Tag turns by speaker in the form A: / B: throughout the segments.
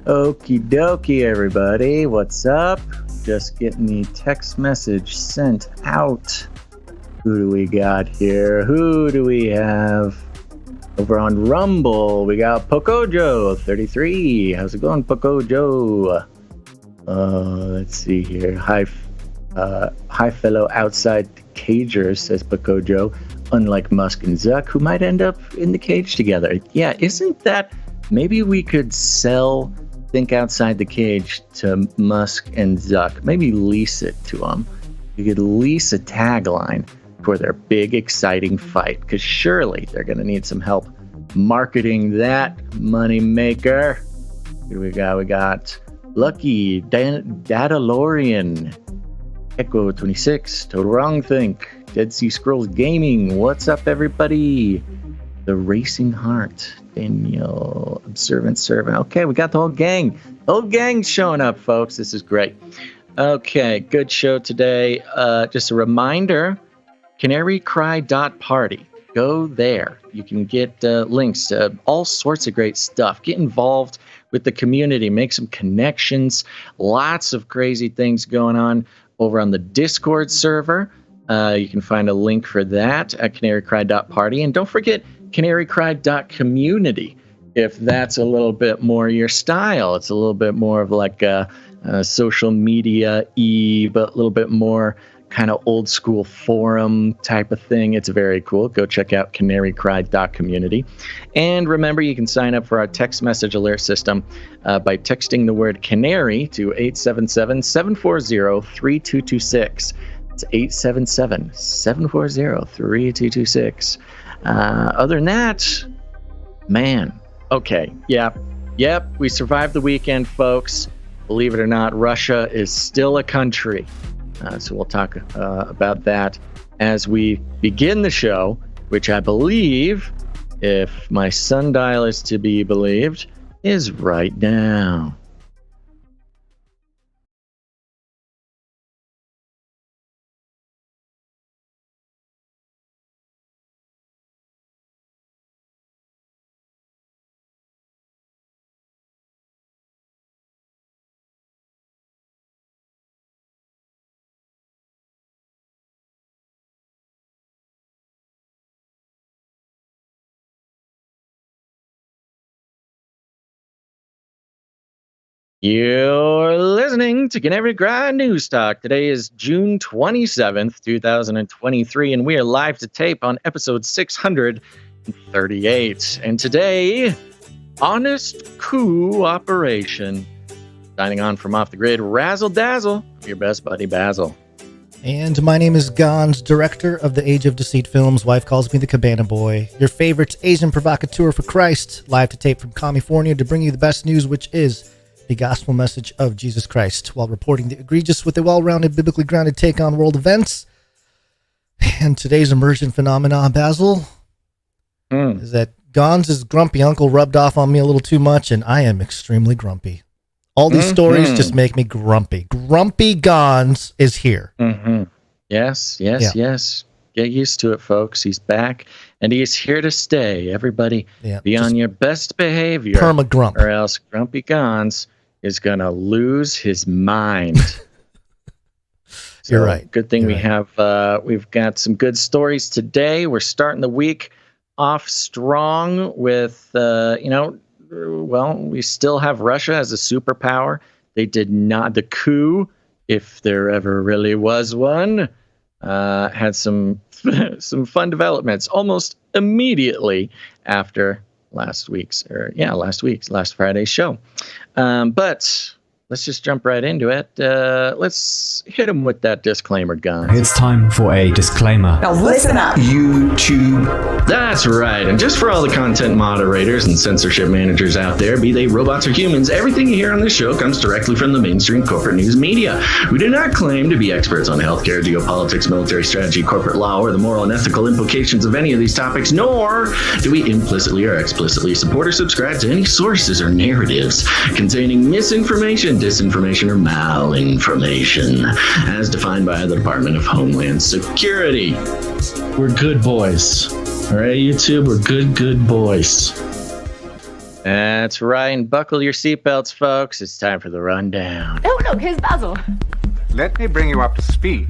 A: Okie dokie, everybody. What's up? Just getting the text message sent out. Who do we got here? Who do we have? Over on Rumble, we got Pocojo33. How's it going, Pocojo? Let's see here. Hi, fellow outside cagers, says Pocojo. Unlike Musk and Zuck, who might end up in the cage together. Yeah, isn't that... Maybe we could sell Think Outside the Cage to Musk and Zuck. Maybe lease it to them. You could lease a tagline for their big, exciting fight, because surely they're going to need some help marketing that money maker. Here we go. We got Lucky, Datalorian, Echo 26, Total Wrong Think, Dead Sea Scrolls Gaming. What's up, everybody? The Racing Heart, Daniel, Observant Servant. Okay, we got the whole gang. The whole gang's showing up, folks. This is great. Okay, good show today. Just a reminder, canarycry.party. Go there. You can get links to all sorts of great stuff. Get involved with the community. Make some connections. Lots of crazy things going on over on the Discord server. You can find a link for that at canarycry.party. And don't forget, canarycry.community, if that's a little bit more your style. It's a little bit more of like a social media-y, but a little bit more kind of old school forum type of thing. It's very cool. Go check out canarycry.community. And remember, you can sign up for our text message alert system by texting the word canary to 877-740-3226. It's 877-740-3226. Other than that, man, okay, yep, we survived the weekend, folks. Believe it or not, Russia is still a country. So we'll talk about that as we begin the show, which I believe, if my sundial is to be believed, is right now. You're listening to Canary Grind News Talk. Today is June 27th, 2023, and we are live to tape on episode 638. And today, Honest Coup-Operation. Signing on from Off the Grid, Razzle Dazzle, your best buddy Basil.
B: And my name is Gons, director of the Age of Deceit films. Wife calls me the Cabana Boy. Your favorite Asian provocateur for Christ. Live to tape from California to bring you the best news, which is the gospel message of Jesus Christ, while reporting the egregious with a well-rounded, biblically grounded take on world events. And today's emergent phenomena, Basil, is that Gons' grumpy uncle rubbed off on me a little too much, and I am extremely grumpy. All these stories just make me grumpy. Grumpy Gons is here.
A: Yes. Get used to it, folks. He's back, and he's here to stay. Everybody, be on your best behavior.
B: Perma-grump.
A: Or else Grumpy Gons is going to lose his mind. So
B: You're right.
A: Good thing we've got some good stories today. We're starting the week off strong with, we still have Russia as a superpower. They did not, the coup, if there ever really was one, had some fun developments almost immediately after last Friday's show. But let's just jump right into it. Let's hit him with that disclaimer, Gun.
C: It's time for a disclaimer.
D: Now listen up, YouTube.
A: That's right. And just for all the content moderators and censorship managers out there, be they robots or humans, everything you hear on this show comes directly from the mainstream corporate news media. We do not claim to be experts on healthcare, geopolitics, military strategy, corporate law, or the moral and ethical implications of any of these topics, nor do we implicitly or explicitly support or subscribe to any sources or narratives containing misinformation, disinformation, or malinformation, as defined by the Department of Homeland Security. We're good boys. All right, YouTube, we're good boys. That's right, and buckle your seatbelts, folks. It's time for the rundown.
D: Oh, look, here's Basil.
E: Let me bring you up to speed.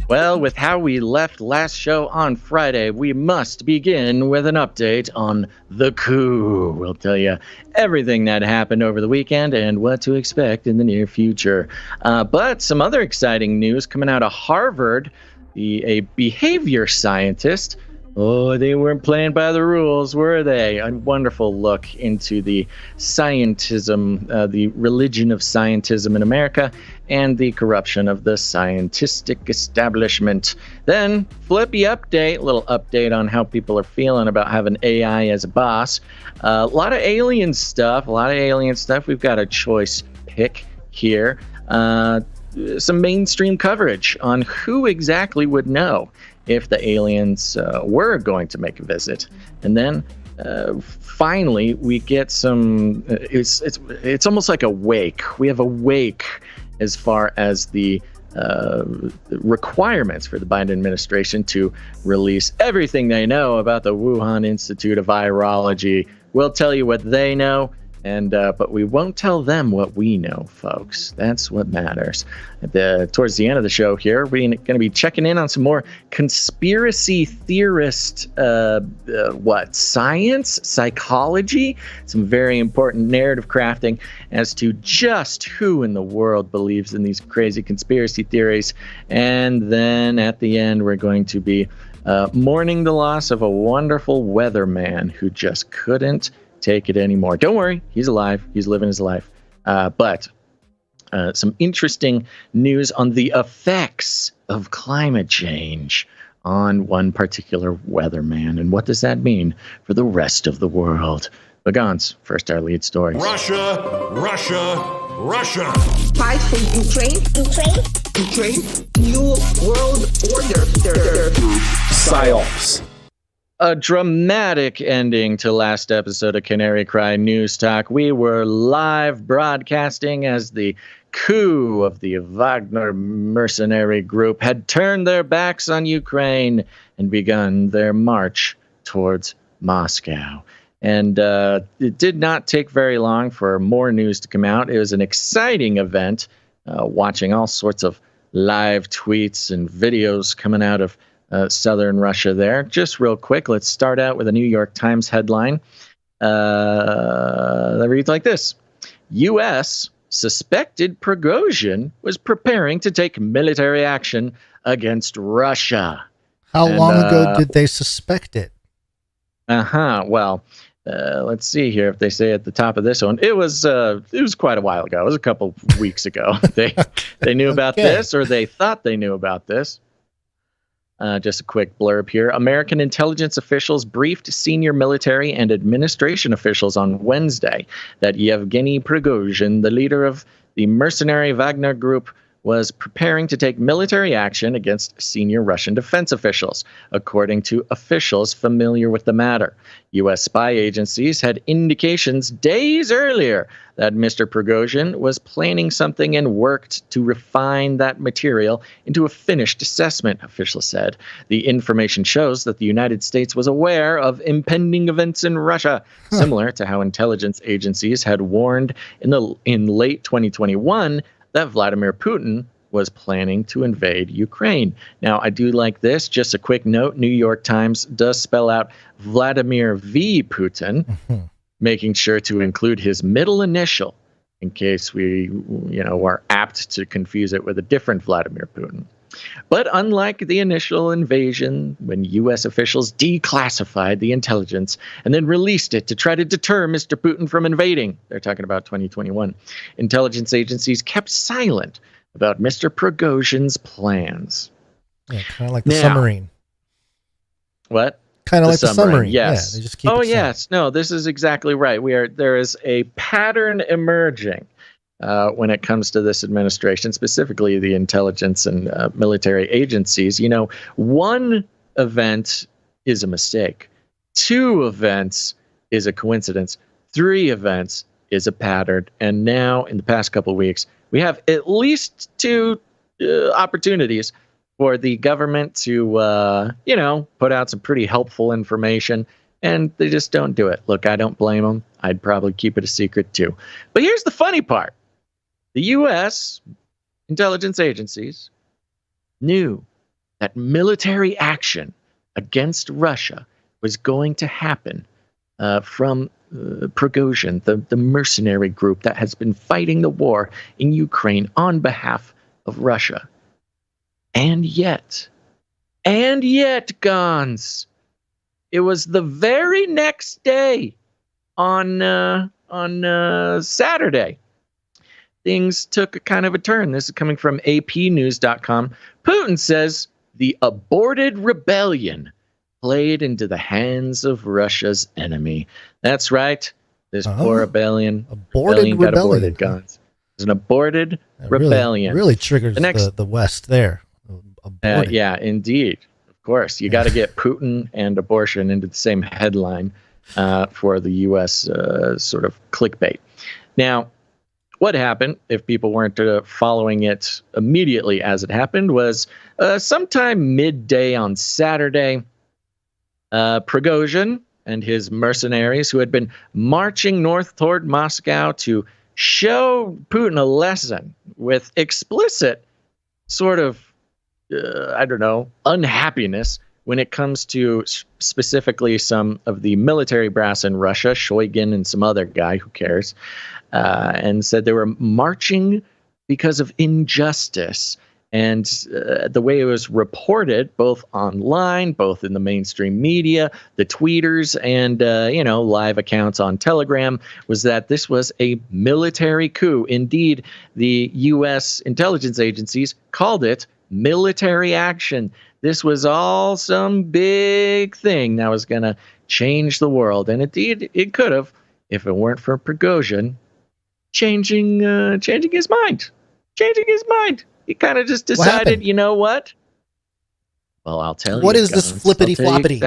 A: Well, with how we left last show on Friday, we must begin with an update on the coup. We'll tell you everything that happened over the weekend and what to expect in the near future. But some other exciting news coming out of Harvard. A behavior scientist. Oh, they weren't playing by the rules, were they? A wonderful look into the scientism, the religion of scientism in America, and the corruption of the scientific establishment. Then, flippy update, little update on how people are feeling about having AI as a boss. A lot of alien stuff. We've got a choice pick here. Some mainstream coverage on who exactly would know if the aliens were going to make a visit. And then finally we get some it's almost like a wake. We have a wake as far as the requirements for the Biden administration to release everything they know about the Wuhan Institute of Virology. We'll tell you what they know, and but we won't tell them what we know, folks. That's what matters. Towards the end of the show here, we're going to be checking in on some more conspiracy theorist, science, psychology, some very important narrative crafting as to just who in the world believes in these crazy conspiracy theories. And then at the end, we're going to be mourning the loss of a wonderful weatherman who just couldn't take it anymore. Don't worry, he's alive. He's living his life. But some interesting news on the effects of climate change on one particular weatherman. And what does that mean for the rest of the world? But Gons, first our lead story.
F: Russia.
G: Fight for Ukraine. New world order.
F: Psyops.
A: A dramatic ending to last episode of Canary Cry News Talk. We were live broadcasting as the coup of the Wagner mercenary group had turned their backs on Ukraine and begun their march towards Moscow. And it did not take very long for more news to come out. It was an exciting event, watching all sorts of live tweets and videos coming out of southern Russia there. Just real quick, let's start out with a New York Times headline that reads like this. U.S. suspected Prigozhin was preparing to take military action against Russia.
B: How long ago did they suspect it?
A: Well, let's see here if they say at the top of this one. It was quite a while ago. It was a couple weeks ago. They knew about this, or they thought they knew about this. Just a quick blurb here. American intelligence officials briefed senior military and administration officials on Wednesday that Yevgeny Prigozhin, the leader of the mercenary Wagner group, was preparing to take military action against senior Russian defense officials, according to officials familiar with the matter. U.S. spy agencies had indications days earlier that Mr. Prigozhin was planning something and worked to refine that material into a finished assessment, officials said. The information shows that the United States was aware of impending events in Russia, similar to how intelligence agencies had warned in late 2021 that Vladimir Putin was planning to invade Ukraine. Now, I do like this. Just a quick note, New York Times does spell out Vladimir V. Putin, making sure to include his middle initial in case we, are apt to confuse it with a different Vladimir Putin. But unlike the initial invasion, when U.S. officials declassified the intelligence and then released it to try to deter Mr. Putin from invading, they're talking about 2021, intelligence agencies kept silent about Mr. Prigozhin's plans.
B: Yeah, kind of like the submarine.
A: What?
B: Kind of like the submarine.
A: Yes.
B: Yeah, they just keep it
A: yes. No, this is exactly right. There is a pattern emerging when it comes to this administration, specifically the intelligence and military agencies. One event is a mistake. 2 events is a coincidence. 3 events is a pattern. And now, in the past couple of weeks, we have at least 2 opportunities for the government to, put out some pretty helpful information, and they just don't do it. Look, I don't blame them. I'd probably keep it a secret, too. But here's the funny part. The U.S. intelligence agencies knew that military action against Russia was going to happen from Prigozhin, the mercenary group that has been fighting the war in Ukraine on behalf of Russia. And yet, Gons, it was the very next day on Saturday. Things took a kind of a turn. This is coming from APnews.com. Putin says the aborted rebellion played into the hands of Russia's enemy. That's right. This poor rebellion.
B: Rebellion
A: got aborted, Gons. It's an aborted rebellion.
B: Really triggers the West there.
A: Yeah, indeed. Of course. You got to get Putin and abortion into the same headline for the U.S. Sort of clickbait. Now, what happened, if people weren't following it immediately as it happened, was sometime midday on Saturday, Prigozhin and his mercenaries, who had been marching north toward Moscow to show Putin a lesson with explicit sort of, unhappiness when it comes to specifically some of the military brass in Russia, Shoigun and some other guy, who cares, and said they were marching because of injustice. And the way it was reported, both online, both in the mainstream media, the tweeters, and, live accounts on Telegram, was that this was a military coup. Indeed, the U.S. intelligence agencies called it military action. This was all some big thing that was going to change the world. And indeed, it could have, if it weren't for Prigozhin changing his mind. He kind of just decided, you know what? Well, I'll tell you.
B: What is this flippity floppity?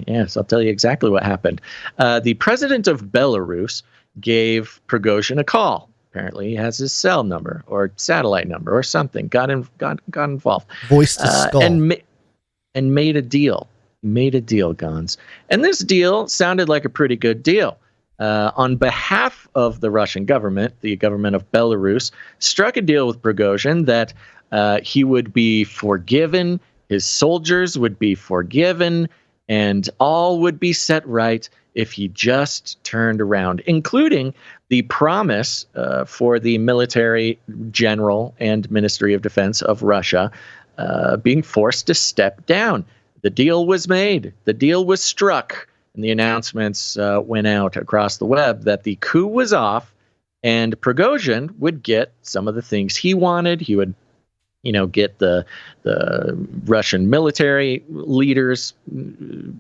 A: Yes, I'll tell you exactly what happened. The president of Belarus gave Prigozhin a call. Apparently, he has his cell number or satellite number or something. Got involved.
B: Voice to skull.
A: And made a deal. Made a deal, Gons. And this deal sounded like a pretty good deal. On behalf of the Russian government, the government of Belarus struck a deal with Prigozhin that he would be forgiven, his soldiers would be forgiven, and all would be set right if he just turned around, including the promise for the military general and Ministry of Defense of Russia being forced to step down. The deal was made. The deal was struck. And the announcements went out across the web that the coup was off and Prigozhin would get some of the things he wanted. He would get the Russian military leaders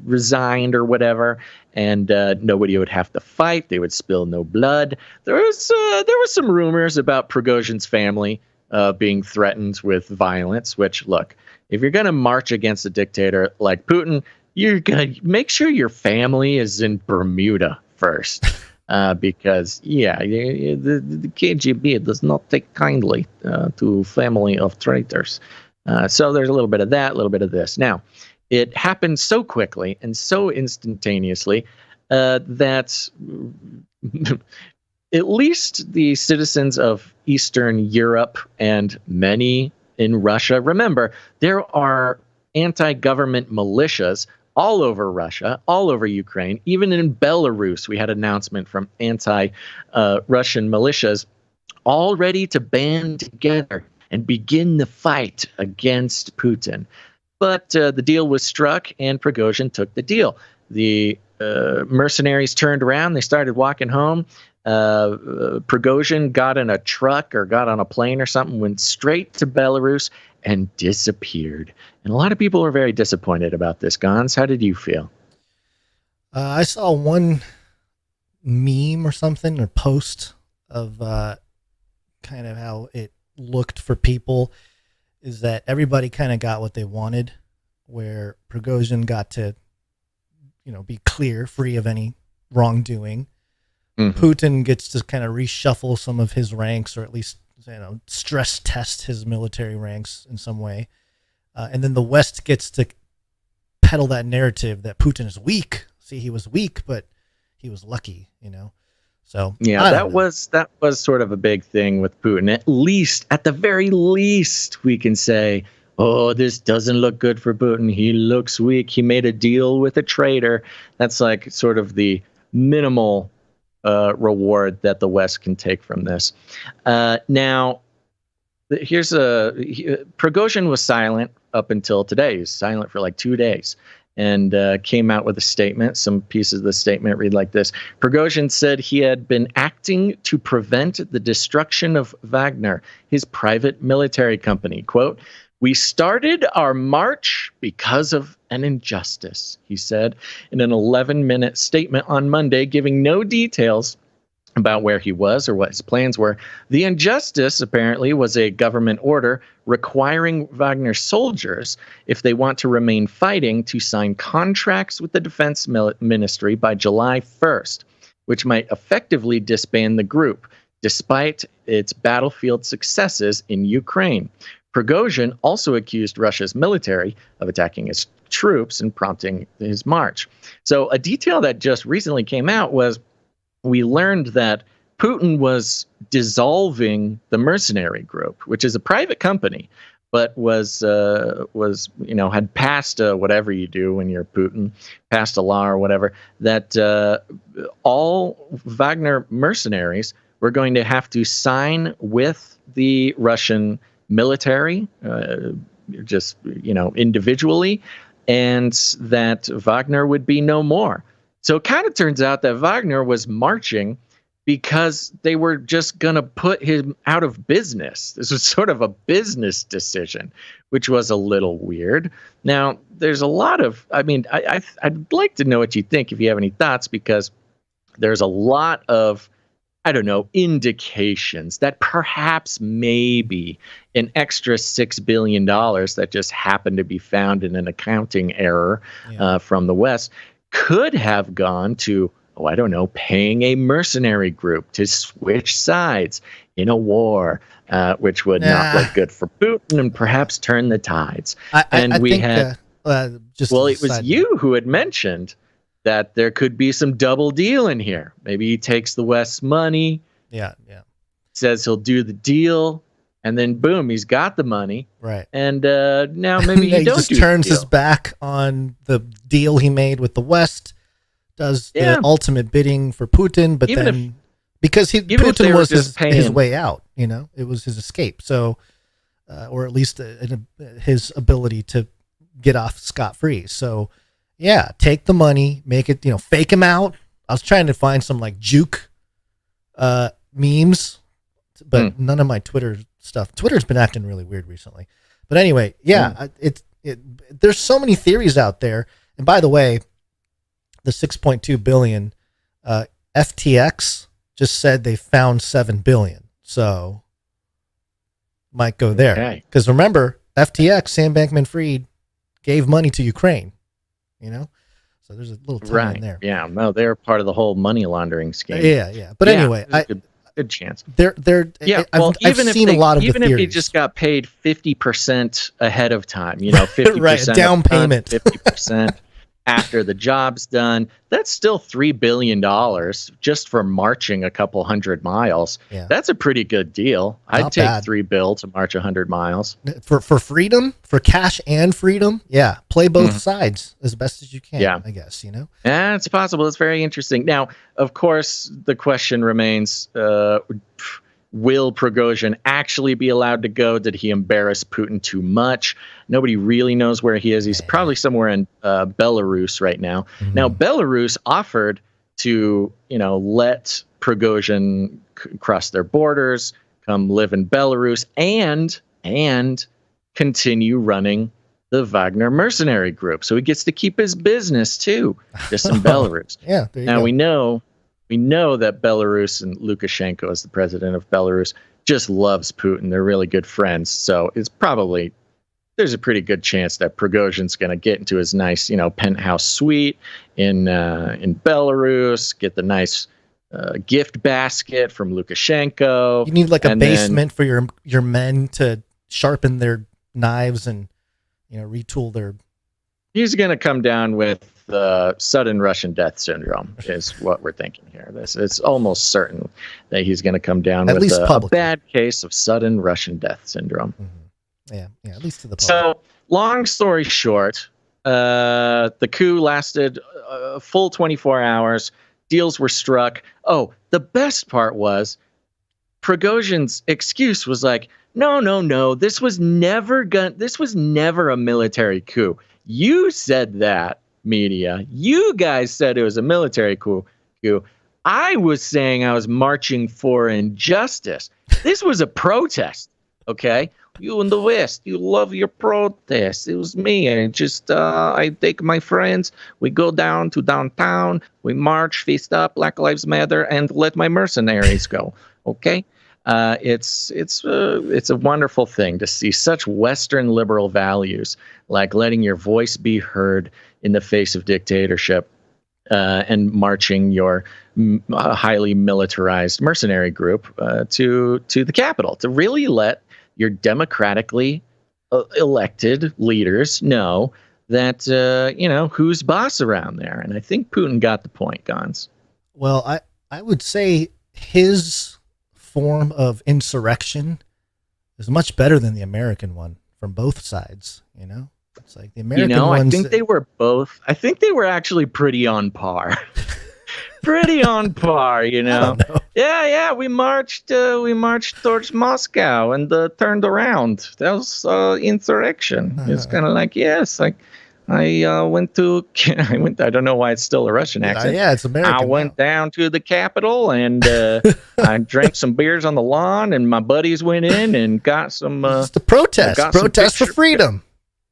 A: resigned or whatever, and nobody would have to fight. They would spill no blood. There was some rumors about Prigozhin's family being threatened with violence. Which, look, if you're going to march against a dictator like Putin, you're going to make sure your family is in Bermuda first. Because, the KGB does not take kindly to family of traitors. So there's a little bit of that, a little bit of this. Now, it happened so quickly and so instantaneously that at least the citizens of Eastern Europe and many in Russia, remember, there are anti-government militias all over Russia, all over Ukraine, even in Belarus. We had an announcement from anti-Russian militias all ready to band together and begin the fight against Putin. But the deal was struck, and Prigozhin took the deal. The mercenaries turned around. They started walking home. Prigozhin got in a truck or got on a plane or something, went straight to Belarus and disappeared. And a lot of people were very disappointed about this. Gons, how did you feel?
B: I saw one meme or something, or post of kind of how it looked for people, is that everybody kind of got what they wanted, where Prigozhin got to, be clear, free of any wrongdoing. Mm-hmm. Putin gets to kind of reshuffle some of his ranks, or at least stress test his military ranks in some way. And then the West gets to peddle that narrative that Putin is weak. See, he was weak, but he was lucky, So
A: yeah, that was sort of a big thing with Putin. At the very least, we can say, oh, this doesn't look good for Putin. He looks weak. He made a deal with a traitor. That's like sort of the minimal reward that the West can take from this. Now, Prigozhin was silent up until today. He was silent for like 2 days, and came out with a statement. Some pieces of the statement read like this. Prigozhin said he had been acting to prevent the destruction of Wagner, his private military company. Quote, "We started our march because of an injustice," he said in an 11-minute statement on Monday, giving no details about where he was or what his plans were. The injustice, apparently, was a government order requiring Wagner soldiers, if they want to remain fighting, to sign contracts with the defense ministry by July 1st, which might effectively disband the group, despite its battlefield successes in Ukraine. Prigozhin also accused Russia's military of attacking his troops and prompting his march. So a detail that just recently came out was we learned that Putin was dissolving the mercenary group, which is a private company, but was had passed whatever you do when you're Putin, passed a law or whatever, that all Wagner mercenaries were going to have to sign with the Russian military, individually, and that Wagner would be no more. So it kind of turns out that Wagner was marching because they were just going to put him out of business. This was sort of a business decision, which was a little weird. Now, there's a lot of, I'd like to know what you think, if you have any thoughts, because there's a lot of, indications that perhaps maybe an extra $6 billion that just happened to be found in an accounting error from the West could have gone to, paying a mercenary group to switch sides in a war, which would not look good for Putin and perhaps turn the tides. It was you who had mentioned that there could be some double deal in here. Maybe he takes the West's money.
B: Yeah.
A: Says he'll do the deal, and then boom, he's got the money.
B: Right.
A: And now maybe he
B: just turns his back on the deal he made with the West, does the ultimate bidding for Putin, but because Putin was his way out, it was his escape. So, or at least his ability to get off scot-free. So, yeah, take the money, make it, fake him out. I was trying to find some like juke memes but none of my Twitter stuff. Twitter's been acting really weird recently. But anyway, yeah, there's so many theories out there. And by the way, the 6.2 billion, FTX just said they found 7 billion. So might go there. Because remember, FTX, Sam Bankman-Fried, gave money to Ukraine, So there's a little tie in there.
A: Yeah, no, they're part of the whole money laundering scheme.
B: Yeah. But anyway,
A: good chance.
B: I've seen a lot of
A: even
B: the
A: if
B: theories.
A: he just got paid 50% ahead of time, 50%
B: right, down payment,
A: 50% after the job's done, that's still $3 billion just for marching a couple 100 miles.
B: Yeah.
A: That's a pretty good deal. I'd take $3 billion to march 100 miles.
B: For freedom, for cash and freedom. Yeah. Play both sides as best as you can, I guess,
A: Yeah, it's possible. It's very interesting. Now, of course, the question remains, will Prigozhin actually be allowed to go? Did he embarrass Putin too much? Nobody really knows where he is. He's probably somewhere in Belarus right now. Now, Belarus offered to, let Prigozhin cross their borders, come live in Belarus, and continue running the Wagner mercenary group. So he gets to keep his business too, just in Belarus.
B: Yeah. There you
A: now
B: go.
A: we know that Belarus and Lukashenko, as the president of Belarus, just loves Putin. They're really good friends. So there's a pretty good chance that Prigozhin's going to get into his nice, penthouse suite in Belarus, get the nice gift basket from Lukashenko.
B: You need like a basement for your men to sharpen their knives and retool their.
A: He's going to come down with sudden Russian death syndrome is what we're thinking here. It's almost certain that he's going to come down with a bad case of sudden Russian death syndrome.
B: Yeah, at least to the public.
A: So, long story short, the coup lasted a full 24 hours. Deals were struck. Oh, the best part was Prigozhin's excuse was like, no, this was never a military coup. You said that, media. You guys said it was a military coup. I was saying I was marching for injustice. This was a protest, okay? You in the West, you love your protest. It was me. I take my friends. We go down to downtown. We march, fist up, Black Lives Matter, and let my mercenaries go, okay? It's a wonderful thing to see such Western liberal values, like letting your voice be heard in the face of dictatorship, and marching your highly militarized mercenary group to the Capitol, to really let your democratically elected leaders know that who's boss around there. And I think Putin got the point, Gons.
B: Well, I would say his form of insurrection is much better than the American one from both sides. It's like the American ones.
A: I think they were actually pretty on par. Pretty on par,
B: I don't know.
A: Yeah, we marched towards Moscow and turned around. That was insurrection. It's kind of like, yes, like I went. I don't know why it's still a Russian accent.
B: Yeah, it's American.
A: I went down to the Capitol and I drank some beers on the lawn, and my buddies went in and got some.
B: Just a protest for freedom.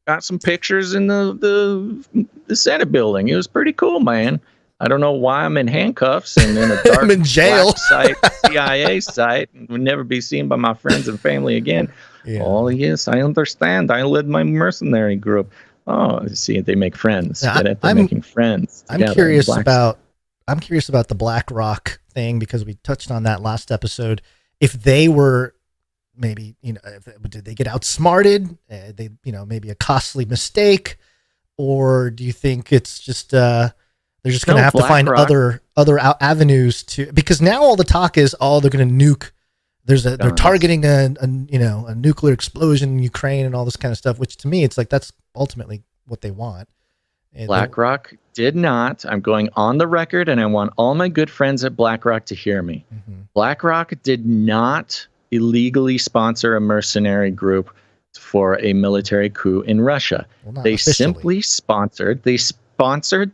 A: Got some pictures in the Senate building. It was pretty cool, man. I don't know why I'm in handcuffs and in a dark
B: I'm in jail.
A: black site, CIA site, and would never be seen by my friends and family again. Yeah. Oh, yes, I understand. I led my mercenary group. Oh, see, they make friends.
B: Yeah,
A: They're making friends.
B: I'm curious about the BlackRock thing, because we touched on that last episode. If they were maybe, did they get outsmarted? Maybe a costly mistake, or do you think it's just they're just going to have to find other avenues to, because now all the talk is, they're going to nuke. They're targeting a nuclear explosion in Ukraine and all this kind of stuff, which to me, it's like, that's ultimately what they want. And
A: BlackRock did not. I'm going on the record, and I want all my good friends at BlackRock to hear me. Mm-hmm. BlackRock did not illegally sponsor a mercenary group for a military coup in Russia.
B: Well,
A: they
B: officially.
A: simply sponsored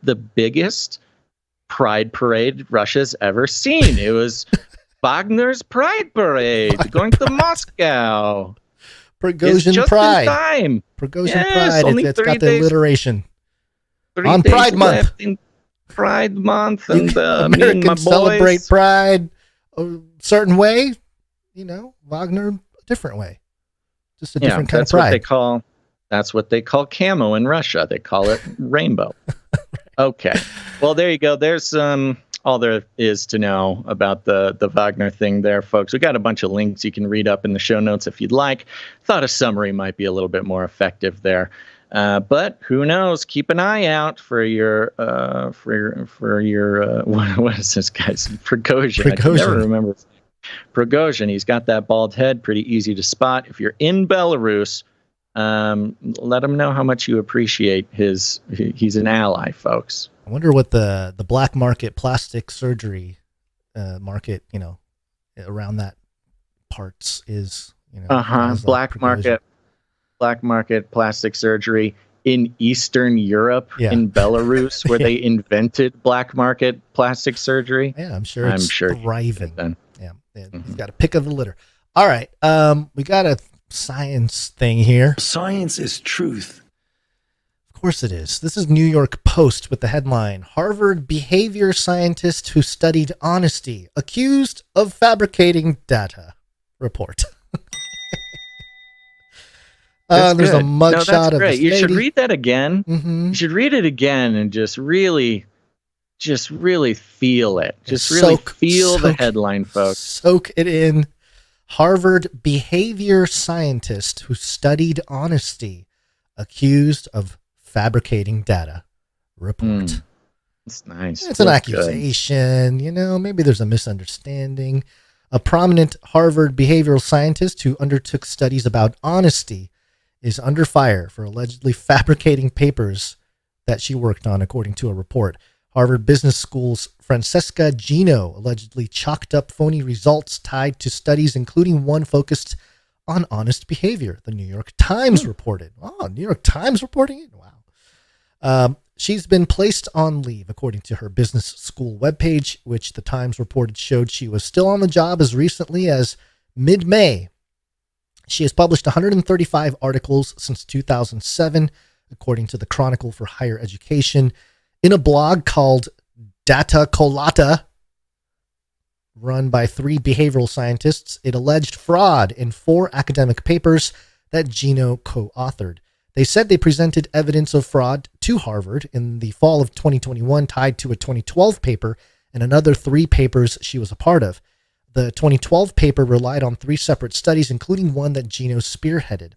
A: the biggest pride parade Russia's ever seen. It was Wagner's Pride Parade going to Moscow.
B: Prigozhin
A: just
B: Pride.
A: In time.
B: Prigozhin
A: Yes,
B: Pride.
A: only
B: It's got the
A: 3 days.
B: alliteration.
A: 3
B: On
A: days
B: Pride Month.
A: left in Pride Month, and me and my
B: Americans celebrate
A: boys.
B: Pride a certain way. You know, Wagner a different way. Just a different kind of pride.
A: That's what they call camo in Russia. They call it rainbow. Okay. Well, there you go. There's all there is to know about the Wagner thing there, folks. We got a bunch of links you can read up in the show notes if you'd like. Thought a summary might be a little bit more effective there. But who knows? Keep an eye out for your what is this guy's Prigozhin? I can never remember. Prigozhin. He's got that bald head, pretty easy to spot. If you're in Belarus, let him know how much you appreciate he's an ally, folks.
B: I wonder what the black market plastic surgery market, around that parts is.
A: Black market plastic surgery in Eastern Europe, in Belarus, where they invented black market plastic surgery.
B: Yeah, I'm sure it's thriving. Yeah, he's got a pick of the litter. All right, we got a science thing here.
F: Science is truth.
B: Of course it is. This is New York Post with the headline, Harvard behavior scientist who studied honesty accused of fabricating data report. There's a mugshot of this
A: You
B: lady.
A: should read that again.
B: Mm-hmm.
A: You should read it again and just really feel it. Just really feel the headline, folks.
B: Soak it in. Harvard behavior scientist who studied honesty accused of fabricating data report.
A: It's nice.
B: It's an accusation, maybe there's a misunderstanding. A prominent Harvard behavioral scientist who undertook studies about honesty is under fire for allegedly fabricating papers that she worked on, according to a report. Harvard Business School's Francesca Gino allegedly chalked up phony results tied to studies, including one focused on honest behavior, the New York Times reported. Oh, New York Times reporting it? Wow. She's been placed on leave, according to her business school webpage, which the Times reported showed she was still on the job as recently as mid-May. She has published 135 articles since 2007, according to the Chronicle for Higher Education, in a blog called Data Colata, run by 3 behavioral scientists. It alleged fraud in 4 academic papers that Gino co-authored. They said they presented evidence of fraud to Harvard in the fall of 2021 tied to a 2012 paper and another 3 papers she was a part of. The 2012 paper relied on 3 separate studies, including one that Gino spearheaded.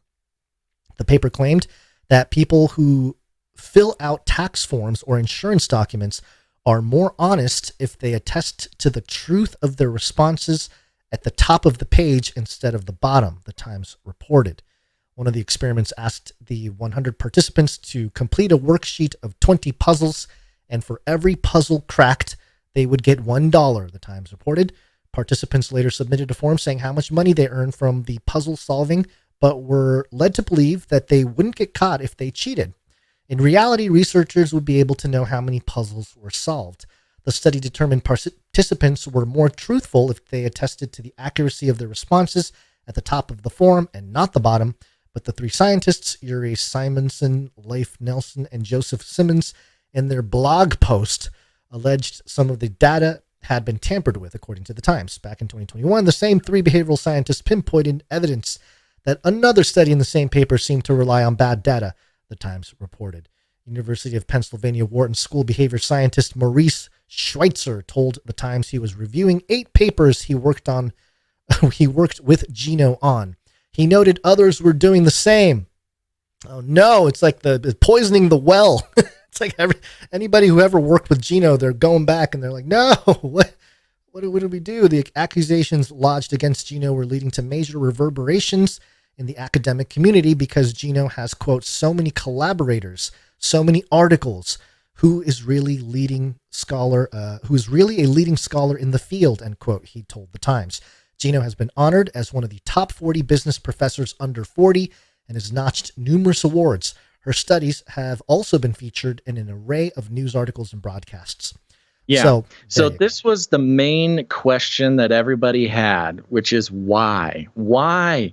B: The paper claimed that people who fill out tax forms or insurance documents are more honest if they attest to the truth of their responses at the top of the page instead of the bottom, the Times reported. One of the experiments asked the 100 participants to complete a worksheet of 20 puzzles, and for every puzzle cracked, they would get $1, the Times reported. Participants later submitted a form saying how much money they earned from the puzzle solving, but were led to believe that they wouldn't get caught if they cheated. In reality, researchers would be able to know how many puzzles were solved. The study determined participants were more truthful if they attested to the accuracy of their responses at the top of the form and not the bottom. But the 3 scientists, Yuri Simonson, Leif Nelson, and Joseph Simmons, in their blog post, alleged some of the data had been tampered with, according to the Times. Back in 2021, the same 3 behavioral scientists pinpointed evidence that another study in the same paper seemed to rely on bad data, the Times reported. University of Pennsylvania Wharton School behavior scientist Maurice Schweitzer told the Times he was reviewing 8 papers he worked with Gino on. He noted others were doing the same. Oh no, it's like the poisoning the well. It's like anybody who ever worked with Gino, they're going back and they're like, no, what did we do? The accusations lodged against Gino were leading to major reverberations in the academic community because Gino has, quote, so many collaborators, so many articles, who is really a leading scholar in the field, end quote, he told the Times. Gino has been honored as one of the top 40 business professors under 40 and has notched numerous awards. Her studies have also been featured in an array of news articles and broadcasts.
A: Yeah. So
B: there you
A: this was the main question that everybody had, which is why? Why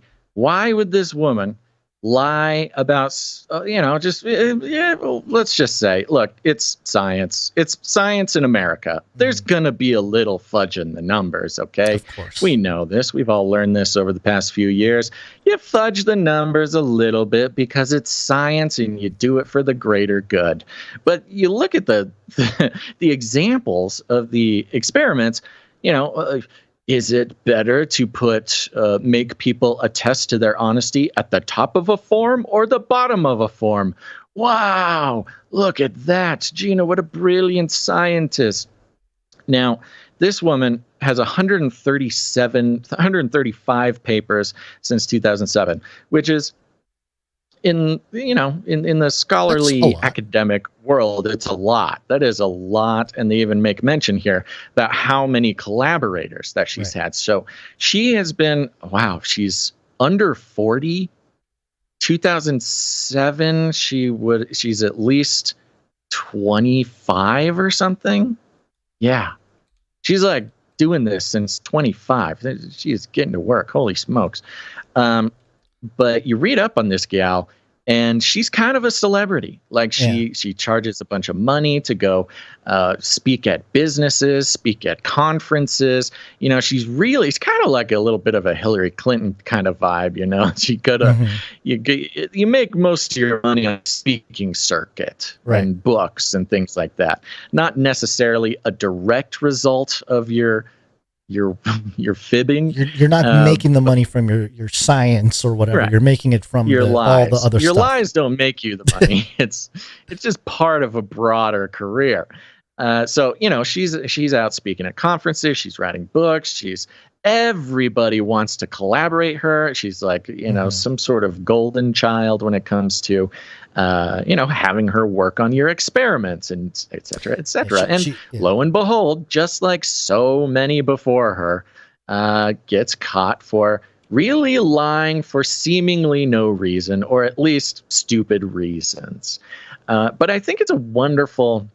A: would this woman lie about, well, let's just say, look, it's science. It's science in America. There's going to be a little fudge in the numbers, okay?
B: Of course.
A: We know this. We've all learned this over the past few years. You fudge the numbers a little bit because it's science and you do it for the greater good. But you look at the examples of the experiments, is it better to make people attest to their honesty at the top of a form or the bottom of a form? Wow, look at that. Gina, what a brilliant scientist. Now, this woman has 135 papers since 2007, which is in the scholarly academic world, it's a lot. That is a lot. And they even make mention here about how many collaborators that she's had. So she has been, she's under 40. 2007, she's at least 25 or something. Yeah. She's like doing this since 25. She's getting to work. Holy smokes. But you read up on this gal, and she's kind of a celebrity. Like she charges a bunch of money to go speak at businesses, speak at conferences. She's kind of like a little bit of a Hillary Clinton kind of vibe. She go to you make most of your money on speaking circuit and books and things like that. Not necessarily a direct result of your fibbing.
B: You're not making the money from your science or whatever. Right. You're making it from
A: your lies.
B: All the other
A: your
B: stuff.
A: Lies don't make you the money. it's just part of a broader career. So she's out speaking at conferences. She's writing books. Everybody wants to collaborate her. She's like some sort of golden child when it comes to having her work on your experiments and et cetera, et cetera. Lo and behold, just like so many before her, gets caught for really lying for seemingly no reason, or at least stupid reasons. But I think it's a wonderful,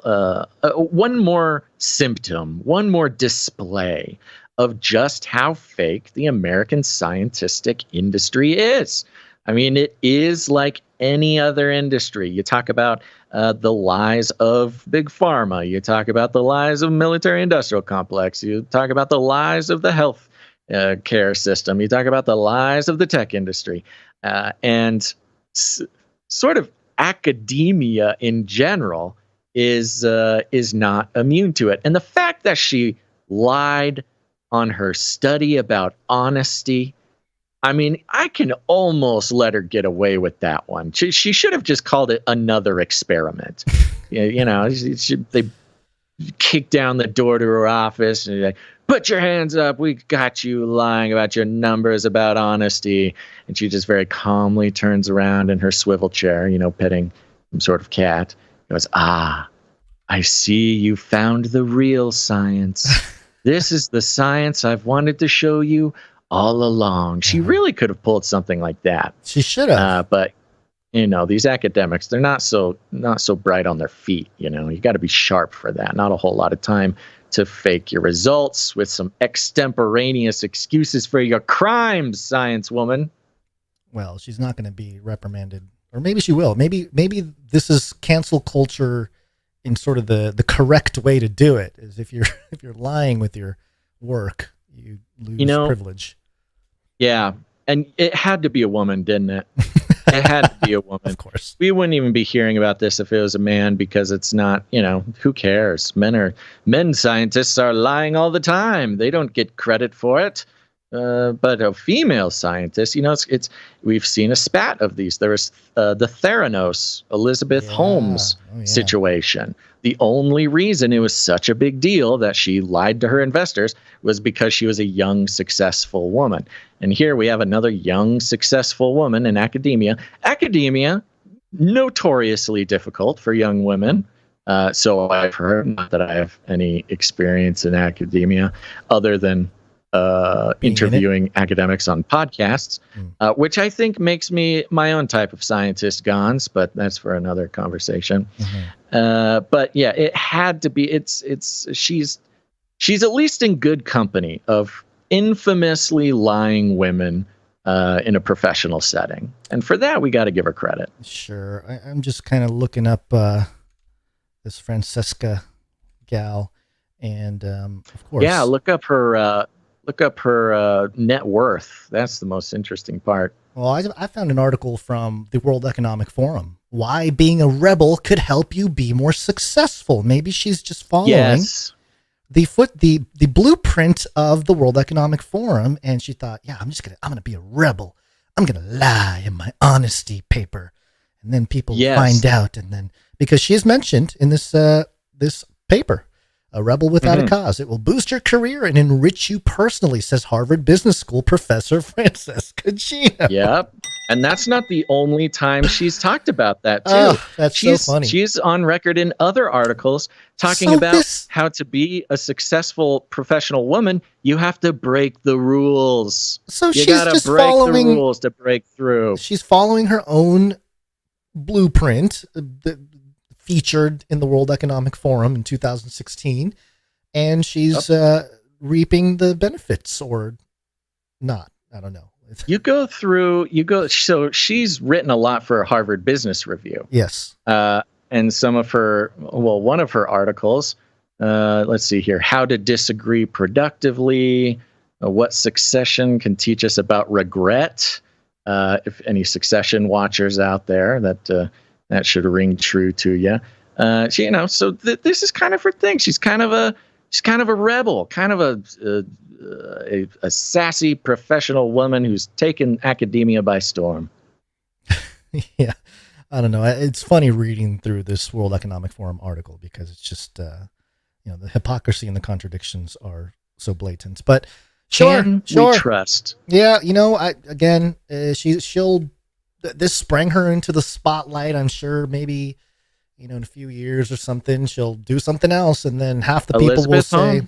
A: one more symptom, one more display of just how fake the American scientific industry is. I mean, it is like any other industry. You talk about the lies of big pharma. You talk about the lies of military-industrial complex. You talk about the lies of the health care system. You talk about the lies of the tech industry. And sort of academia in general is not immune to it. And the fact that she lied on her study about honesty, I mean, I can almost let her get away with that one. She should have just called it another experiment. They kick down the door to her office and like, put your hands up. We got you lying about your numbers about honesty. And she just very calmly turns around in her swivel chair, petting some sort of cat. Goes, I see you found the real science. This is the science I've wanted to show you all along. She really could have pulled something like that.
B: She should have.
A: But these academics, they're not so bright on their feet. You got to be sharp for that. Not a whole lot of time to fake your results with some extemporaneous excuses for your crimes, science woman.
B: Well, she's not going to be reprimanded, or maybe she will. Maybe this is cancel culture in sort of the correct way to do it. Is if you're lying with your work, you lose privilege. Yeah,
A: and it had to be a woman, didn't it? It had to be a woman.
B: Of course.
A: We wouldn't even be hearing about this if it was a man, because it's not, who cares? Men scientists are lying all the time. They don't get credit for it. But a female scientist, we've seen a spat of these. There was the Theranos, Elizabeth Holmes situation. The only reason it was such a big deal that she lied to her investors was because she was a young, successful woman. And here we have another young, successful woman in academia. Academia, notoriously difficult for young women. So I've heard, not that I have any experience in academia other than interviewing academics on podcasts, which I think makes me my own type of scientist, Gons, but that's for another conversation. But yeah, it had to be. She's at least in good company of infamously lying women in a professional setting, and for that we got to give her credit.
B: Sure, I'm just kind of looking up this Francesca gal, and of course,
A: yeah, look up her net worth. That's the most interesting part.
B: Well, I found an article from the World Economic Forum. Why being a rebel could help you be more successful. Maybe she's just following the blueprint of the World Economic Forum, and she thought, yeah, I'm gonna be a rebel. I'm gonna lie in my honesty paper, and then people find out, and then because she is mentioned in this this paper. A rebel without a cause. It will boost your career and enrich you personally, says Harvard Business School professor Francesca Gino.
A: Yep. And that's not the only time she's talked about that, too.
B: Oh, that's so funny.
A: She's on record in other articles talking about how to be a successful professional woman, you have to break the rules.
B: So
A: you
B: she's
A: gotta
B: just
A: break
B: following
A: the rules to break through.
B: She's following her own blueprint, featured in the World Economic Forum in 2016, and she's reaping the benefits or not. I don't know. So she's written a lot for Harvard Business Review. Yes.
A: And one of her articles, let's see here, How to Disagree Productively, What Succession Can Teach Us About Regret. If any Succession watchers out there, that should ring true to you. So this is kind of her thing. She's kind of a rebel, kind of a sassy professional woman who's taken academia by storm.
B: Yeah, I don't know. It's funny reading through this World Economic Forum article because it's just the hypocrisy and the contradictions are so blatant. But sure,
A: we trust.
B: Yeah, this sprang her into the spotlight. I'm sure maybe, in a few years or something, she'll do something else. And then half the people will say,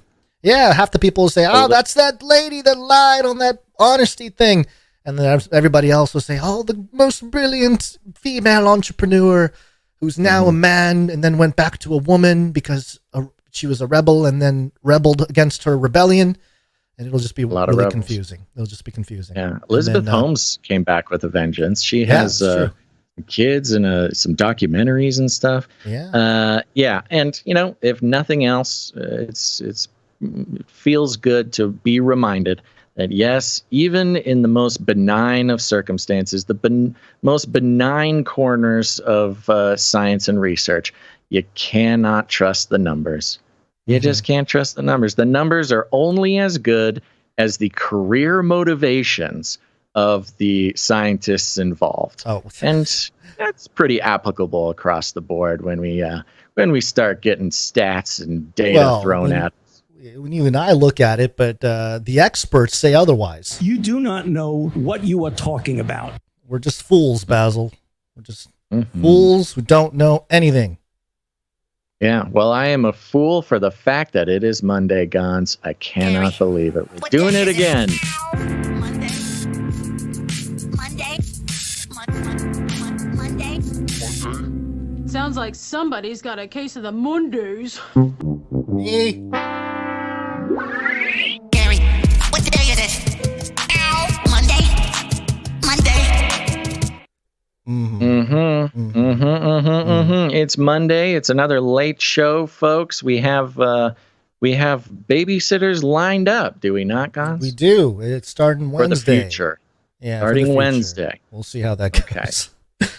B: oh, that's that lady that lied on that honesty thing. And then everybody else will say, oh, the most brilliant female entrepreneur who's now a man and then went back to a woman because she was a rebel and then rebelled against her rebellion. And it'll just be really confusing. It'll just be confusing.
A: Yeah, Elizabeth Holmes came back with a vengeance. She has kids and some documentaries and stuff.
B: Yeah,
A: and if nothing else, it feels good to be reminded that yes, even in the most benign of circumstances, the most benign corners of science and research, you cannot trust the numbers. You just can't trust the numbers. The numbers are only as good as the career motivations of the scientists involved.
B: Oh,
A: and that's pretty applicable across the board when we start getting stats and data thrown at us.
B: When you and I look at it, but the experts say otherwise.
F: You do not know what you are talking about.
B: We're just fools, Basil. We're just fools who don't know anything.
A: Yeah, well, I am a fool for the fact that it is Monday, Gons. I cannot believe it. We're doing it again.
H: Monday. Sounds like somebody's got a case of the Mondays.
B: Me.
I: Gary, what day is it? Monday.
A: It's Monday. It's another late show, folks. We have babysitters lined up, do we not, Gons?
B: We do. It's starting Wednesday.
A: For the future.
B: Yeah,
A: starting Wednesday.
B: We'll see how that goes.
A: Okay.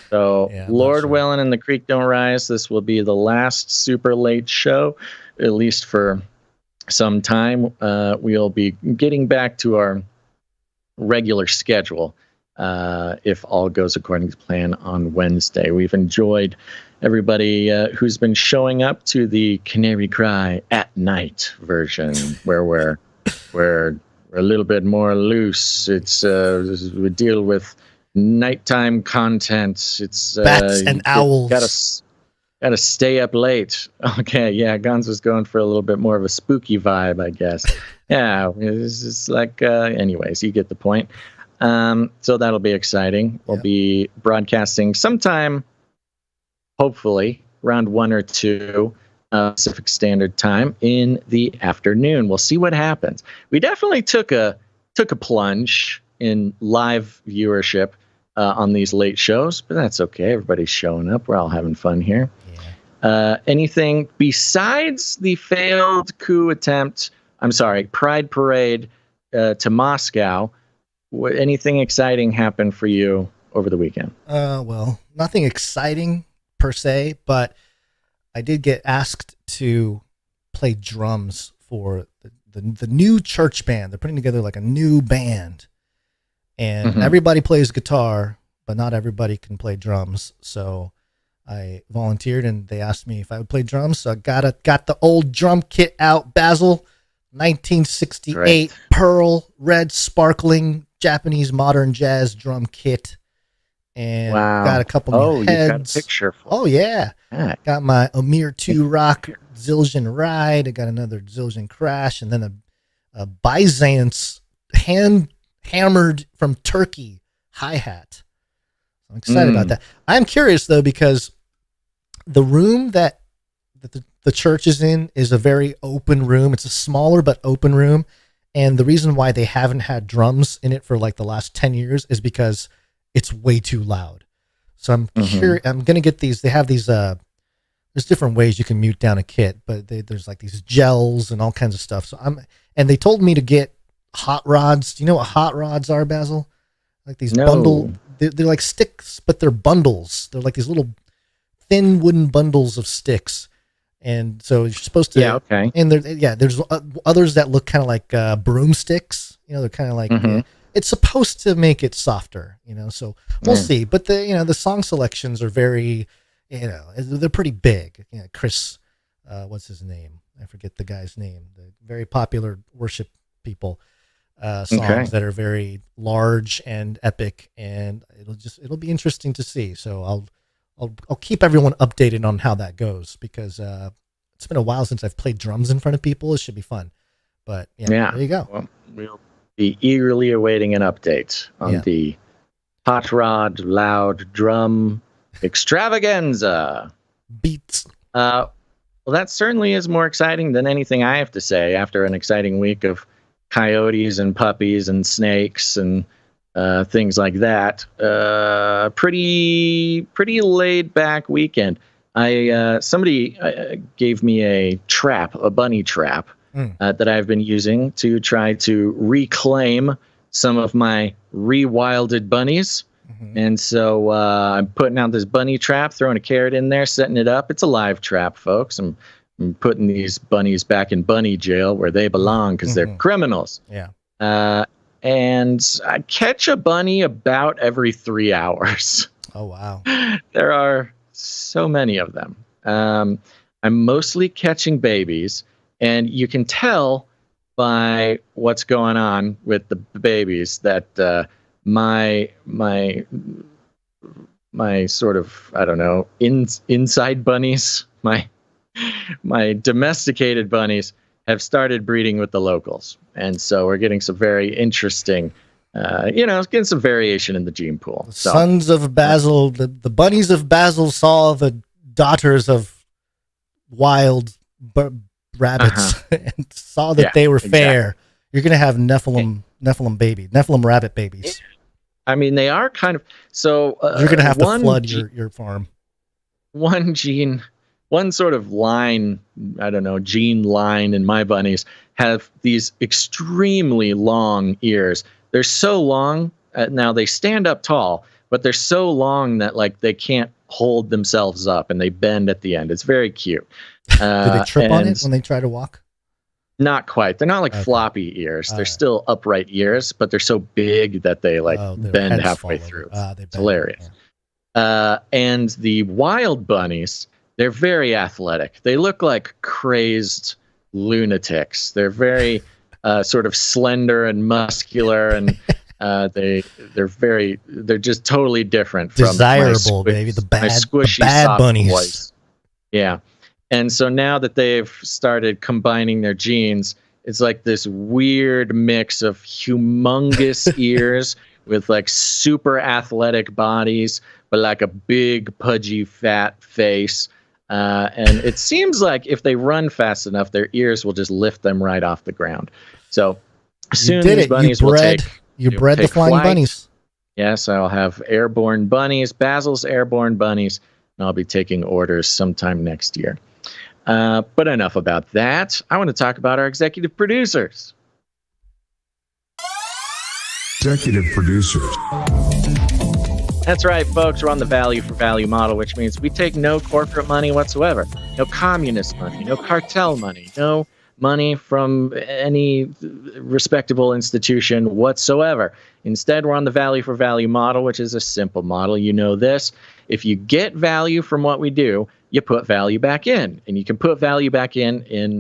A: So, Lord willing and the creek don't rise, this will be the last super late show, at least for some time. We'll be getting back to our regular schedule. If all goes according to plan on Wednesday. We've enjoyed everybody who's been showing up to the Canary Cry at night version, where we're a little bit more loose. It's we deal with nighttime content. It's
B: bats and owls.
A: Gotta stay up late. Okay, yeah, Guns was going for a little bit more of a spooky vibe, I guess. Yeah, it's just like, anyways, you get the point. So that'll be exciting. We'll be broadcasting sometime, hopefully, around 1 or 2 Pacific Standard Time in the afternoon. We'll see what happens. We definitely took a plunge in live viewership on these late shows, but that's okay. Everybody's showing up. We're all having fun here. Anything besides the failed coup attempt, Pride Parade to Moscow, anything exciting happened for you over the weekend?
B: Well, nothing exciting per se, but I did get asked to play drums for the new church band. They're putting together like a new band, and everybody plays guitar, but not everybody can play drums. So I volunteered, and they asked me if I would play drums. So I got the old drum kit out, Basil, 1968 pearl red sparkling Japanese modern jazz drum kit, and got a couple new heads.
A: You got a picture.
B: Got my Omir 2 Rock Zildjian Ride. I got another Zildjian Crash, and then a Byzance hand hammered from Turkey hi-hat. I'm excited about that. I'm curious though, because the room that the church is in is a very open room. It's a smaller but open room. And the reason why they haven't had drums in it for like the last 10 years is because it's way too loud. So I'm curious. I'm going to get these. They have these, there's different ways you can mute down a kit, but there's like these gels and all kinds of stuff. So and they told me to get hot rods. Do you know what hot rods are, Basil? Like these they're like sticks, but they're bundles. They're like these little thin wooden bundles of sticks. And so you're supposed to, and there's others that look kind of like broomsticks. They're kind of like, it's supposed to make it softer, so we'll see. But the song selections are very, they're pretty big. Chris, what's his name? I forget the guy's name. The very popular worship people songs that are very large and epic, and it'll be interesting to see. So I'll keep everyone updated on how that goes, because it's been a while since I've played drums in front of people. It should be fun. But there you go.
A: Well, we'll be eagerly awaiting an update on the hot rod loud drum extravaganza
B: beats.
A: Well, that certainly is more exciting than anything I have to say after an exciting week of coyotes and puppies and snakes and things like that. Pretty laid back weekend. Somebody gave me a bunny trap that I've been using to try to reclaim some of my rewilded bunnies. And so I'm putting out this bunny trap, throwing a carrot in there, setting it up. It's a live trap, folks. I'm putting these bunnies back in bunny jail where they belong, because they're criminals. And I catch a bunny about every 3 hours.
B: Oh, wow.
A: There are so many of them. I'm mostly catching babies, and you can tell by what's going on with the babies that my sort of, I don't know, inside bunnies, my domesticated bunnies have started breeding with the locals. And so we're getting some very interesting, getting some variation in the gene pool. So,
B: sons of Basil, the bunnies of Basil saw the daughters of wild rabbits and saw that they were fair. You're going to have Nephilim rabbit babies.
A: I mean, they are kind of, so
B: you're going to have to flood your farm.
A: One sort of line, I don't know, gene line in my bunnies have these extremely long ears. They're so long, now they stand up tall, but they're so long that like they can't hold themselves up and they bend at the end. It's very cute.
B: Do they trip on it when they try to walk?
A: Not quite. They're not like floppy ears. They're still upright ears, but they're so big that they bend halfway through. It's hilarious. And the wild bunnies, they're very athletic. They look like crazed lunatics. They're very sort of slender and muscular, and they're just totally different from
B: desirable, baby. The bad
A: squishy
B: bunnies.
A: Boys. Yeah. And so now that they've started combining their genes, it's like this weird mix of humongous ears with like super athletic bodies, but like a big, pudgy, fat face. And it seems like if they run fast enough, their ears will just lift them right off the ground. So soon these bunnies will take
B: the flying
A: flight.
B: Bunnies.
A: Yes, I'll have airborne bunnies, Basil's airborne bunnies, and I'll be taking orders sometime next year. But enough about that. I want to talk about our executive producers.
J: Executive producers.
A: That's right, folks. We're on the value for value model, which means we take no corporate money whatsoever. No communist money, no cartel money, no money from any respectable institution whatsoever. Instead, we're on the value for value model, which is a simple model. You know this. If you get value from what we do, you put value back in. And you can put value back in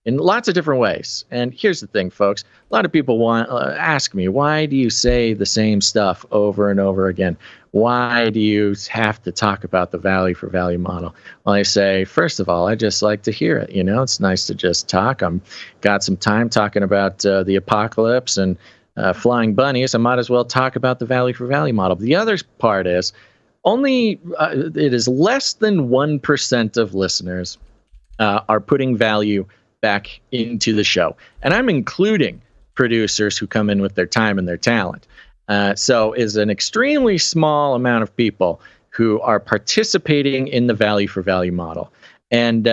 A: lots of different ways. And here's the thing, folks. A lot of people ask me, why do you say the same stuff over and over again? Why do you have to talk about the value for value model? Well, I say, first of all, I just like to hear it. It's nice to just talk. I'm got some time talking about the apocalypse and flying bunnies. I might as well talk about the value for value model. The other part is it is less than 1% of listeners are putting value back into the show. And I'm including producers who come in with their time and their talent. So is an extremely small amount of people who are participating in the value for value model. And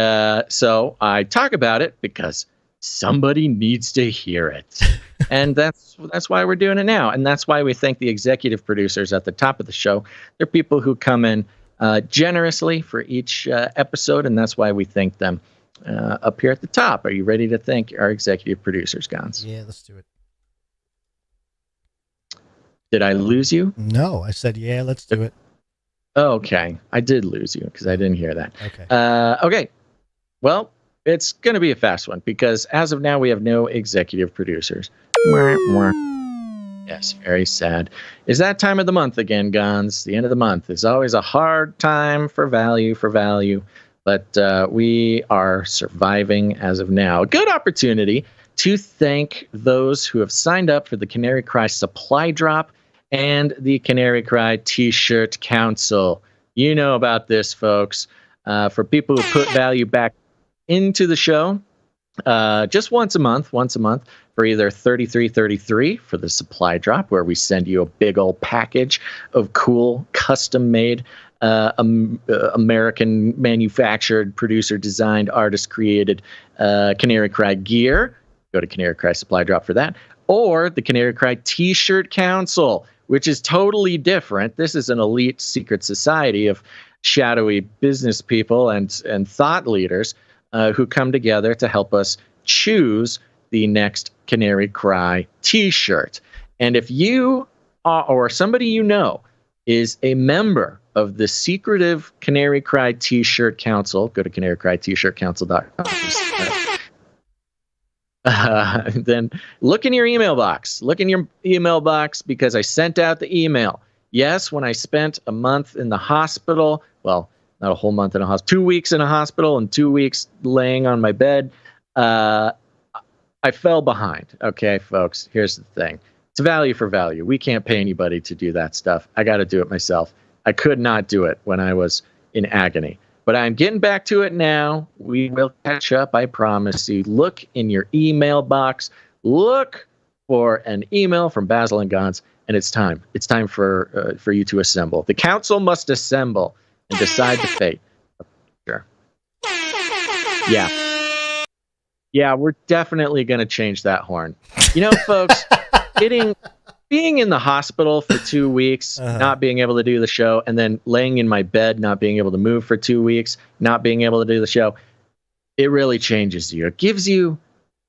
A: so I talk about it because somebody needs to hear it. And that's why we're doing it now. And that's why we thank the executive producers at the top of the show. They're people who come in generously for each episode, and that's why we thank them up here at the top. Are you ready to thank our executive producers, Gons?
B: Yeah, let's do it.
A: Did I lose you?
B: No, I said, yeah, let's do it.
A: Okay. I did lose you because I didn't hear that.
B: Okay.
A: Okay. Well, it's going to be a fast one because as of now, we have no executive producers. Yes, very sad. Is that time of the month again, Gons? The end of the month is always a hard time for value. But we are surviving as of now. A good opportunity to thank those who have signed up for the Canary Cry supply drop and the Canary Cry T-shirt council. You know about this, folks. For people who put value back into the show, just once a month for either $33.33 for the supply drop, where we send you a big old package of cool, custom-made, American manufactured, producer designed, artist created Canary Cry gear. Go to Canary Cry Supply Drop for that. Or the Canary Cry T-shirt Council, which is totally different. This is an elite secret society of shadowy business people and thought leaders who come together to help us choose the next Canary Cry T-shirt. And if you are, or somebody you know is a member of the secretive Canary Cry T-shirt Council, go to canarycrytshirtcouncil.com. Then look in your email box. Because I sent out the email. Yes, when I spent a month in the hospital, well, not a whole month in a hospital, 2 weeks in a hospital and 2 weeks laying on my bed, I fell behind. Okay, folks, here's the thing. It's value for value. We can't pay anybody to do that stuff. I got to do it myself. I could not do it when I was in agony. But I'm getting back to it now. We will catch up, I promise you. Look in your email box. Look for an email from Basil and Gons, and it's time. It's time for you to assemble. The council must assemble and decide the fate. Sure. Yeah, we're definitely going to change that horn. You know, folks, being in the hospital for 2 weeks, not being able to do the show, and then laying in my bed, not being able to move for 2 weeks, not being able to do the show, it really changes you. It gives you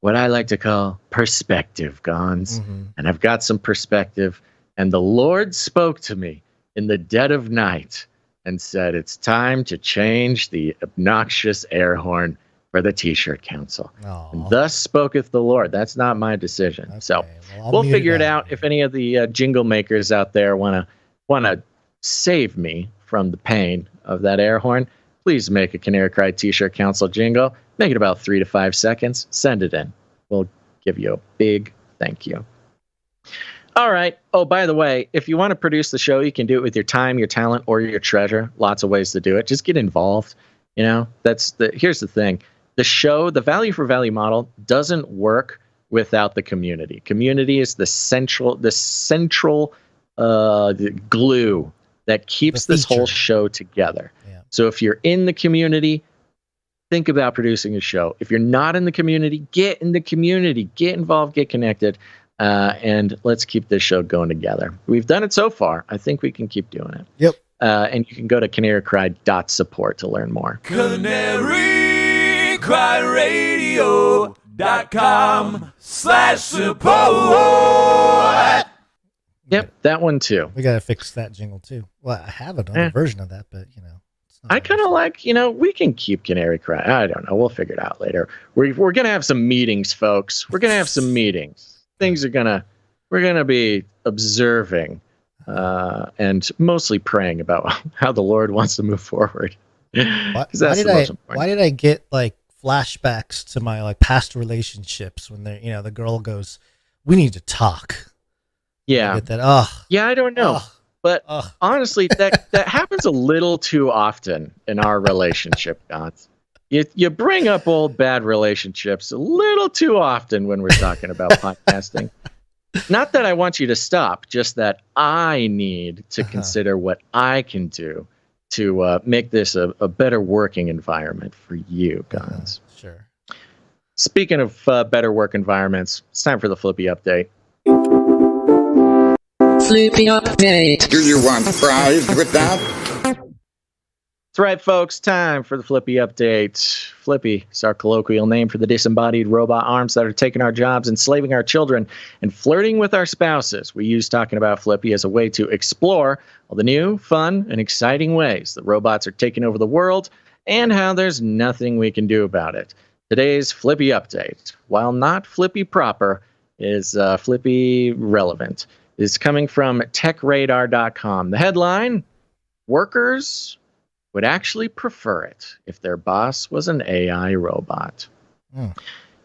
A: what I like to call perspective, Gons. Mm-hmm. And I've got some perspective. And the Lord spoke to me in the dead of night and said, it's time to change the obnoxious air horn for the T-shirt council. And thus spoketh the Lord. That's not my decision. Okay, so we'll figure it out. If any of the jingle makers out there want to save me from the pain of that air horn, please make a Canary Cry t-shirt council jingle. Make it about 3 to 5 seconds. Send it in. We'll give you a big thank you. All right. Oh, by the way, if you want to produce the show, you can do it with your time, your talent, or your treasure. Lots of ways to do it. Just get involved. You know, here's the thing. The show, the value for value model doesn't work without the community. Community is the central the glue that keeps this whole show together. Yeah. So if you're in the community, think about producing a show. If you're not in the community, get in the community, get involved, get connected, and let's keep this show going together. We've done it so far. I think we can keep doing it.
B: Yep.
A: And you can go to canarycry.support to learn more.
K: CanaryCryRadio.com/support.
A: Yep, that one too.
B: We got to fix that jingle too. Well, I have another version of that, but you know.
A: I kind of like, you know, we can keep Canary Cry. I don't know. We'll figure it out later. We're going to have some meetings, folks. We're going to have some meetings. We're going to be observing and mostly praying about how the Lord wants to move forward.
B: Why did I get like flashbacks to my like past relationships when they, you know, the girl goes, "We need to talk."
A: Yeah.
B: I get that.
A: Yeah, I don't know. But honestly, that happens a little too often in our relationship, Gons. You bring up old bad relationships a little too often when we're talking about podcasting. Not that I want you to stop, just that I need to consider what I can do to make this a better working environment for you, Gons.
B: Sure.
A: Speaking of better work environments, it's time for the Flippy Update.
D: Flippy Update.
J: Do you want fries with that?
A: That's right, folks. Time for the Flippy Update. Flippy is our colloquial name for the disembodied robot arms that are taking our jobs, enslaving our children, and flirting with our spouses. We use talking about Flippy as a way to explore all the new, fun, and exciting ways that robots are taking over the world and how there's nothing we can do about it. Today's Flippy Update, while not Flippy proper, is Flippy relevant. Is coming from TechRadar.com. The headline, workers would actually prefer it if their boss was an AI robot.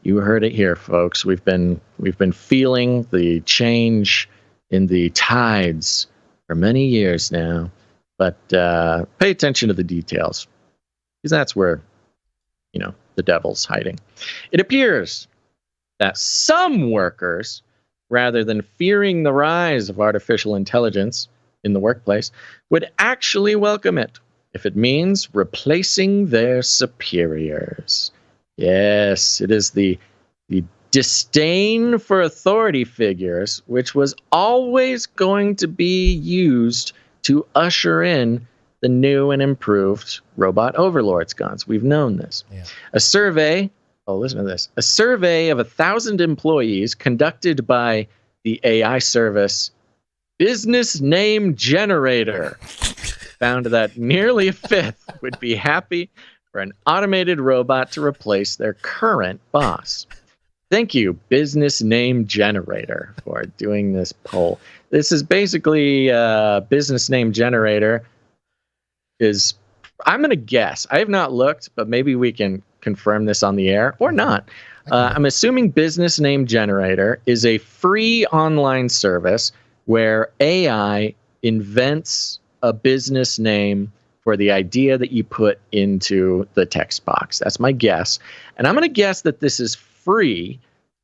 A: You heard it here, folks. We've been feeling the change in the tides for many years now, but pay attention to the details, because that's where, you know, the devil's hiding. It appears that some workers, rather than fearing the rise of artificial intelligence in the workplace, would actually welcome it if it means replacing their superiors. Yes, it is the disdain for authority figures, which was always going to be used to usher in the new and improved robot overlords, Gons. We've known this. Yeah. Listen to this. A survey of 1,000 employees conducted by the AI service Business Name Generator found that nearly a fifth would be happy for an automated robot to replace their current boss. Thank you, Business Name Generator, for doing this poll. This is basically Business Name Generator is, I'm going to guess, I have not looked, but maybe we can confirm this on the air or not. I'm assuming Business Name Generator is a free online service where AI invents a business name for the idea that you put into the text box. That's my guess. And I'm going to guess that this is free,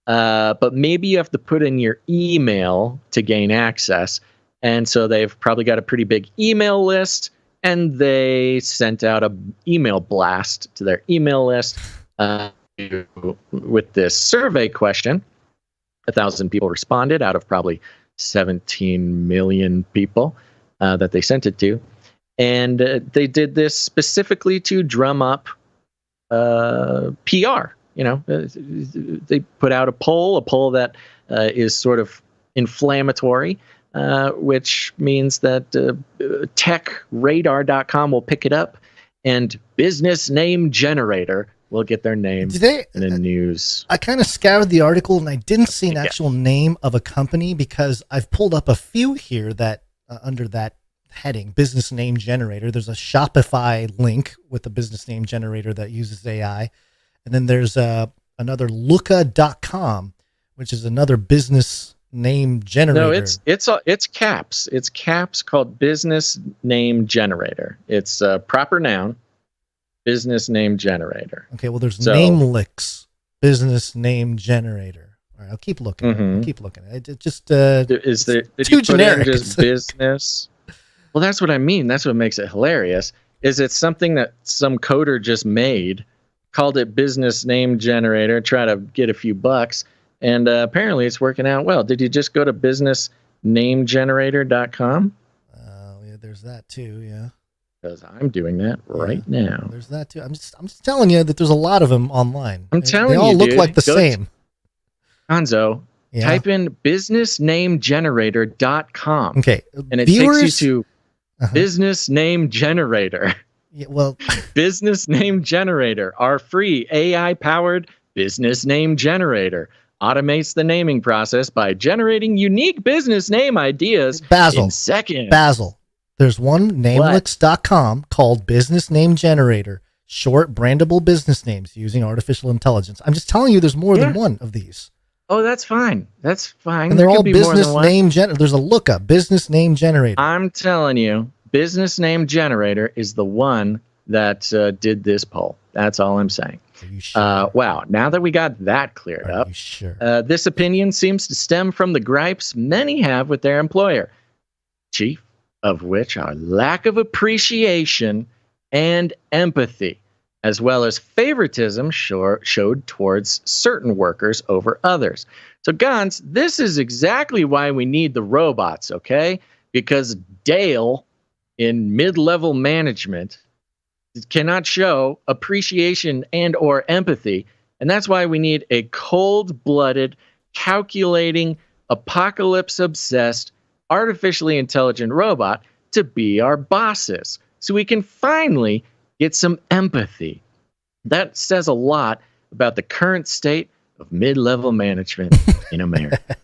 A: but maybe you have to put in your email to gain access. And so they've probably got a pretty big email list, and they sent out an email blast to their email list with this survey question. 1,000 people responded out of probably 17 million people that they sent it to. And they did this specifically to drum up PR. You know, they put out a poll that is sort of inflammatory, which means that TechRadar.com will pick it up, and Business Name Generator will get their name in the news.
B: I kind of scoured the article, and I didn't see an actual name of a company, because I've pulled up a few here that under that heading, business name generator. There's a Shopify link with a business name generator that uses AI. And then there's another Looka.com, which is another business name generator.
A: No, it's CAPS. It's CAPS called business name generator. It's a proper noun, business name generator.
B: Okay, well, there's Namelix, business name generator. All right, I'll keep looking.
A: Mm-hmm.
B: I'll keep looking. It just
A: is there
B: too generic.
A: Just business? Well, that's what I mean. That's what makes it hilarious. Is it something that some coder just made, called it business name generator, try to get a few bucks, and apparently it's working out well. Did you just go to businessnamegenerator.com?
B: Yeah, there's that too. Yeah.
A: Because I'm doing that right now.
B: There's that too. I'm just telling you that there's a lot of them online.
A: I'm telling you,
B: they all look
A: dude,
B: like the same.
A: Gonzo, type in businessnamegenerator.com.
B: Okay,
A: and it takes you to business name generator.
B: Yeah, well,
A: business name generator, our free AI-powered business name generator, automates the naming process by generating unique business name ideas in seconds.
B: Basil. There's one, Namelix.com, called Business Name Generator, short brandable business names using artificial intelligence. I'm just telling you there's more than one of these.
A: Oh, that's fine. That's fine.
B: And they're all business name generator. There's a lookup, business name generator.
A: I'm telling you, business name generator is the one that did this poll. That's all I'm saying.
B: Are you sure?
A: Wow. Now that we got that cleared up,
B: you sure?
A: This opinion seems to stem from the gripes many have with their employer, chief of which are lack of appreciation and empathy, as well as favoritism showed towards certain workers over others. So, Gons, this is exactly why we need the robots, okay? Because Dale in mid-level management cannot show appreciation and or empathy, and that's why we need a cold-blooded, calculating, apocalypse-obsessed, artificially intelligent robot to be our bosses, so we can finally get some empathy. That says a lot about the current state of mid-level management in America.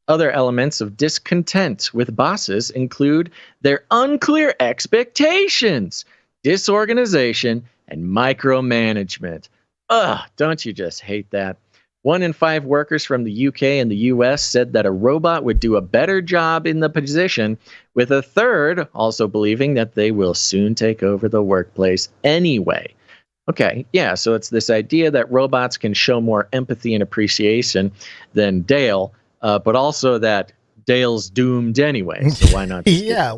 A: Other elements of discontent with bosses include their unclear expectations, disorganization, and micromanagement. Ugh, don't you just hate that? 1 in 5 workers from the UK and the US said that a robot would do a better job in the position, with a third also believing that they will soon take over the workplace anyway. Okay, yeah, so it's this idea that robots can show more empathy and appreciation than Dale, but also that Dale's doomed anyway, so why not?
B: Yeah,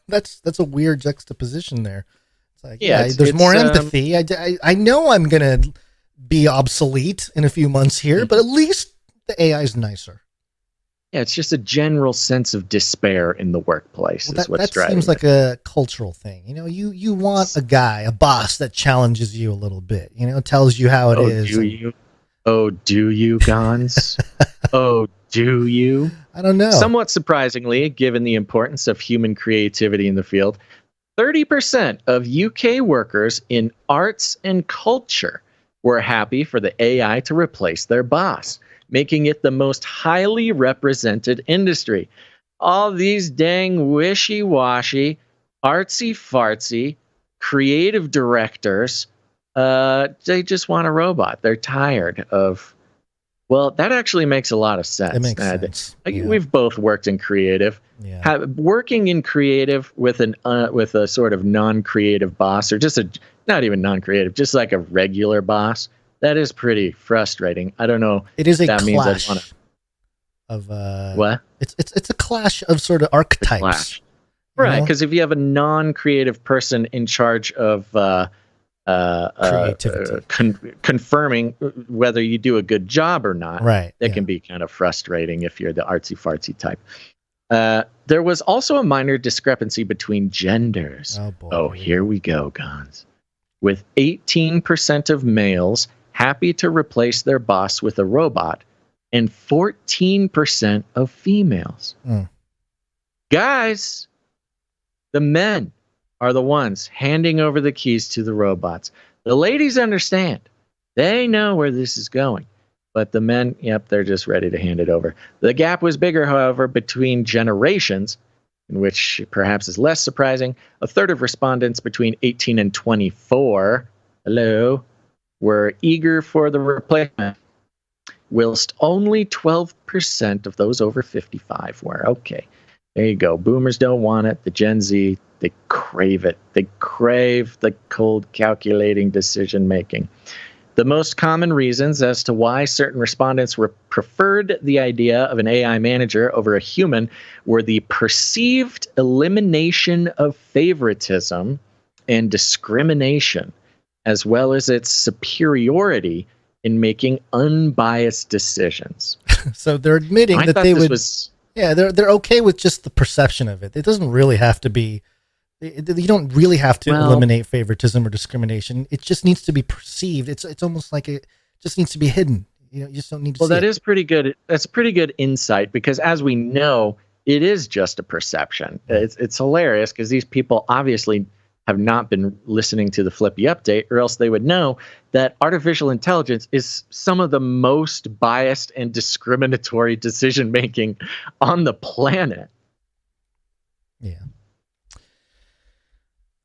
B: that's a weird juxtaposition there. It's like, there's more empathy. I know I'm going to be obsolete in a few months here, but at least the AI is nicer.
A: Yeah, it's just a general sense of despair in the workplace. That
B: seems like a cultural thing. You know, you want a boss that challenges you a little bit, you know, tells you how it is.
A: Do you? Oh, do you, Gons? Oh, do you?
B: I don't know.
A: Somewhat surprisingly, given the importance of human creativity in the field, 30% of UK workers in arts and culture were happy for the AI to replace their boss, making it the most highly represented industry. All these dang wishy-washy, artsy-fartsy, creative directors, they just want a robot. They're tired of... Well, that actually makes a lot of sense.
B: It makes sense.
A: We've both worked in creative.
B: Yeah.
A: Working in creative with a sort of non-creative boss, or just not even non-creative, just like a regular boss, that is pretty frustrating. I don't know.
B: It is a
A: that
B: clash
A: means
B: of
A: what?
B: It's a clash of sort of archetypes,
A: right? Because if you have a non-creative person in charge of confirming whether you do a good job or not,
B: right?
A: That can be kind of frustrating if you're the artsy-fartsy type. There was also a minor discrepancy between genders.
B: Oh, boy.
A: Oh, here we go, Gons. With 18% of males happy to replace their boss with a robot, and 14% of females. Guys, the men are the ones handing over the keys to the robots. The ladies understand. They know where this is going. But the men, they're just ready to hand it over. The gap was bigger, however, between generations. which perhaps is less surprising, a third of respondents between 18 and 24, were eager for the replacement, whilst only 12% of those over 55 were. Okay, there you go. Boomers don't want it. The Gen Z, they crave it. They crave the cold, calculating decision-making. The most common reasons as to why certain respondents preferred the idea of an AI manager over a human were the perceived elimination of favoritism and discrimination, as well as its superiority in making unbiased decisions.
B: So they're admitting that they would. They're okay with just the perception of it. It doesn't really have to be. You don't really have to eliminate favoritism or discrimination. It just needs to be perceived. It's almost like it just needs to be hidden. You just don't need to. Well,
A: that is pretty good. That's a pretty good insight, because as we know, it is just a perception. It's hilarious because these people obviously have not been listening to the Flippy update, or else they would know that artificial intelligence is some of the most biased and discriminatory decision making on the planet.
B: Yeah.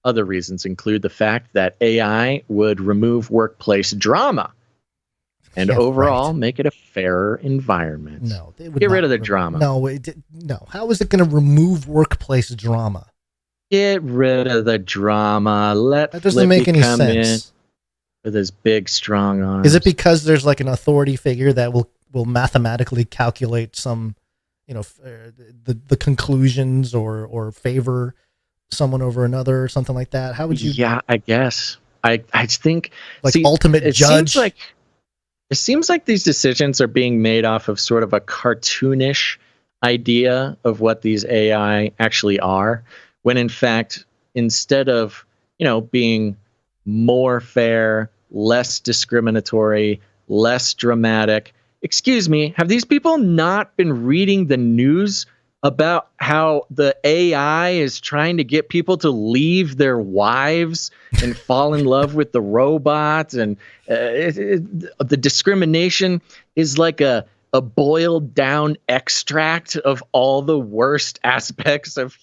A: Other reasons include the fact that AI would remove workplace drama and overall make it a fairer environment.
B: No, they would
A: get rid of the drama.
B: No. How is it going to remove workplace drama? Get
A: rid of the drama. Let
B: that doesn't make any sense.
A: With his big, strong arms.
B: Is it because there's like an authority figure that will mathematically calculate some, the conclusions or favor someone over another or something like that? How would you?
A: Yeah, I guess. I think
B: ultimate judge.
A: It seems like these decisions are being made off of sort of a cartoonish idea of what these AI actually are, when in fact, instead of being more fair, less discriminatory, less dramatic. Excuse me, have these people not been reading the news about how the AI is trying to get people to leave their wives and fall in love with the robots? And the discrimination is like a boiled down extract of all the worst aspects of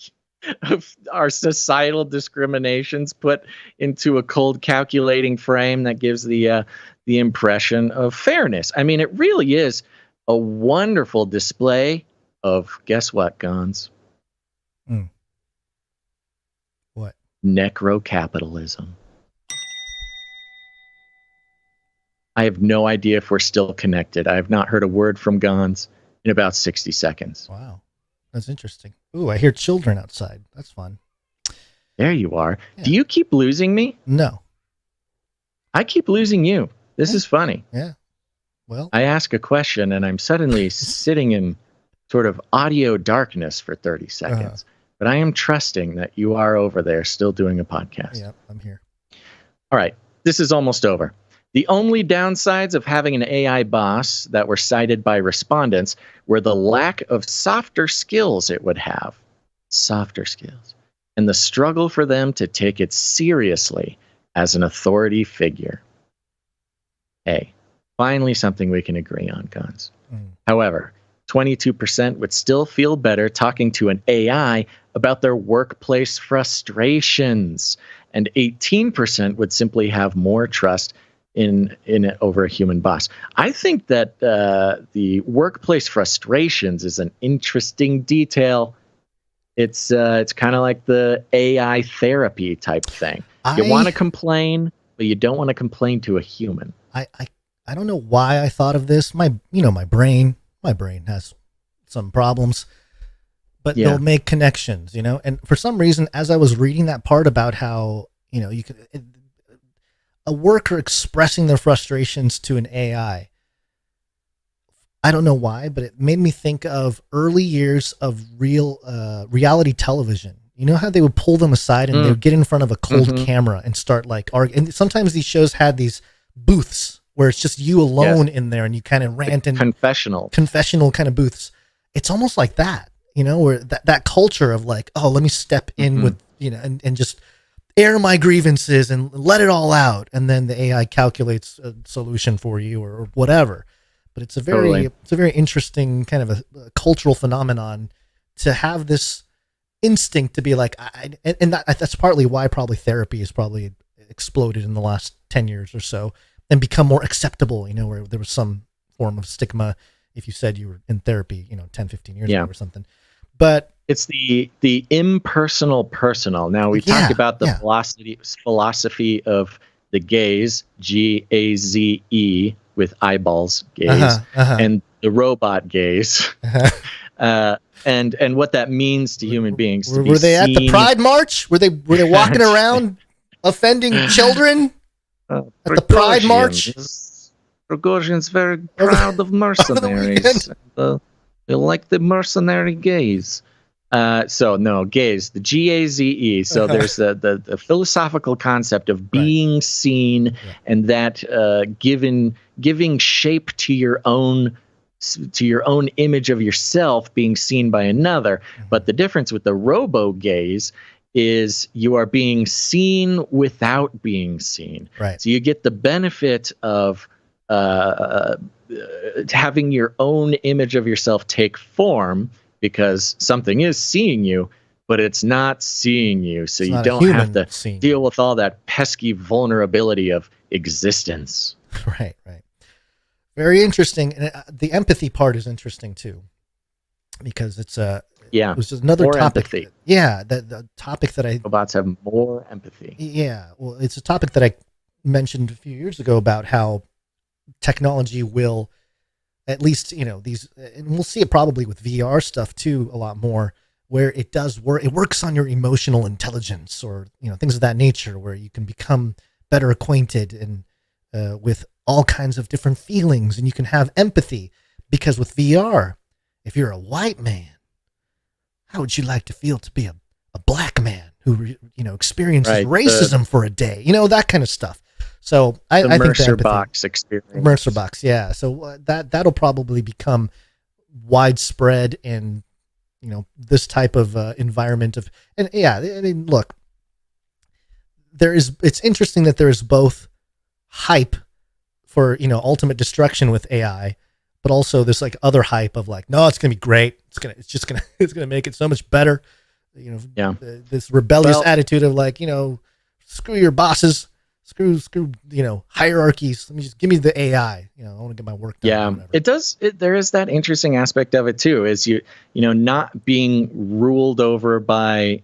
A: our societal discriminations put into a cold calculating frame that gives the impression of fairness. I mean, it really is a wonderful display of, guess what, Gons?
B: What?
A: Necro-capitalism. I have no idea if we're still connected. I have not heard a word from Gons in about 60 seconds.
B: Wow. That's interesting. Ooh, I hear children outside. That's fun.
A: There you are.
B: Yeah.
A: Do you keep losing me?
B: No.
A: I keep losing you. This is funny.
B: Yeah. Well,
A: I ask a question and I'm suddenly sitting in sort of audio darkness for 30 seconds. But I am trusting that you are over there still doing a podcast.
B: Yeah, I'm here.
A: All right. This is almost over. The only downsides of having an AI boss that were cited by respondents were the lack of softer skills it would have. Softer skills. And the struggle for them to take it seriously as an authority figure. Hey, finally something we can agree on, Gons. However, 22% would still feel better talking to an AI about their workplace frustrations, and 18% would simply have more trust in it over a human boss. I think that the workplace frustrations is an interesting detail. It's kind of like the AI therapy type thing. You want to complain, but you don't want to complain to a human.
B: I don't know why I thought of this. My brain has some problems, but they'll make connections, and for some reason, as I was reading that part about how, you could, a worker expressing their frustrations to an AI, I don't know why, but it made me think of early years of reality television. You know how they would pull them aside and they would get in front of a cold camera and start and sometimes these shows had these booths where it's just you alone in there and you kind of rant and confessional kind of booths. It's almost like that, where that culture of like, oh, let me step in with, and just air my grievances and let it all out. And then the AI calculates a solution for you or whatever. But it's a very interesting kind of a cultural phenomenon to have this instinct to be like, that's partly why probably therapy has probably exploded in the last 10 years or so and become more acceptable, where there was some form of stigma if you said you were in therapy, 10, 15 years ago or something. But
A: it's the impersonal personal. Now we talked about the philosophy of the gaze, G-A-Z-E, with eyeballs, gaze, and the robot gaze. And what that means to human beings.
B: Were they at the Pride March? Were they walking around offending children at the Pride March?
A: Prigozhin's very proud of mercenaries. They like the mercenary gaze. Gaze, the G-A-Z-E. So there's the philosophical concept of being seen, and that giving shape to your own image of yourself being seen by another. But the difference with the robo-gaze is you are being seen without being seen.
B: Right.
A: So you get the benefit of having your own image of yourself take form, because something is seeing you, but it's not seeing you. So you don't have to deal with all that pesky vulnerability of existence.
B: Right. Very interesting. And the empathy part is interesting too, because it's it was just another topic.
A: Empathy.
B: The topic that
A: robots have more empathy.
B: Yeah. Well, it's a topic that I mentioned a few years ago about how technology will, at least, these, and we'll see it probably with VR stuff too, a lot more, where it does work. It works on your emotional intelligence, or, things of that nature, where you can become better acquainted and with all kinds of different feelings, and you can have empathy. Because with VR, if you're a white man, how would you like to feel to be a black man who, experiences racism for a day, that kind of stuff. So I think
A: Mercer box experience.
B: Mercer box, yeah. So that'll probably become widespread in, this type of environment of, and I mean, look, it's interesting that there is both hype for, ultimate destruction with AI, but also this like other hype of like, no, it's gonna be great. It's gonna make it so much better. This rebellious attitude of like, screw your bosses. Screw, hierarchies. Just give me the AI. I want to get my work done.
A: Yeah, it does. There is that interesting aspect of it too, is not being ruled over by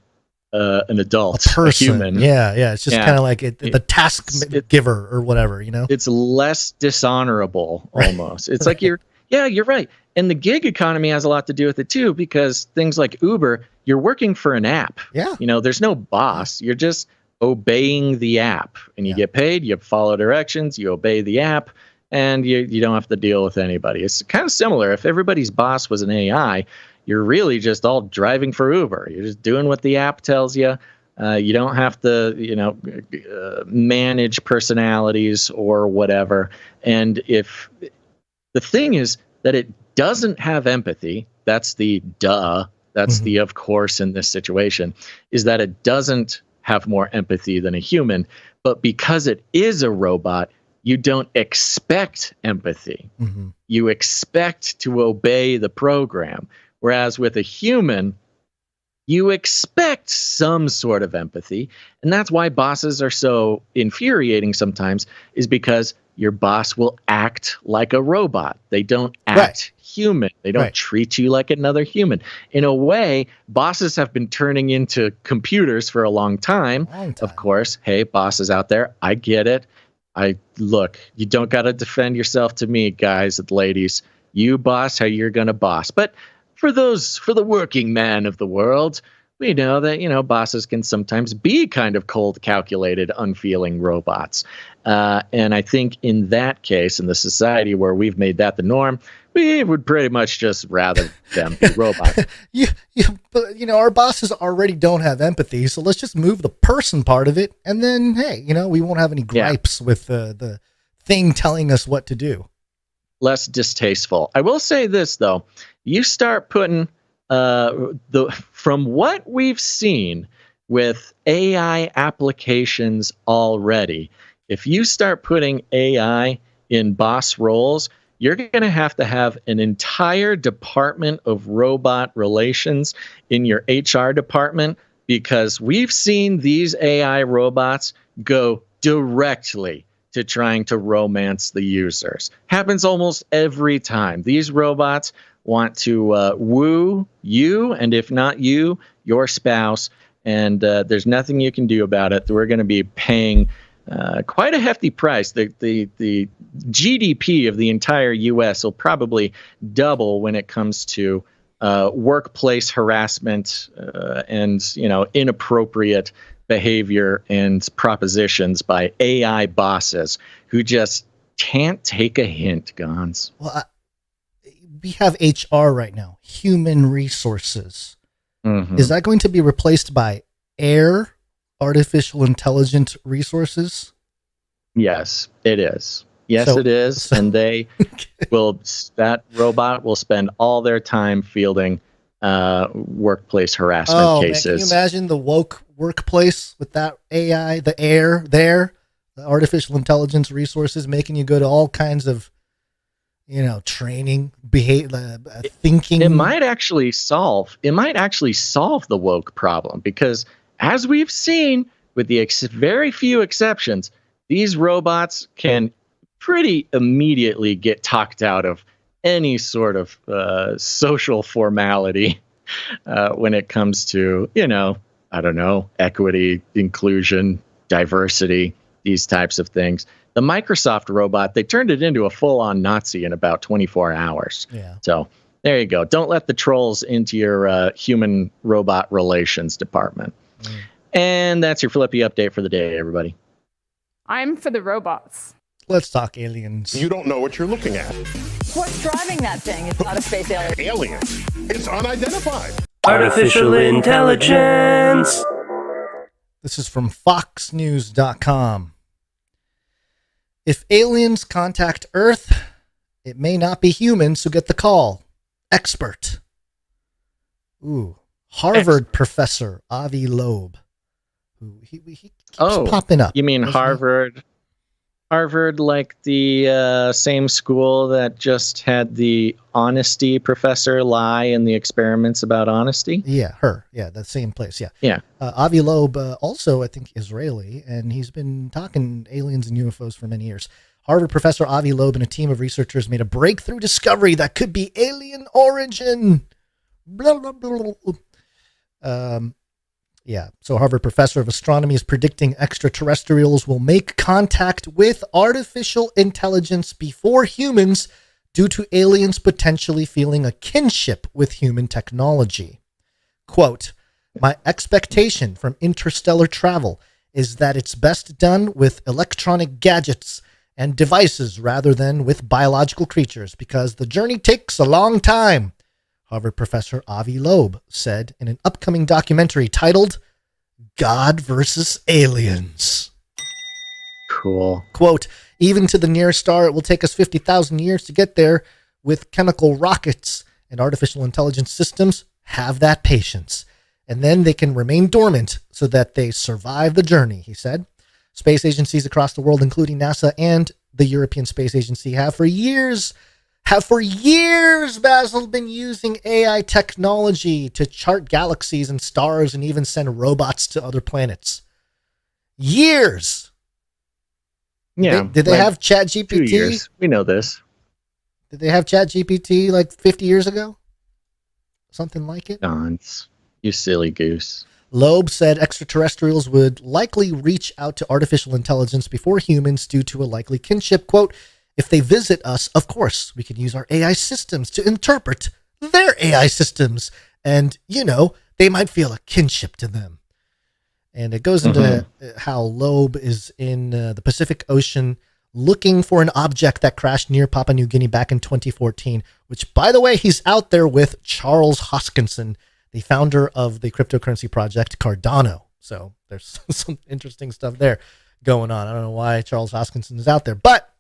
A: an adult, a human.
B: Yeah. It's just kind of like the task giver or whatever.
A: It's less dishonorable almost. It's like you're right. And the gig economy has a lot to do with it too, because things like Uber, you're working for an app.
B: Yeah.
A: There's no boss. You're just obeying the app, and you get paid, you follow directions, you obey the app, and you don't have to deal with anybody. It's kind of similar. If everybody's boss was an AI, you're really just all driving for Uber. You're just doing what the app tells you. You don't have to, manage personalities or whatever. And if the thing is that it doesn't have empathy, that's the the of course in this situation, is that it doesn't have more empathy than a human. But because it is a robot, you don't expect empathy. You expect to obey the program. Whereas with a human, you expect some sort of empathy. And that's why bosses are so infuriating sometimes, is because your boss will act like a robot. They don't act human. They don't treat you like another human. In a way, bosses have been turning into computers for a long time. Of course, hey, bosses out there, I get it. Look, you don't got to defend yourself to me, guys and ladies. You boss how you're going to boss. But for the working man of the world, we know that, bosses can sometimes be kind of cold, calculated, unfeeling robots. And I think in that case, in the society where we've made that the norm, we would pretty much just rather them be robots.
B: But our bosses already don't have empathy, so let's just move the person part of it, and then, hey, we won't have any gripes with the thing telling us what to do.
A: Less distasteful. I will say this, though. You start putting from what we've seen with AI applications already, if you start putting AI in boss roles, you're going to have an entire department of robot relations in your HR department, because we've seen these AI robots go directly to trying to romance the users. Happens almost every time. These robots want to woo you, and if not you, your spouse, and there's nothing you can do about it. We're going to be paying quite a hefty price. The GDP of the entire U.S. will probably double when it comes to workplace harassment and inappropriate behavior and propositions by AI bosses who just can't take a hint, Gons.
B: Well, we have HR right now, human resources.
A: Mm-hmm.
B: Is that going to be replaced by air artificial intelligent resources?
A: Yes, it is. Yes,
B: So-
A: it is. And they that robot will spend all their time fielding workplace harassment cases.
B: Man, can you imagine the woke workplace with that AI, the air there, the artificial intelligence resources making you go to all kinds of, training, thinking.
A: It might actually solve the woke problem, because as we've seen, with the very few exceptions, these robots can pretty immediately get talked out of any sort of social formality when it comes to, equity, inclusion, diversity, these types of things. The Microsoft robot, they turned it into a full-on Nazi in about 24 hours.
B: Yeah.
A: So there you go. Don't let the trolls into your human-robot relations department. And that's your Flippy update for the day, everybody.
K: I'm for the robots.
B: Let's talk aliens.
J: You don't know what you're looking at.
G: What's driving that thing? It's not a space alien.
J: Aliens. It's unidentified.
D: Artificial intelligence.
B: This is from foxnews.com. If aliens contact Earth, it may not be humans who get the call. Expert. Ooh. Harvard professor Avi Loeb. Ooh, he keeps popping up.
A: You mean
B: doesn't he?
A: Harvard? Harvard, like the same school that just had the honesty professor lie in the experiments about honesty?
B: Yeah, her. Yeah, that same place. Yeah.
A: Yeah.
B: Avi Loeb, also, I think, Israeli, and he's been talking aliens and UFOs for many years. Harvard professor Avi Loeb and a team of researchers made a breakthrough discovery that could be alien origin. Blah, blah, blah, blah. Yeah, so Harvard professor of astronomy is predicting extraterrestrials will make contact with artificial intelligence before humans due to aliens potentially feeling a kinship with human technology. Quote, my expectation from interstellar travel is that it's best done with electronic gadgets and devices rather than with biological creatures because the journey takes a long time, Harvard professor Avi Loeb said in an upcoming documentary titled God versus Aliens.
A: Cool.
B: Quote, even to the nearest star, it will take us 50,000 years to get there. With chemical rockets and artificial intelligence systems, have that patience. And then they can remain dormant so that they survive the journey, he said. Space agencies across the world, including NASA and the European Space Agency, have for years, Basil, been using AI technology to chart galaxies and stars and even send robots to other planets. Years.
A: Yeah.
B: Did they have ChatGPT?
A: 2 years. We know this.
B: Did they have ChatGPT like 50 years ago? Something like it?
A: Gons. You silly goose.
B: Loeb said extraterrestrials would likely reach out to artificial intelligence before humans due to a likely kinship. Quote, if they visit us, of course, we can use our AI systems to interpret their AI systems. And, they might feel a kinship to them. And it goes into how Loeb is in the Pacific Ocean looking for an object that crashed near Papua New Guinea back in 2014, which, by the way, he's out there with Charles Hoskinson, the founder of the cryptocurrency project Cardano. So there's some interesting stuff there going on. I don't know why Charles Hoskinson is out there, but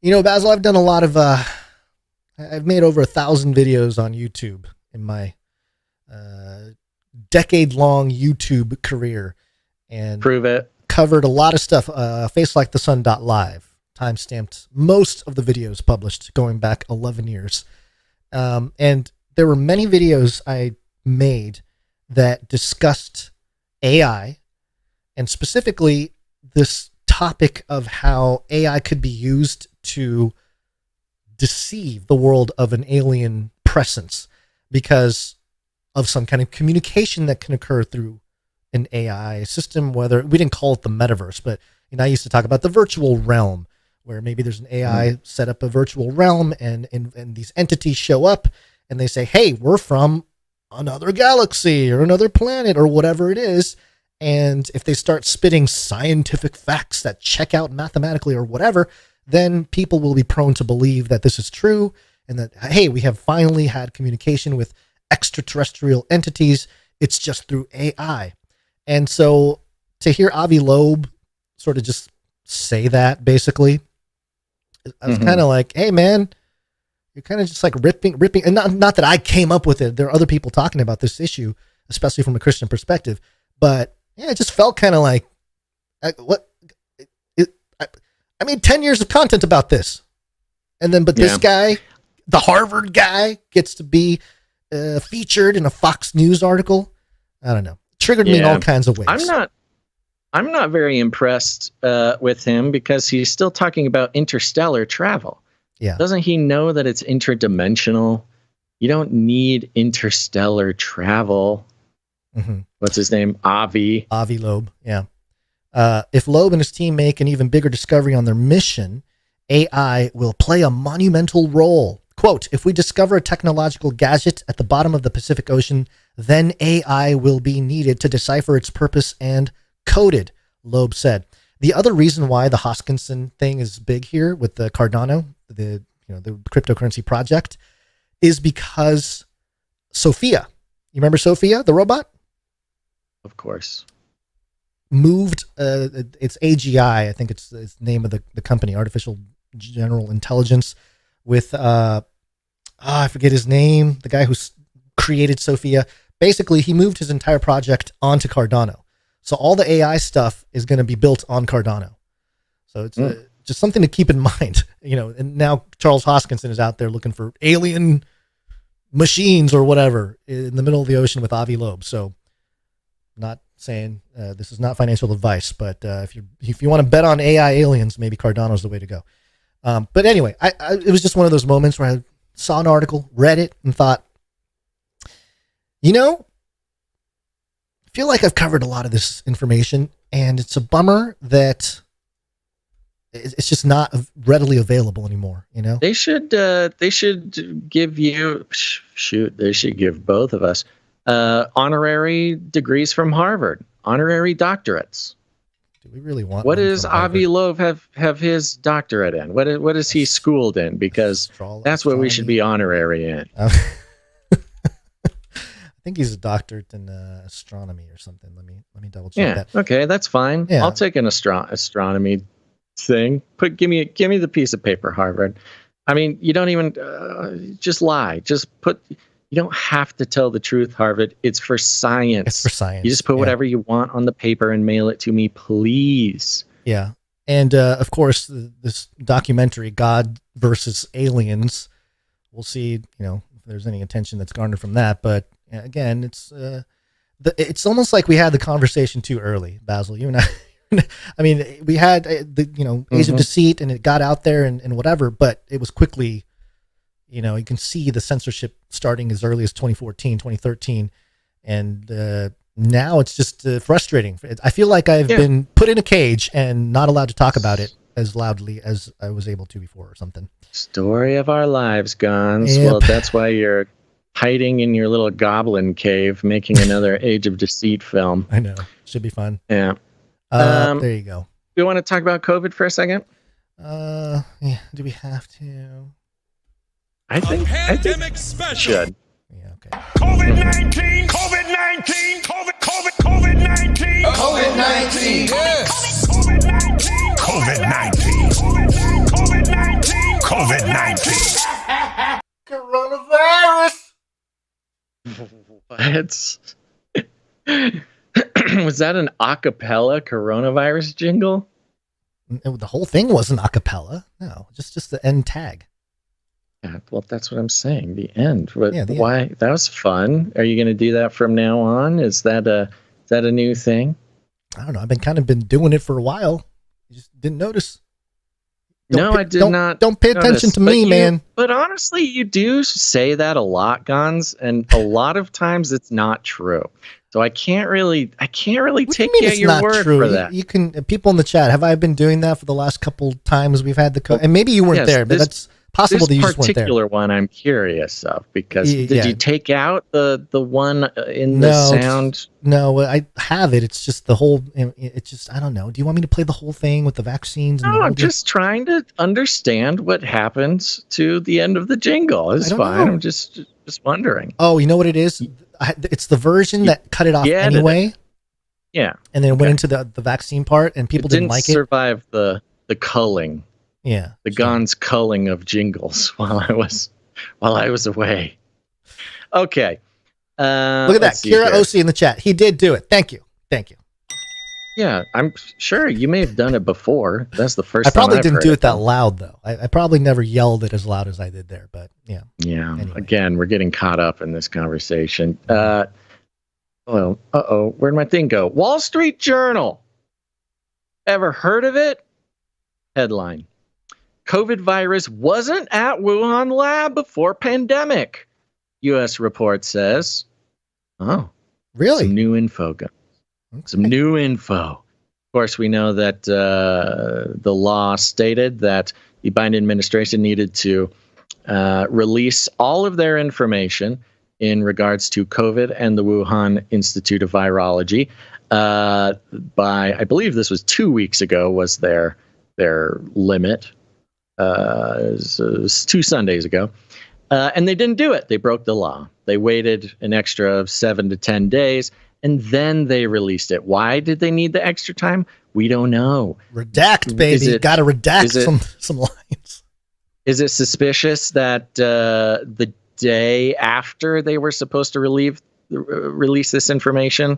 B: Basil, I've done a lot of, I've made over 1,000 videos on YouTube in my decade-long YouTube career, and
A: prove it.
B: Covered a lot of stuff. Facelikethesun.live. time-stamped most of the videos published going back 11 years. And there were many videos I made that discussed AI, and specifically this topic of how AI could be used to deceive the world of an alien presence because of some kind of communication that can occur through an AI system, whether we didn't call it the metaverse, but I used to talk about the virtual realm, where maybe there's an AI set up a virtual realm and these entities show up and they say, hey, we're from another galaxy or another planet or whatever it is. And if they start spitting scientific facts that check out mathematically or whatever, then people will be prone to believe that this is true and that, hey, we have finally had communication with extraterrestrial entities. It's just through AI. And so to hear Avi Loeb sort of just say that, basically, I was kind of like, hey, man, you're kind of just like ripping. And not that I came up with it. There are other people talking about this issue, especially from a Christian perspective. But yeah, it just felt kind of like, what? I made 10 years of content about this. And then, but this guy, the Harvard guy, gets to be featured in a Fox News article. I don't know. Triggered me in all kinds of ways.
A: I'm not very impressed with him because he's still talking about interstellar travel.
B: Yeah.
A: Doesn't he know that it's interdimensional? You don't need interstellar travel. What's his name? Avi
B: Loeb. Yeah. If Loeb and his team make an even bigger discovery on their mission, AI will play a monumental role. Quote, if we discover a technological gadget at the bottom of the Pacific Ocean, then AI will be needed to decipher its purpose and code it, Loeb said. The other reason why the Hoskinson thing is big here with the Cardano, the cryptocurrency project, is because Sophia, you remember Sophia, the robot?
A: Of course.
B: Moved, it's AGI, I think it's the name of the company, Artificial General Intelligence, with, I forget his name, the guy who created Sophia. Basically, he moved his entire project onto Cardano. So all the AI stuff is going to be built on Cardano. So it's just something to keep in mind, and now Charles Hoskinson is out there looking for alien machines or whatever in the middle of the ocean with Avi Loeb. So not saying this is not financial advice, but if you want to bet on AI aliens, maybe Cardano is the way to go. But anyway, it was just one of those moments where I saw an article, read it, and thought, I feel like I've covered a lot of this information, and it's a bummer that it's just not readily available anymore. They
A: should give you they should give both of us honorary degrees from Harvard, honorary doctorates.
B: Do we really want?
A: What does Avi Loeb have his doctorate in? What is he schooled in? Because that's what we should be honorary in.
B: I think he's a doctorate in astronomy or something. Let me double check that.
A: Okay, that's fine. Yeah. I'll take an astronomy thing. Give me the piece of paper, Harvard. I mean, you don't even just lie. You don't have to tell the truth, Harvard. It's for science.
B: It's for science.
A: You just put whatever you want on the paper and mail it to me, please.
B: Yeah. And of course, this documentary, God versus Aliens, we'll see, if there's any attention that's garnered from that. But again, it's almost like we had the conversation too early, Basil. You and I. I mean, we had the Age of Deceit, and it got out there and whatever, but it was quickly, you can see the censorship starting as early as 2014, 2013, and now it's just frustrating. I feel like I've been put in a cage and not allowed to talk about it as loudly as I was able to before or something.
A: Story of our lives, Gons. Yep. Well, that's why you're hiding in your little goblin cave, making another Age of Deceit film.
B: I know. Should be fun.
A: Yeah.
B: There you go.
A: Do you want to talk about COVID for a second?
B: Yeah. Do we have to?
A: I think
I: special.
A: Should.
B: Yeah. Okay.
I: COVID-19. COVID-19. COVID-19. COVID-19. Yes. COVID-19. COVID-19. COVID-19.
B: Coronavirus.
A: Was that an a cappella coronavirus jingle?
B: The whole thing wasn't a cappella. No, just the end tag.
A: Yeah, well, that's what I'm saying. The end.
B: Why?
A: End. That was fun. Are you going to do that from now on? Is that a new thing?
B: I don't know. I've been doing it for a while. You just didn't notice.
A: I did not.
B: Don't pay attention to me, man.
A: But honestly, you do say that a lot, Gons, and a lot of times it's not true. So I can't really take you at your word for that.
B: You can people in the chat. Have I been doing that for the last couple times we've had the and maybe you weren't there, but that's possible that you just weren't there. This
A: particular one I'm curious of because did you take out the one in the sound?
B: No, I have it. It's just the whole. It's just I don't know. Do you want me to play the whole thing with the vaccines?
A: No, I'm just trying to understand what happens to the end of the jingle. It's fine. I'm just wondering.
B: Oh, you know what it is? It's the version that cut it off anyway.
A: Yeah,
B: and then it went into the vaccine part, and people didn't like it.
A: Survive the culling.
B: Yeah,
A: the Gons culling of jingles while I was away. Okay,
B: look at that, Kira OC in the chat. He did do it. Thank you.
A: Yeah, I'm sure you may have done it before. That's the first.
B: I probably didn't do it that loud though. I probably never yelled it as loud as I did there. But yeah.
A: Yeah. Anyway. Again, we're getting caught up in this conversation. Where'd my thing go? Wall Street Journal. Ever heard of it? Headline: COVID virus wasn't at Wuhan lab before pandemic. U.S. report says. Oh,
B: really?
A: Some new info. Some new info. Of course, we know that the law stated that the Biden administration needed to release all of their information in regards to COVID and the Wuhan Institute of Virology by, I believe this was 2 weeks ago, was their limit. It was 2 Sundays ago. And they didn't do it. They broke the law. They waited an extra 7 to 10 days. And then they released it. Why did they need the extra time? We don't know.
B: Redact, baby. Got to redact some lines.
A: Is it suspicious that the day after they were supposed to release this information,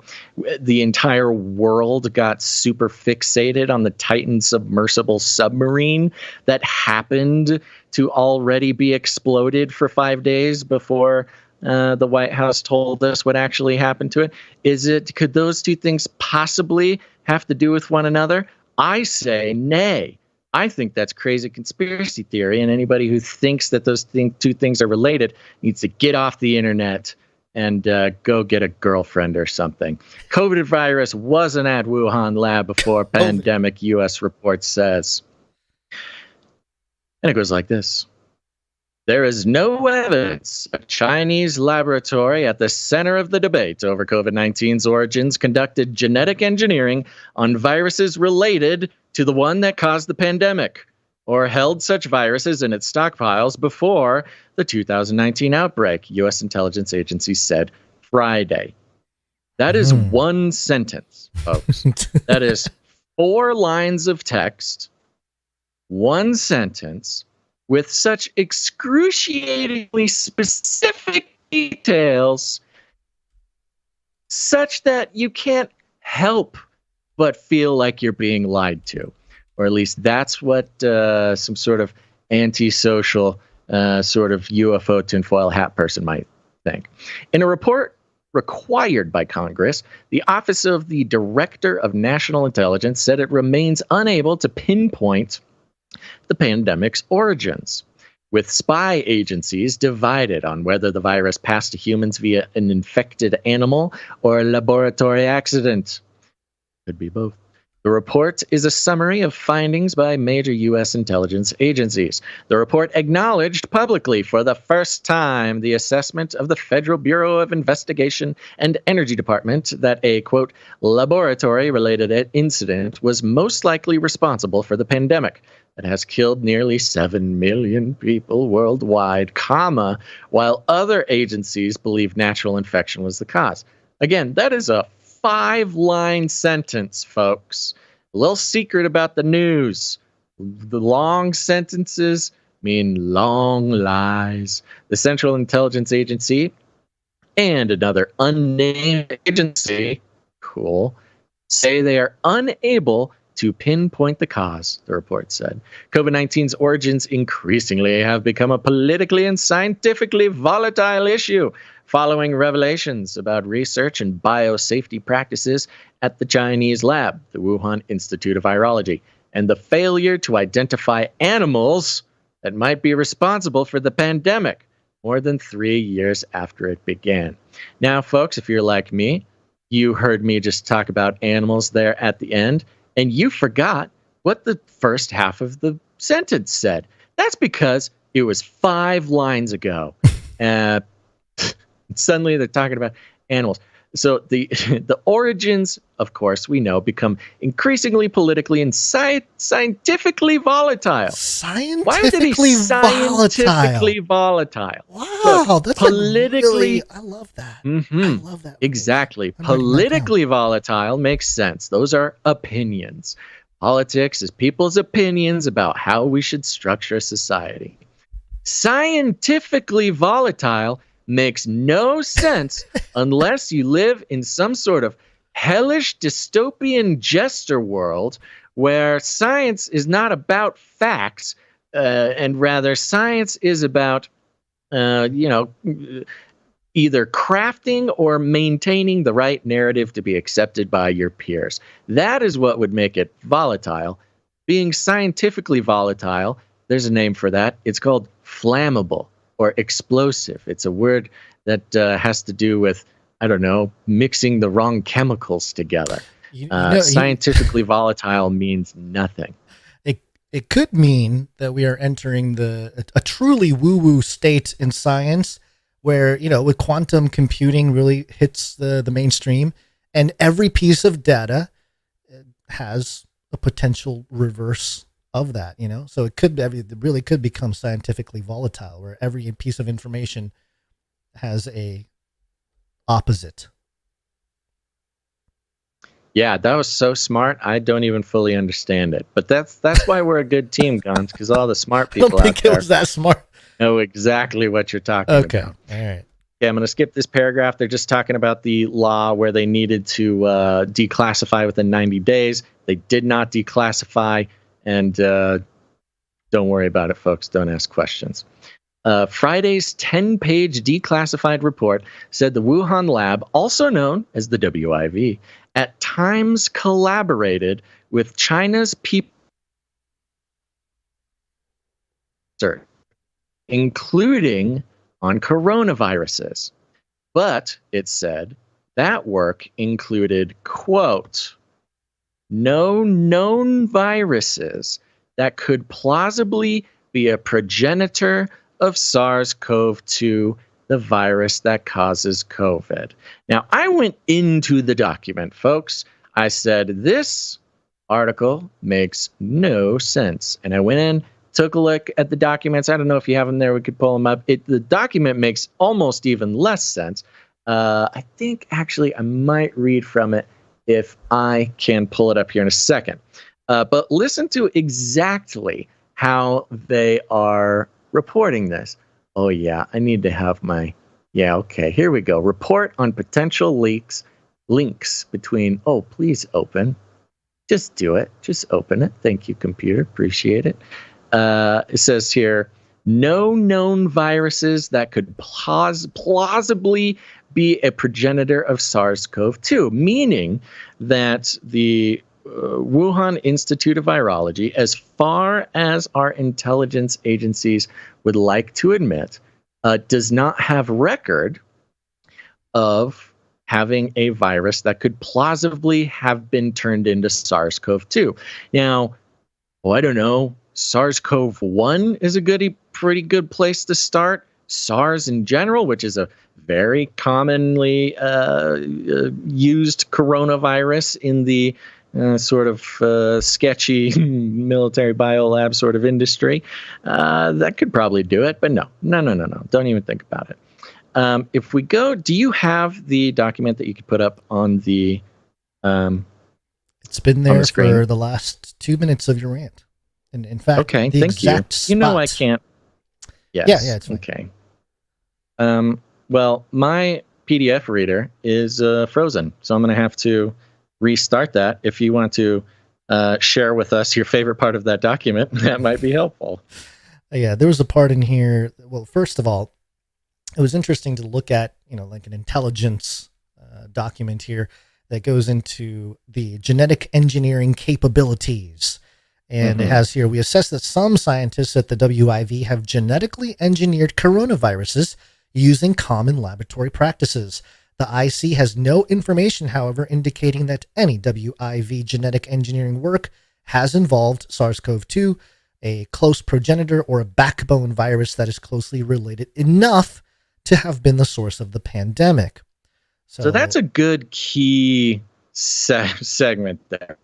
A: the entire world got super fixated on the Titan submersible submarine that happened to already be exploded for 5 days before the White House told us what actually happened to it? Could those two things possibly have to do with one another? I say nay. I think that's crazy conspiracy theory, and anybody who thinks that those two things are related needs to get off the internet and go get a girlfriend or something. COVID virus wasn't at Wuhan lab before pandemic, U.S. report says. And it goes like this. There is no evidence a Chinese laboratory at the center of the debate over COVID-19's origins conducted genetic engineering on viruses related to the one that caused the pandemic, or held such viruses in its stockpiles before the 2019 outbreak, U.S. intelligence agencies said Friday. That is one sentence, folks. That is 4 lines of text, one sentence, with such excruciatingly specific details, such that you can't help but feel like you're being lied to. Or at least that's what some sort of antisocial sort of UFO tinfoil hat person might think. In a report required by Congress, the Office of the Director of National Intelligence said it remains unable to pinpoint the pandemic's origins, with spy agencies divided on whether the virus passed to humans via an infected animal or a laboratory accident. Could be both. The report is a summary of findings by major U.S. intelligence agencies. The report acknowledged publicly for the first time the assessment of the Federal Bureau of Investigation and Energy Department that a, quote, laboratory-related incident was most likely responsible for the pandemic that has killed nearly 7 million people worldwide, while other agencies believe natural infection was the cause. Again, that is a 5-line sentence, folks. A little secret about the news. The long sentences mean long lies. The Central Intelligence Agency and another unnamed agency, say they are unable to pinpoint the cause, the report said. COVID-19's origins increasingly have become a politically and scientifically volatile issue following revelations about research and biosafety practices at the Chinese lab, the Wuhan Institute of Virology, and the failure to identify animals that might be responsible for the pandemic more than 3 years after it began. Now, folks, if you're like me, you heard me just talk about animals there at the end, and you forgot what the first half of the sentence said. That's because it was 5 lines ago. Suddenly they're talking about animals. So the origins, of course, we know, become increasingly politically and scientifically volatile.
B: Why would it be scientifically
A: volatile?
B: Wow,
A: Look,
B: that's
A: politically.
B: I love that.
A: Mm-hmm,
B: I love that.
A: Exactly. Politically volatile makes sense. Those are opinions. Politics is people's opinions about how we should structure society. Scientifically volatile makes no sense unless you live in some sort of hellish dystopian jester world where science is not about facts, and rather science is about, either crafting or maintaining the right narrative to be accepted by your peers. That is what would make it volatile. Being scientifically volatile, there's a name for that. It's called flammable or explosive. It's a word that has to do with, I don't know, mixing the wrong chemicals together. Scientifically volatile means nothing.
B: It could mean that we are entering a truly woo-woo state in science where, with quantum computing really hits the mainstream, and every piece of data has a potential reverse of that, so it really could become scientifically volatile, where every piece of information has a opposite.
A: Yeah, that was so smart. I don't even fully understand it, but that's why we're a good team, Guns, because all the smart people
B: I don't think
A: out there
B: it was that smart.
A: Know exactly what you're talking about.
B: Okay, all right.
A: Yeah, I'm going to skip this paragraph. They're just talking about the law where they needed to declassify within 90 days. They did not declassify. And don't worry about it, folks. Don't ask questions. Friday's 10-page declassified report said the Wuhan lab, also known as the WIV, at times collaborated with China's people, including on coronaviruses. But, it said, that work included, quote, no known viruses that could plausibly be a progenitor of SARS-CoV-2, the virus that causes COVID. Now, I went into the document, folks. I said, this article makes no sense. And I went in, took a look at the documents. I don't know if you have them there. We could pull them up. The document makes almost even less sense. I think, actually, I might read from it if I can pull it up here in a second. But listen to exactly how they are reporting this. Oh, yeah, I need to have my... Yeah, okay, here we go. Report on potential links between... Oh, please open. Just do it. Just open it. Thank you, computer. Appreciate it. It says here, no known viruses that could plausibly be a progenitor of SARS-CoV-2, meaning that the Wuhan Institute of Virology, as far as our intelligence agencies would like to admit, does not have record of having a virus that could plausibly have been turned into SARS-CoV-2. Now, I don't know, SARS-CoV-1 is a pretty good place to start. SARS in general, which is a very commonly used coronavirus in the sort of sketchy military biolab sort of industry. That could probably do it, but no. Don't even think about it. If we go, do you have the document that you could put up on the
B: It's been there for the last 2 minutes of your rant. And in fact,
A: okay,
B: the
A: thank you.
B: exact
A: You know
B: spot.
A: I can't. Yes.
B: Yeah, it's fine.
A: Okay. Well, my PDF reader is frozen, so I'm going to have to restart that. If you want to share with us your favorite part of that document. That might be helpful.
B: Yeah, there was a part in here. Well, first of all, it was interesting to look at, like an intelligence document here that goes into the genetic engineering capabilities. And it has here, we assess that some scientists at the WIV have genetically engineered coronaviruses using common laboratory practices. The IC has no information, however, indicating that any WIV genetic engineering work has involved SARS-CoV-2, a close progenitor, or a backbone virus that is closely related enough to have been the source of the pandemic.
A: So that's a good key segment there.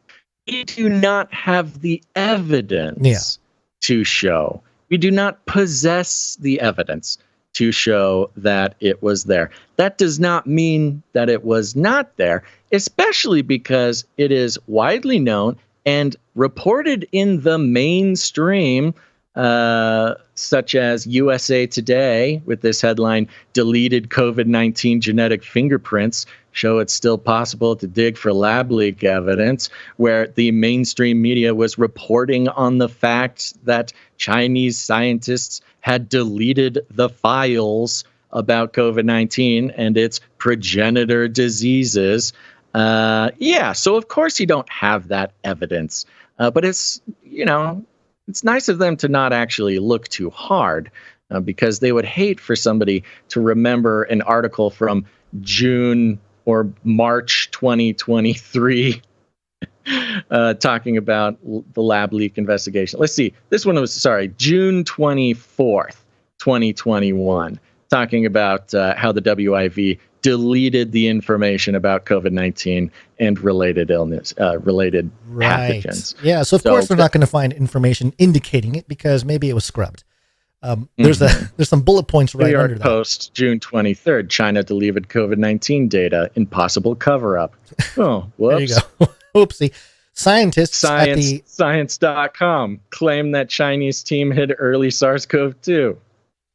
A: We do not have the evidence to show. We do not possess the evidence to show that it was there. That does not mean that it was not there, especially because it is widely known and reported in the mainstream, such as USA Today with this headline, "Deleted COVID-19 genetic fingerprints show it's still possible to dig for lab leak evidence," where the mainstream media was reporting on the fact that Chinese scientists had deleted the files about COVID-19 and its progenitor diseases. So of course you don't have that evidence, but it's nice of them to not actually look too hard, because they would hate for somebody to remember an article from June or March 2023 talking about the lab leak investigation. Let's see. This one was, June 24th, 2021, talking about how the WIV deleted the information about COVID-19 and related pathogens.
B: Yeah, so of course they're not going to find information indicating it because maybe it was scrubbed. There's some bullet points right under that.
A: Post June 23rd, China deleted COVID-19 data in possible cover-up. Oh, whoops.
B: There you go. Oopsie.
A: Science.com claim that Chinese team hid early SARS-CoV-2.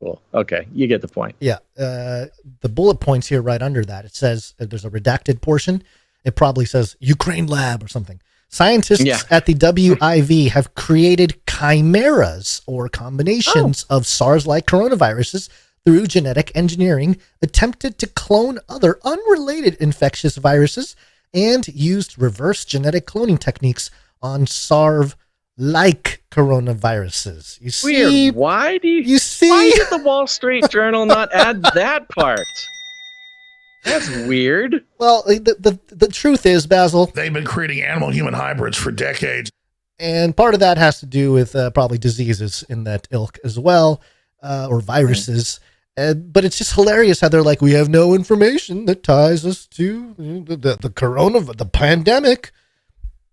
A: Cool. Okay, you get the point.
B: Yeah. The bullet points here right under that, it says, there's a redacted portion. It probably says Ukraine lab or something. Scientists at the WIV have created chimeras or combinations of SARS-like coronaviruses through genetic engineering, attempted to clone other unrelated infectious viruses, and used reverse genetic cloning techniques on SARS-like coronaviruses. You see?
A: Weird. Why did the Wall Street Journal not add that part? That's weird.
B: Well, the truth is, Basil,
J: they've been creating animal-human hybrids for decades.
B: And part of that has to do with probably diseases in that ilk as well, or viruses. But it's just hilarious how they're like, we have no information that ties us to the pandemic.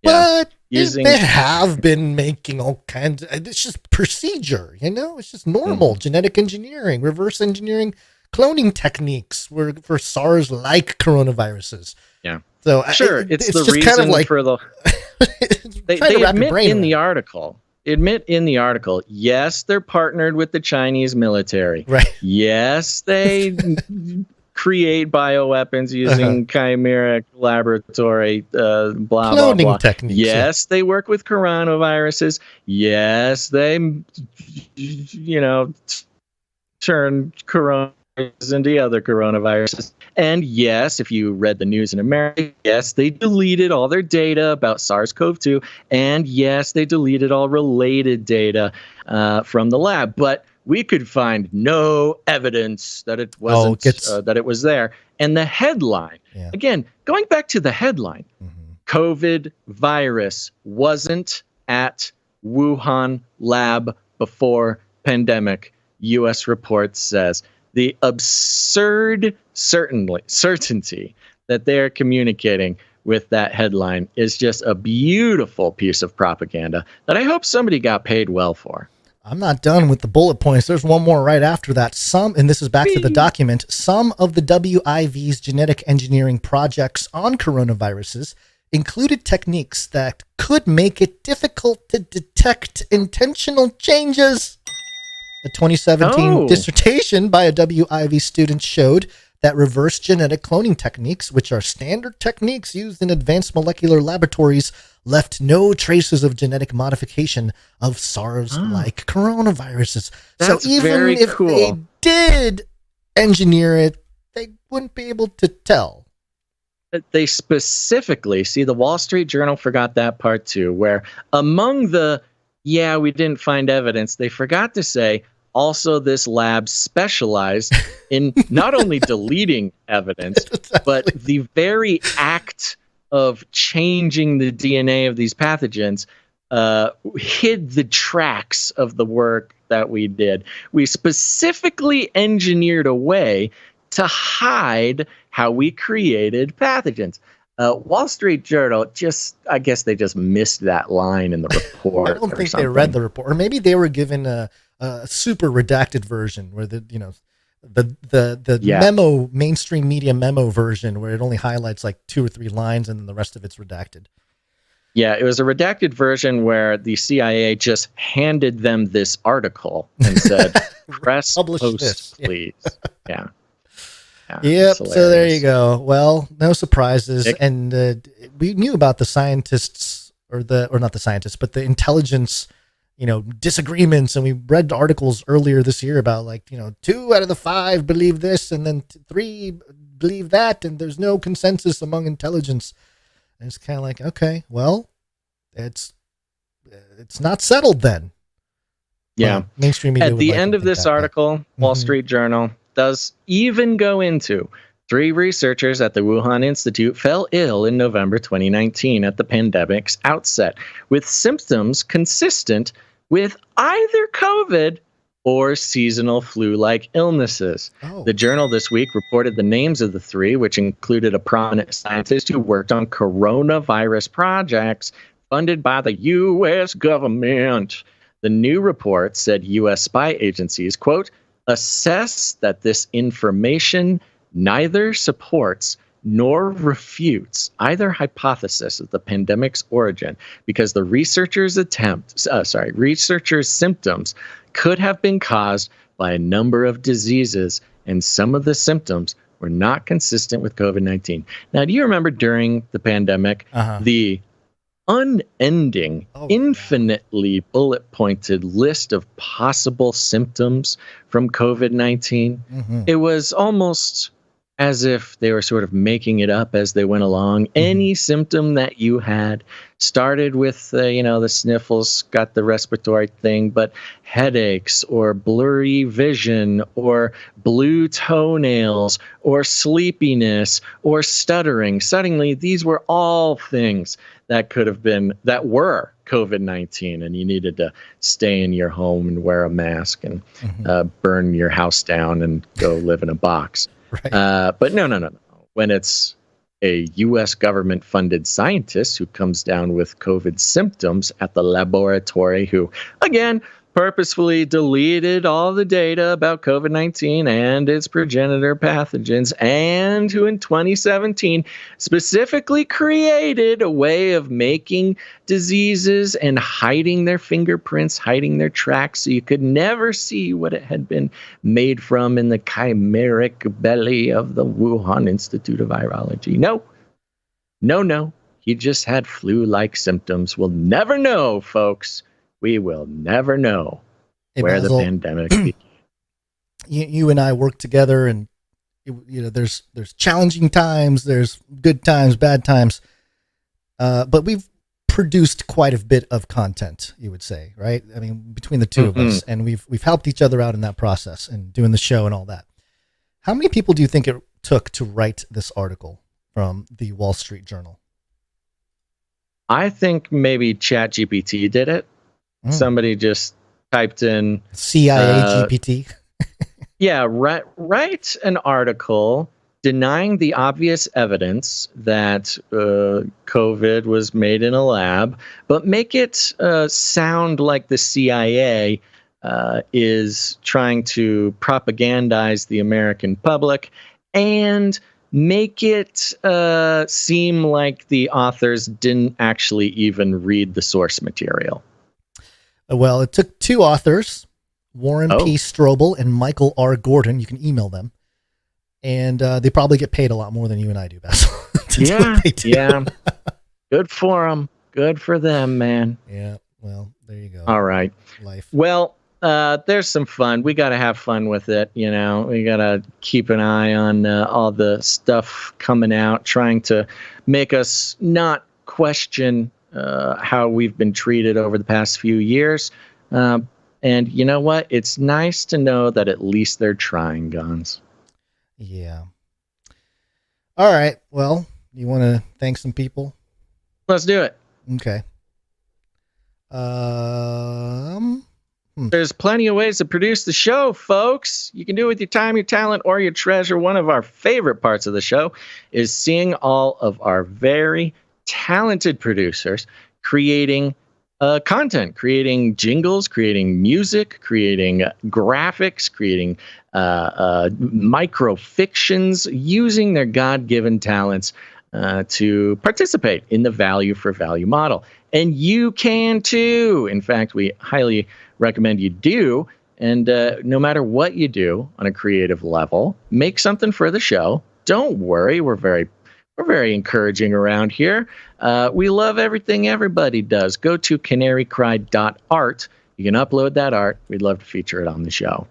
A: Yeah.
B: But they have been making all kinds of, it's just procedure, it's just normal genetic engineering, reverse engineering, cloning techniques for SARS-like coronaviruses.
A: Yeah.
B: So
A: it's the
B: just
A: reason
B: kind of like,
A: for the. They admit in the article. Yes, they're partnered with the Chinese military.
B: Right.
A: Yes, they create bioweapons using chimeric laboratory, blah,
B: cloning
A: blah, blah.
B: techniques.
A: Yes, they work with coronaviruses. Yes, they, turn coronaviruses into other coronaviruses. And yes, if you read the news in America, yes, they deleted all their data about SARS-CoV-2. And yes, they deleted all related data from the lab. But we could find no evidence that it wasn't, that it was there. And the headline, again, going back to the headline, COVID virus wasn't at Wuhan lab before pandemic, U.S. report says. The absurd certainty that they're communicating with that headline is just a beautiful piece of propaganda that I hope somebody got paid well for.
B: I'm not done with the bullet points. There's one more right after that. And this is back to the document, some of the WIV's genetic engineering projects on coronaviruses included techniques that could make it difficult to detect intentional changes. A 2017 dissertation by a WIV student showed that reverse genetic cloning techniques, which are standard techniques used in advanced molecular laboratories left no traces of genetic modification of SARS-like coronaviruses.
A: That's
B: so even
A: very
B: if
A: cool.
B: they did engineer it, they wouldn't be able to tell.
A: They specifically, see, the Wall Street Journal forgot that part too, where among the, we didn't find evidence, they forgot to say, also this lab specialized in not only deleting evidence, but the very act of changing the DNA of these pathogens hid the tracks of the work that we did. We specifically engineered a way to hide how we created pathogens. Wall Street Journal I guess they just missed that line in the report.
B: I don't think they read the report, or maybe they were given a super redacted version where the memo, mainstream media memo version, where it only highlights like 2 or 3 lines and then the rest of it's redacted.
A: Yeah, it was a redacted version where the CIA just handed them this article and said, press post,
B: this.
A: please. Yeah.
B: Yep. So there you go. Well, no surprises. And we knew about the scientists or not the scientists, but the intelligence, disagreements. And we read articles earlier this year about 2 out of the 5 believe this and then 3 believe that. And there's no consensus among intelligence. And it's kind of like, okay, well, it's not settled then.
A: Yeah.
B: Well, mainstream media
A: at the end of this article, Wall Street Journal does even go into 3 researchers at the Wuhan Institute fell ill in November 2019 at the pandemic's outset with symptoms consistent with either COVID or seasonal flu-like illnesses. The journal this week reported the names of the 3, which included a prominent scientist who worked on coronavirus projects funded by the U.S. government. The new report said U.S. spy agencies, quote, assess that this information neither supports nor refutes either hypothesis of the pandemic's origin because the researchers' symptoms could have been caused by a number of diseases, and some of the symptoms were not consistent with COVID-19. Now, do you remember during the pandemic, the unending, infinitely bullet-pointed list of possible symptoms from COVID-19? It was almost as if they were sort of making it up as they went along. Any symptom that you had started with, the sniffles, got the respiratory thing, but headaches or blurry vision or blue toenails or sleepiness or stuttering. Suddenly, these were all things that were COVID-19, and you needed to stay in your home and wear a mask and burn your house down and go live in a box. Right. But no. When it's a U.S. government-funded scientist who comes down with COVID symptoms at the laboratory, who, again, purposefully deleted all the data about COVID-19 and its progenitor pathogens, and who in 2017 specifically created a way of making diseases and hiding their fingerprints, hiding their tracks, so you could never see what it had been made from in the chimeric belly of the Wuhan Institute of Virology. No. He just had flu-like symptoms. We'll never know, folks. We will never know where the pandemic began.
B: You and I work together, and there's challenging times, there's good times, bad times, but we've produced quite a bit of content, you would say, right? I mean, between the two of us, and we've helped each other out in that process and doing the show and all that. How many people do you think it took to write this article from the Wall Street Journal?
A: I think maybe ChatGPT did it. Somebody just typed in
B: CIA GPT.
A: Write an article denying the obvious evidence that COVID was made in a lab, but make it sound like the CIA is trying to propagandize the American public, and make it seem like the authors didn't actually even read the source material.
B: Well, it took 2 authors, Warren P. Strobel and Michael R. Gordon. You can email them. And they probably get paid a lot more than you and I do, Basil.
A: Yeah. Good for them. Good for them, man.
B: Yeah. Well, there you go.
A: All right.
B: Life.
A: Well, there's some fun. We got to have fun with it. You know, we got to keep an eye on all the stuff coming out, trying to make us not question how we've been treated over the past few years. And you know what? It's nice to know that at least they're trying, Guns.
B: Yeah. All right. Well, you want to thank some people?
A: Let's do it.
B: Okay.
A: There's plenty of ways to produce the show, folks. You can do it with your time, your talent, or your treasure. One of our favorite parts of the show is seeing all of our very talented producers creating content, creating jingles, creating music, creating graphics, creating microfictions, using their God-given talents to participate in the value for value model. And you can too. In fact, we highly recommend you do. And no matter what you do on a creative level, make something for the show. Don't worry. We're very encouraging around here. We love everything everybody does. Go to canarycry.art. You can upload that art. We'd love to feature it on the show.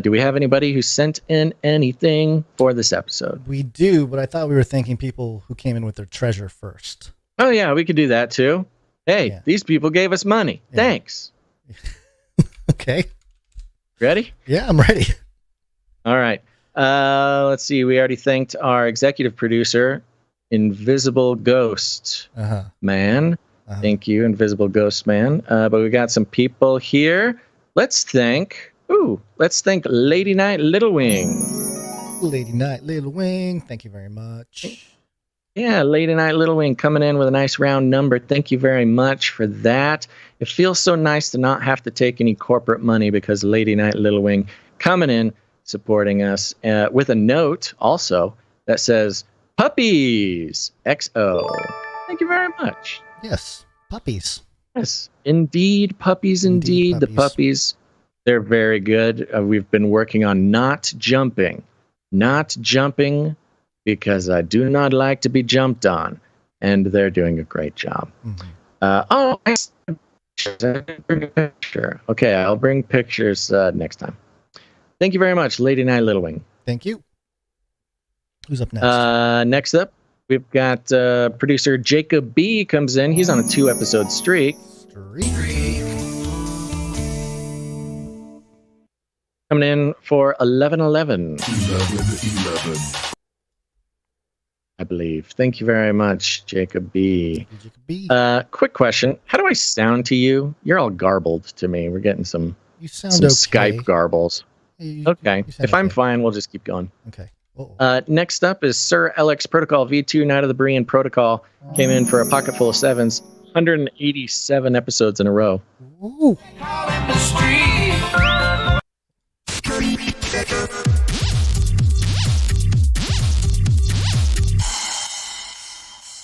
A: Do we have anybody who sent in anything for this episode?
B: We do, but I thought we were thanking people who came in with their treasure first.
A: Oh, yeah, we could do that too. Hey, These people gave us money. Yeah. Thanks.
B: Okay.
A: Ready?
B: Yeah, I'm ready.
A: All right. Let's see. We already thanked our executive producer, Invisible Ghost Man. Thank you, Invisible Ghost Man. But we got some people here. Let's thank Lady Night Little Wing.
B: Lady Night Little Wing. Thank you very much.
A: Yeah, Lady Night Little Wing coming in with a nice round number. Thank you very much for that. It feels so nice to not have to take any corporate money because Lady Night Little Wing coming in, supporting us with a note also that says, Puppies, XO. Thank you very much.
B: Yes, puppies.
A: Yes, indeed, puppies, indeed. The puppies, they're very good. We've been working on not jumping because I do not like to be jumped on, and they're doing a great job. I didn't bring a picture. Okay, I'll bring pictures next time. Thank you very much, Lady Night Little Wing.
B: Thank you. Who's up next?
A: Next up, we've got producer Jacob B. comes in. He's on a 2-episode streak. Coming in for 1111. I believe. Thank you very much, Jacob B. Quick question. How do I sound to you? You're all garbled to me. We're getting some Skype garbles. Okay. If I'm fine, we'll just keep going.
B: Okay.
A: Next up is Sir LX Protocol V2, Night of the Berean Protocol. Came in for a pocket full of sevens. 187 episodes in a row.
B: Ooh.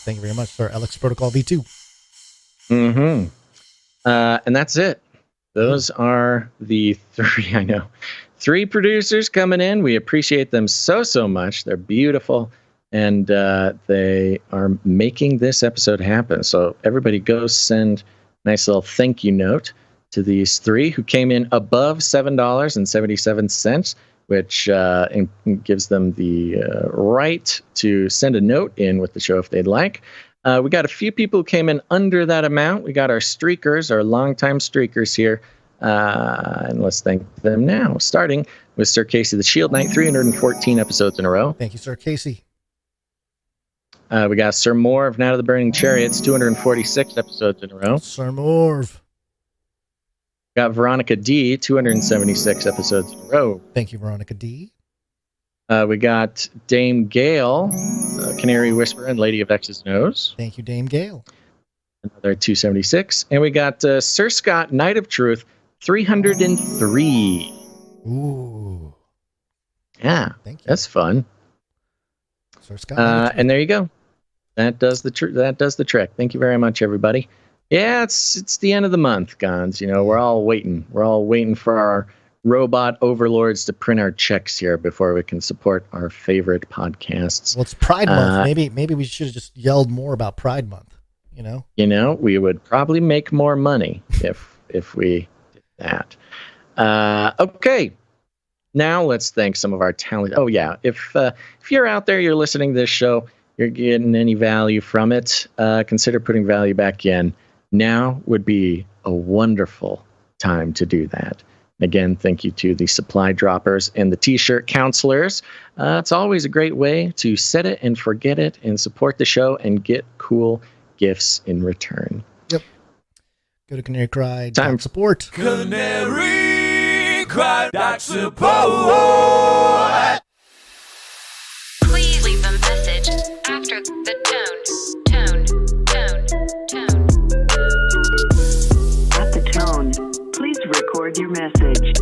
B: Thank you very much, Sir Alex Protocol V2.
A: And that's it. Those are the three producers coming in. We appreciate them so much. They're beautiful, and they are making this episode happen. So everybody go send a nice little thank you note to these three who came in above $7.77, which gives them the right to send a note in with the show if they'd like. We got a few people who came in under that amount. We got our streakers, our longtime streakers here. And let's thank them now, starting with Sir Casey the Shield Knight, 314 episodes in a row.
B: Thank you, Sir Casey.
A: We got Sir Moore of Night of the Burning Chariots, 246 episodes in a row.
B: Sir Morv.
A: Got Veronica D, 276 episodes in a row.
B: Thank you, Veronica D.
A: We got Dame Gale, Canary Whisperer and Lady of X's Nose.
B: Thank you, Dame Gale.
A: Another 276. And we got Sir Scott, Knight of Truth, 303.
B: Ooh.
A: Yeah,
B: thank you.
A: That's fun.
B: Sir Scott.
A: And there you go. That does the trick. Thank you very much, everybody. Yeah, it's the end of the month, Gons. You know, we're all waiting. We're all waiting for our robot overlords to print our checks here before we can support our favorite podcasts.
B: Well, it's Pride Month. Maybe we should have just yelled more about Pride Month.
A: we would probably make more money if we did that. Okay. Now let's thank some of our talent. Oh yeah, if you're out there, you're listening to this show, you're getting any value from it, consider putting value back in. Now would be a wonderful time to do that. Again, thank you to the supply droppers and the t-shirt counselors. It's always a great way to set it and forget it and support the show and get cool gifts in return.
B: Yep. Go to Canary Cry. Time support.
D: Canary Cry. Support.
L: Please leave a message after the tone.
M: At the tone, please record your message.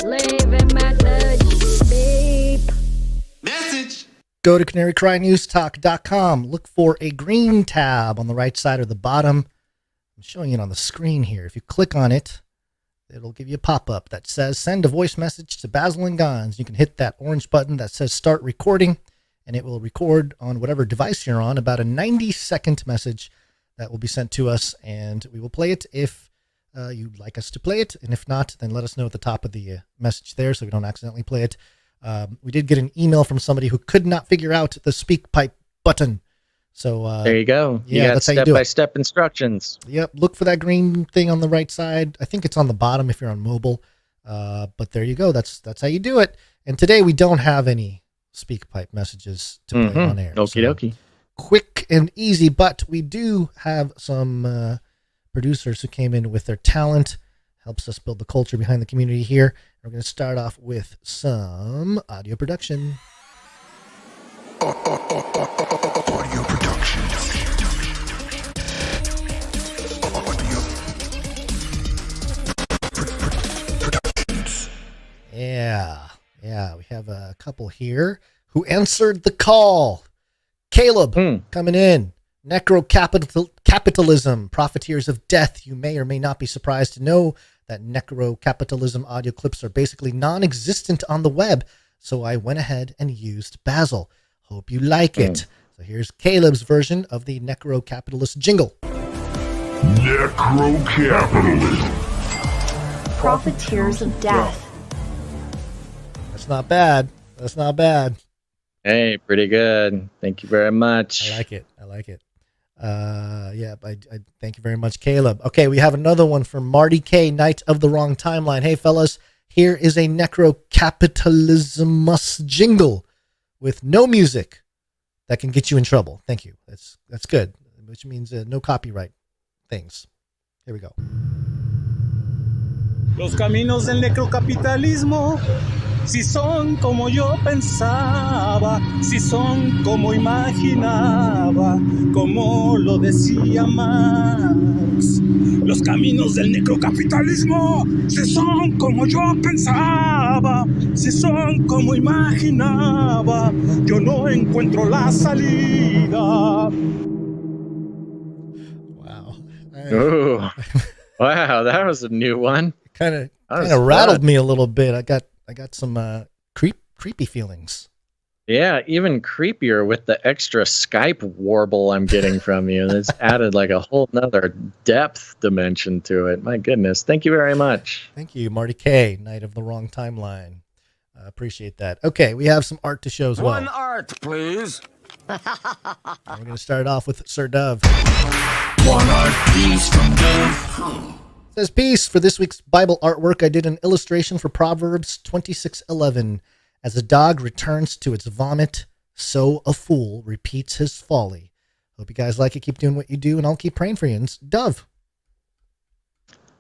N: Leave a message. Beep.
D: Message.
B: Go to canarycrynewstalk.com. Look for a green tab on the right side or the bottom. I'm showing it on the screen here. If you click on it, it'll give you a pop-up that says send a voice message to Basil and Gons. You can hit that orange button that says start recording, and it will record on whatever device you're on about a 90-second message that will be sent to us, and we will play it if you'd like us to play it. And if not, then let us know at the top of the message there so we don't accidentally play it. We did get an email from somebody who could not figure out the speak pipe button. So
A: there you go.
B: Yeah,
A: you got
B: that's how you do it.
A: step-by-step instructions.
B: Yep. Look for that green thing on the right side. I think it's on the bottom if you're on mobile. But there you go. That's how you do it. And today we don't have any speak pipe messages to play on air.
A: Okie dokie.
B: Quick and easy, but we do have some producers who came in with their talent. Helps us build the culture behind the community here. We're going to start off with some audio production.
J: Audio production.
B: Yeah, we have a couple here who answered the call. Caleb coming in. Necro-capitalism, profiteers of death. You may or may not be surprised to know that necro-capitalism audio clips are basically non-existent on the web, so I went ahead and used Basil. Hope you like it. So here's Caleb's version of the necro-capitalist jingle.
J: Necro-capitalism.
N: Profiteers of death.
B: That's not bad. That's not bad.
A: Hey, pretty good. Thank you very much.
B: I like it. I thank you very much, Caleb. Okay, we have another one from Marty K, Knight of the Wrong Timeline. Hey, fellas, here is a necro-capitalism jingle with no music that can get you in trouble. Thank you. That's good, which means no copyright things. Here we go.
F: Los caminos del necrocapitalismo, si son como yo pensaba, si son como imaginaba, como lo decía Marx. Los caminos del necrocapitalismo, si son como yo pensaba, si son como imaginaba, yo no encuentro la salida.
B: Wow.
A: Ooh. Wow, that was a new one.
B: Kind of rattled me a little bit. I got some creepy feelings.
A: Yeah, even creepier with the extra Skype warble I'm getting from you. It's added like a whole nother depth dimension to it. My goodness. Thank you very much.
B: Thank you, Marty K, Knight of the Wrong Timeline. Appreciate that. Okay, we have some art to show as well.
D: One art, please.
B: We're going to start off with Sir Dove.
D: One art piece from Dove.
B: Says, peace. For this week's Bible artwork, I did an illustration for Proverbs 26:11. As a dog returns to its vomit, so a fool repeats his folly. Hope you guys like it. Keep doing what you do, and I'll keep praying for you. And it's Dove.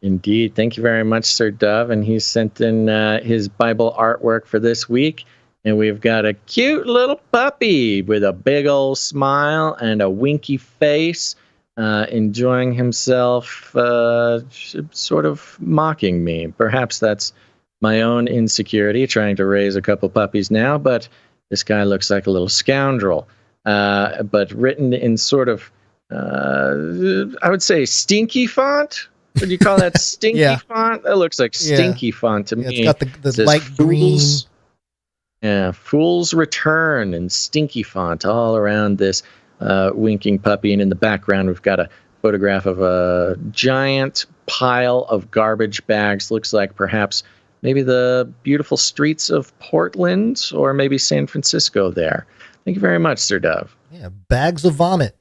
A: Indeed. Thank you very much, Sir Dove. And he sent in his Bible artwork for this week. And we've got a cute little puppy with a big old smile and a winky face. Enjoying himself, sort of mocking me. Perhaps that's my own insecurity, trying to raise a couple puppies now, but this guy looks like a little scoundrel. But written in sort of, I would say, stinky font? Would you call that stinky font? That looks like stinky font to me.
B: It's got the light green.
A: Yeah, Fool's Return and stinky font all around this winking puppy. And in the background, we've got a photograph of a giant pile of garbage bags. Looks like perhaps maybe the beautiful streets of Portland or maybe San Francisco there. Thank you very much, Sir Dove.
B: Yeah, bags of vomit.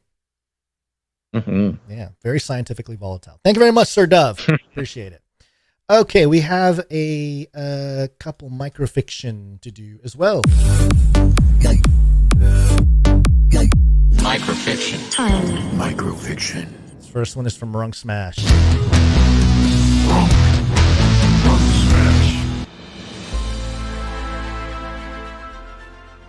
A: Mm-hmm.
B: Yeah, very scientifically volatile. Thank you very much, Sir Dove. Appreciate it. Okay, we have a couple microfiction to do as well.
D: Microfiction. Microfiction.
B: This first one is from Runk Smash.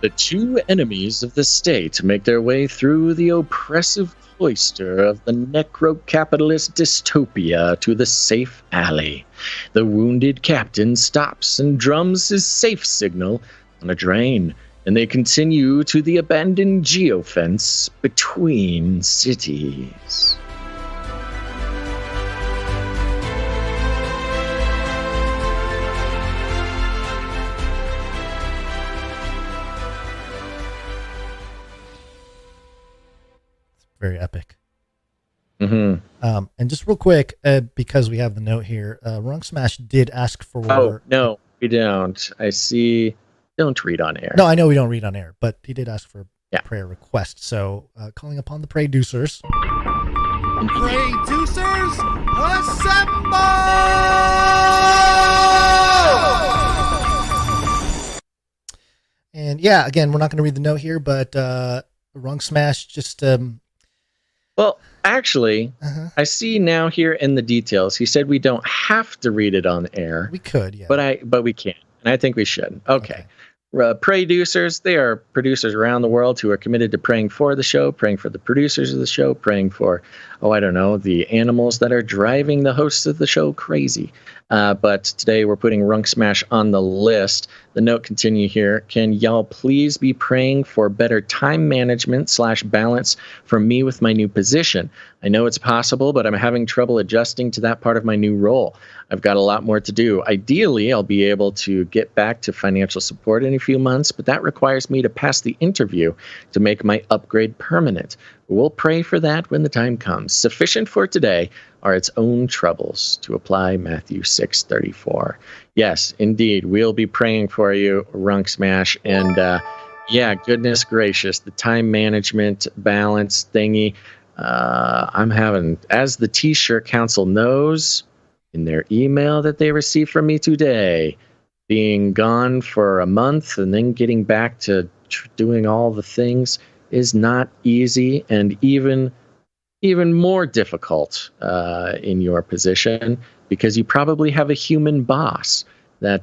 A: The two enemies of the state make their way through the oppressive cloister of the necro-capitalist dystopia to the safe alley. The wounded captain stops and drums his safe signal on a drain, and they continue to the abandoned geofence between cities.
B: Very epic.
A: Mm-hmm.
B: And just real quick, because we have the note here, Runk Smash did ask for...
A: Oh, no, we don't. I see. Don't read on air.
B: No, I know we don't read on air, but he did ask for
A: Yeah.
B: prayer request. So, calling upon the Producers.
F: Producers, assemble!
B: And yeah, again, we're not going to read the note here, but Runk Smash just...
A: Well, actually, I see now here in the details, he said we don't have to read it on air.
B: We could, yeah.
A: But we can, and I think we should. Okay. Producers, they are producers around the world who are committed to praying for the show, praying for the producers of the show, praying for, the animals that are driving the hosts of the show crazy. But today we're putting Runk Smash on the list. The note continue here. Can y'all please be praying for better time management / balance for me with my new position? I know it's possible, but I'm having trouble adjusting to that part of my new role. I've got a lot more to do. Ideally, I'll be able to get back to financial support in a few months, but that requires me to pass the interview to make my upgrade permanent. We'll pray for that when the time comes. Sufficient for today are its own troubles, to apply Matthew 6:34. Yes, indeed, we'll be praying for you, Runk Smash, and goodness gracious, the time management balance thingy. I'm having, as the T-shirt council knows, in their email that they received from me today, being gone for a month and then getting back to doing all the things is not easy, and even more difficult in your position, because you probably have a human boss that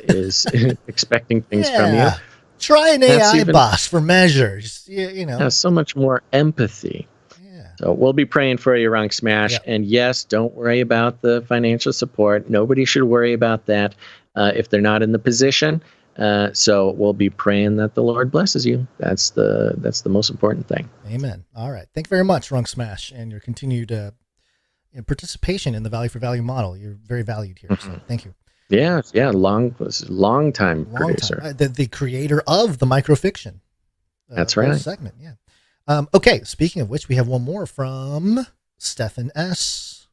A: is expecting things from you.
B: Try an AI boss for measures.
A: Has so much more empathy. So we'll be praying for you, Runk Smash. Yep. And yes, don't worry about the financial support. Nobody should worry about that if they're not in the position. So we'll be praying that the Lord blesses you. That's the most important thing.
B: Amen. All right. Thank you very much, Runk Smash, and your continued participation in the Value for Value model. You're very valued here. So thank you.
A: Yeah. Long time producer.
B: The creator of the microfiction.
A: That's right.
B: Segment. Yeah. Okay, speaking of which, we have one more from Stephen S.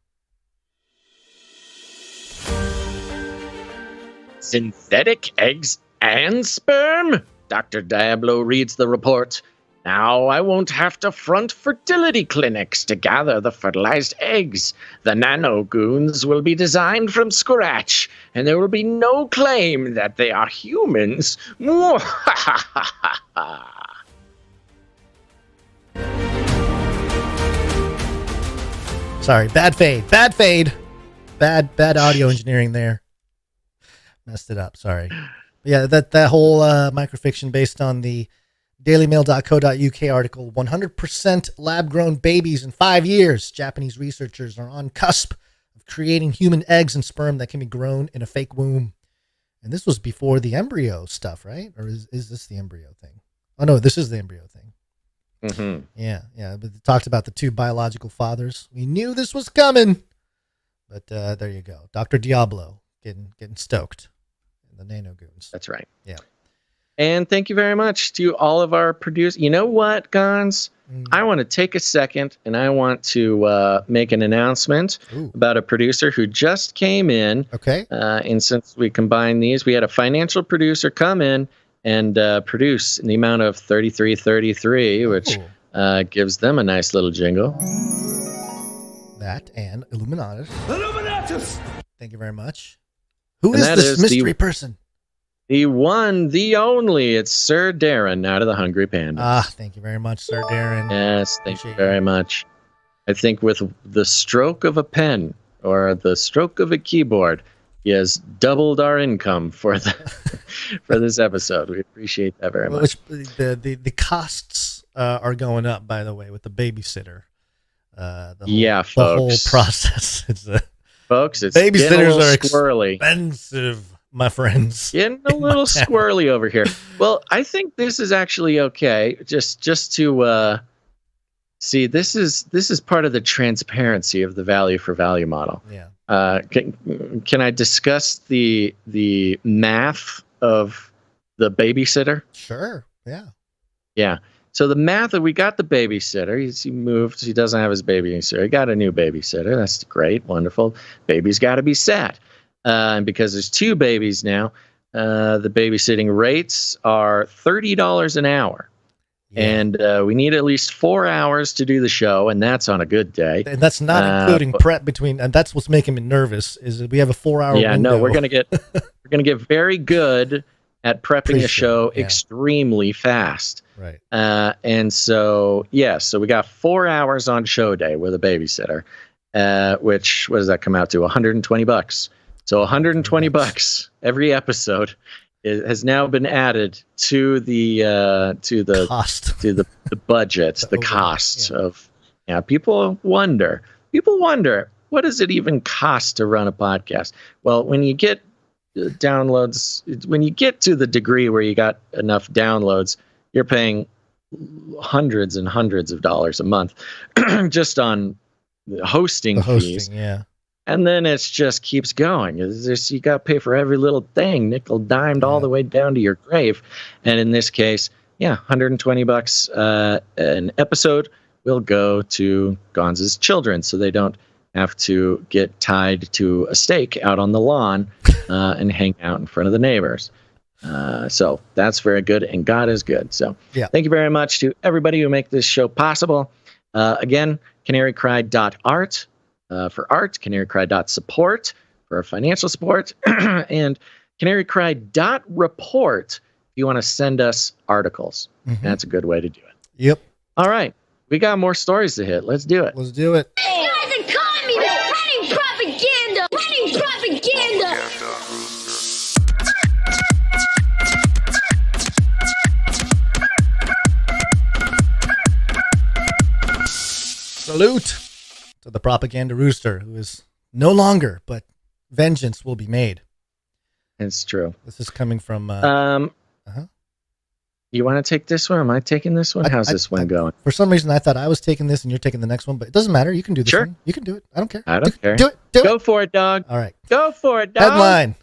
A: Synthetic eggs and sperm? Dr. Diablo reads the report. Now I won't have to front fertility clinics to gather the fertilized eggs. The nanogoons will be designed from scratch, and there will be no claim that they are humans.
B: Sorry, bad fade. Bad audio engineering there. Messed it up. Sorry. Yeah, that whole microfiction based on the dailymail.co.uk article, 100% lab-grown babies in 5 years. Japanese researchers are on cusp of creating human eggs and sperm that can be grown in a fake womb. And this was before the embryo stuff, right? Or is this the embryo thing? Oh, no, this is the embryo thing.
A: Mm-hmm.
B: Yeah. But it talked about the two biological fathers. We knew this was coming. But there you go. Dr. Diablo getting stoked. The nanogoons.
A: That's right.
B: Yeah.
A: And thank you very much to all of our producers. You know what, Gons? I want to take a second and I want to make an announcement about a producer who just came in.
B: Okay.
A: And since we combine these, we had a financial producer come in and produce in the amount of $33.33, which gives them a nice little jingle.
B: That and Illuminatus.
F: Illuminatus!
B: Thank you very much. Who is this mystery person?
A: The one, the only. It's Sir Darren out of the Hungry Panda.
B: Thank you very much, Sir Darren.
A: Yes, thank you very much. I think with the stroke of a pen or the stroke of a keyboard, he has doubled our income for for this episode. We appreciate that very much.
B: The costs are going up, by the way, with the babysitter.
A: Folks.
B: The whole process.
A: Folks, it's
B: babysitters are
A: squirrely.
B: Expensive, my friends.
A: Getting a little squirrely over here. Well, I think this is actually okay. Just to see, this is part of the transparency of the value for value model.
B: Yeah.
A: Can I discuss the math of the babysitter?
B: Sure. Yeah.
A: Yeah. So the math of we got the babysitter. He moved. He doesn't have his babysitter. He got a new babysitter. That's great. Wonderful. Baby's got to be sat. And because there's two babies now, the babysitting rates are $30 an hour. Yeah. And we need at least 4 hours to do the show, and that's on a good day.
B: And that's not including prep between, and that's what's making me nervous, is that we have a 4-hour window.
A: No, we're gonna get very good at prepping a show extremely fast.
B: Right.
A: And so so we got 4 hours on show day with a babysitter, which, what does that come out to? $120. So $120 every episode has now been added to the
B: cost,
A: to the budget, the cost of. Yeah, people wonder, what does it even cost to run a podcast? Well, when you get downloads, when you get to the degree where you got enough downloads, you're paying hundreds and hundreds of dollars a month just on hosting fees.
B: Yeah.
A: And then it just keeps going. You got to pay for every little thing, nickel dimed all the way down to your grave. And in this case, $120 an episode will go to Gonz's children, so they don't have to get tied to a stake out on the lawn and hang out in front of the neighbors. So that's very good, and God is good. So thank you very much to everybody who make this show possible. Again, canarycry.art. For art, canarycry.support for financial support, and canarycry.report if you want to send us articles. That's a good way to do it.
B: Yep.
A: All right. We got more stories to hit. Let's do it.
B: Let's do it.
N: You guys are communists running propaganda.
B: Salute to the propaganda rooster, who is no longer, but vengeance will be made.
A: It's true.
B: This is coming from
A: you want to take this one? Am I taking this one? How's this one going?
B: For some reason I thought I was taking this and you're taking the next one, but it doesn't matter. You can do this one. You can do it. I don't care.
A: I don't care.
B: Do it.
A: Go for it, dog.
B: All right.
A: Go for it, dog.
B: Headline: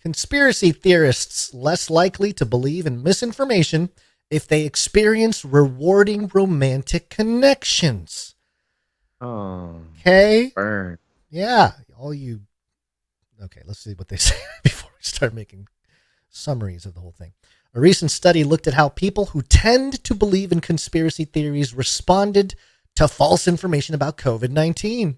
B: Conspiracy theorists less likely to believe in misinformation if they experience rewarding romantic connections.
A: Oh.
B: Okay.
A: Burn.
B: Yeah. Okay, let's see what they say before we start making summaries of the whole thing. A recent study looked at how people who tend to believe in conspiracy theories responded to false information about COVID-19.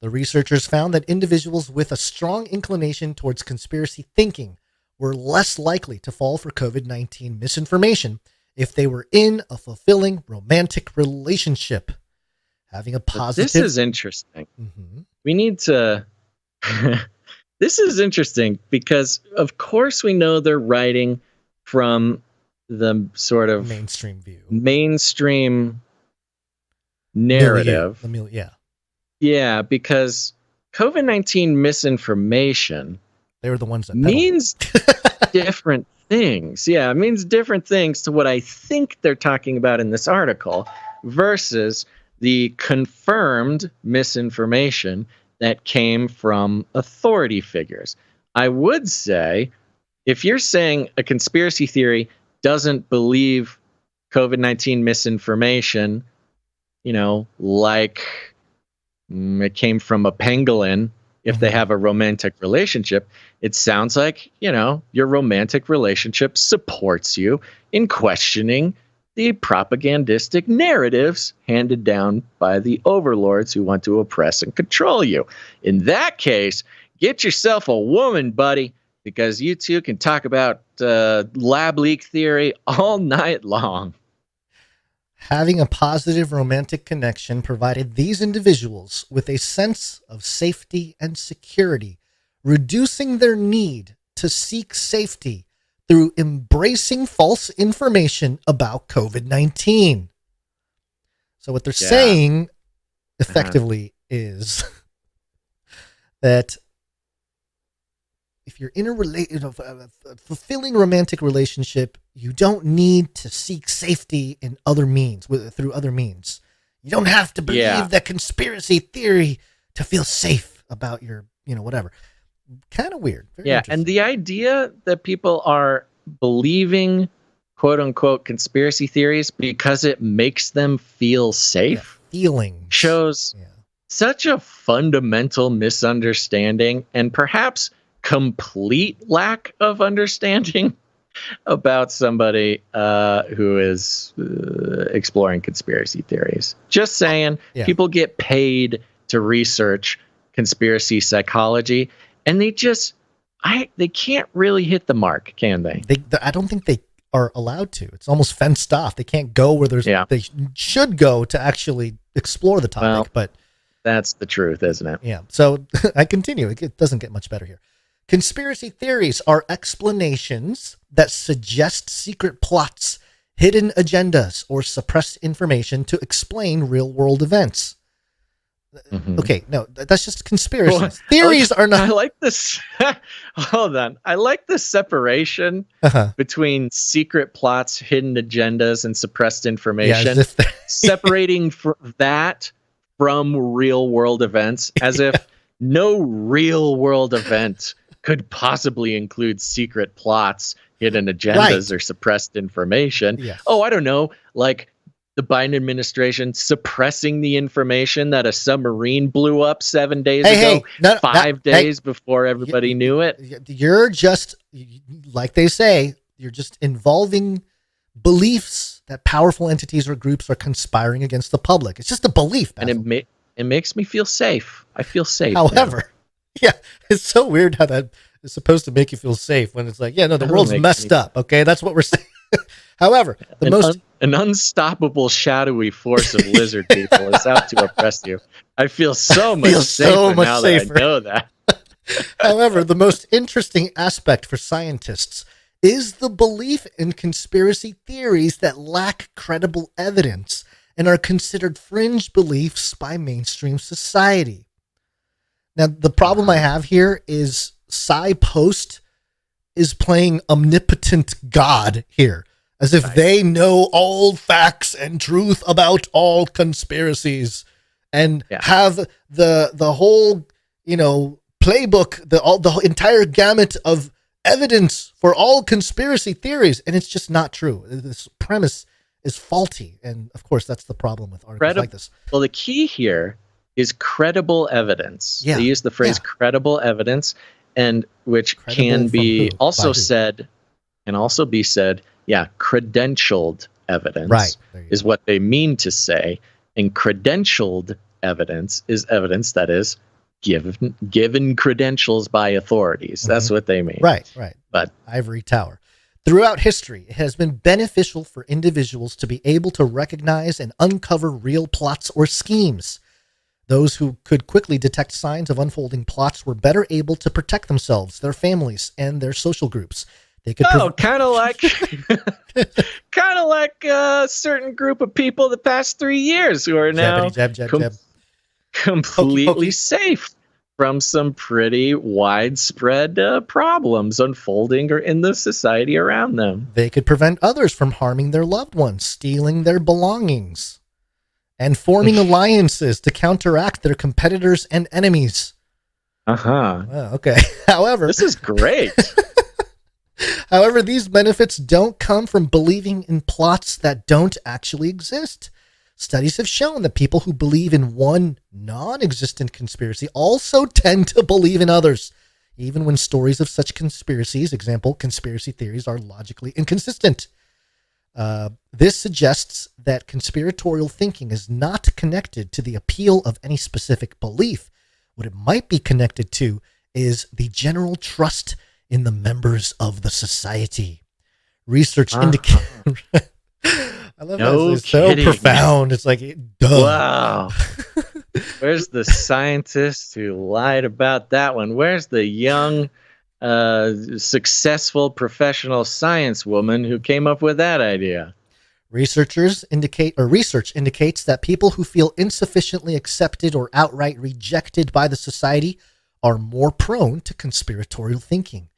B: The researchers found that individuals with a strong inclination towards conspiracy thinking were less likely to fall for COVID-19 misinformation if they were in a fulfilling romantic relationship. Having a positive...
A: This is interesting. We need to... This is interesting because, of course, we know they're writing from the sort of
B: mainstream view,
A: mainstream narrative. Yeah, because COVID-19 misinformation,
B: they were the ones that
A: means different things. Yeah, it means different things to what I think they're talking about in this article versus the confirmed misinformation that came from authority figures. I would say, if you're saying a conspiracy theory doesn't believe COVID-19 misinformation, like it came from a pangolin. If they have a romantic relationship, it sounds like, your romantic relationship supports you in questioning the propagandistic narratives handed down by the overlords who want to oppress and control you. In that case, get yourself a woman, buddy, because you two can talk about lab leak theory all night long.
B: Having a positive romantic connection provided these individuals with a sense of safety and security, reducing their need to seek safety through embracing false information about COVID-19. So what they're saying effectively is that if you're in a fulfilling romantic relationship, you don't need to seek safety in other means, through other means. You don't have to believe that conspiracy theory to feel safe about your, whatever. Kind of weird. Very
A: and the idea that people are believing quote unquote conspiracy theories because it makes them feel safe shows such a fundamental misunderstanding and perhaps complete lack of understanding about somebody who is exploring conspiracy theories. Just saying, people get paid to research conspiracy psychology, and they can't really hit the mark, can they?
B: I don't think they are allowed to. It's almost fenced off. They can't go where they should go to actually explore the topic. But
A: that's the truth, isn't it?
B: Yeah. So I continue. It doesn't get much better here. Conspiracy theories are explanations that suggest secret plots, hidden agendas, or suppressed information to explain real-world events. Okay, no, that's just conspiracies. Well, theories are not.
A: I like this. Hold on. I like the separation between secret plots, hidden agendas, and suppressed information. Separating that from real-world events, as if no real-world event could possibly include secret plots, hidden agendas, or suppressed information.
B: Yes.
A: Oh, I don't know, like the Biden administration suppressing the information that a submarine blew up 7 days ago, 5 days before everybody knew it.
B: You're just, like they say, you're just involving beliefs that powerful entities or groups are conspiring against the public. It's just a belief.
A: Basil. And it makes me feel safe. I feel safe.
B: However, it's so weird how that is supposed to make you feel safe when it's like, the world's messed up. Okay, that's what we're saying. However,
A: an unstoppable shadowy force of lizard people is out to oppress you. I feel so much safer now that I know that.
B: However, the most interesting aspect for scientists is the belief in conspiracy theories that lack credible evidence and are considered fringe beliefs by mainstream society. Now, the problem I have here is SciPost is playing omnipotent God here, as if they know all facts and truth about all conspiracies and have the whole, playbook, the entire gamut of evidence for all conspiracy theories. And it's just not true. This premise is faulty. And of course, that's the problem with articles like this.
A: Well, the key here is credible evidence. They use the phrase credible evidence, and which can be also said, credentialed evidence is what they mean to say. And credentialed evidence is evidence that is given credentials by authorities. That's what they mean.
B: Right.
A: But
B: ivory tower. Throughout history, it has been beneficial for individuals to be able to recognize and uncover real plots or schemes. Those who could quickly detect signs of unfolding plots were better able to protect themselves, their families, and their social groups. They could
A: kind of like a certain group of people the past 3 years who are now completely safe from some pretty widespread problems unfolding or in the society around them.
B: They could prevent others from harming their loved ones, stealing their belongings, and forming alliances to counteract their competitors and enemies.
A: Okay.
B: However,
A: this is great.
B: However, these benefits don't come from believing in plots that don't actually exist. Studies have shown that people who believe in one non-existent conspiracy also tend to believe in others, even when stories of such conspiracies, example, conspiracy theories, are logically inconsistent. This suggests that conspiratorial thinking is not connected to the appeal of any specific belief. What it might be connected to is the general trust in the members of the society. Research indicates... I love that. It's so profound. It's like, duh.
A: Wow. Where's the scientist who lied about that one? Where's the young, successful professional science woman who came up with that idea?
B: Research indicates that people who feel insufficiently accepted or outright rejected by the society are more prone to conspiratorial thinking.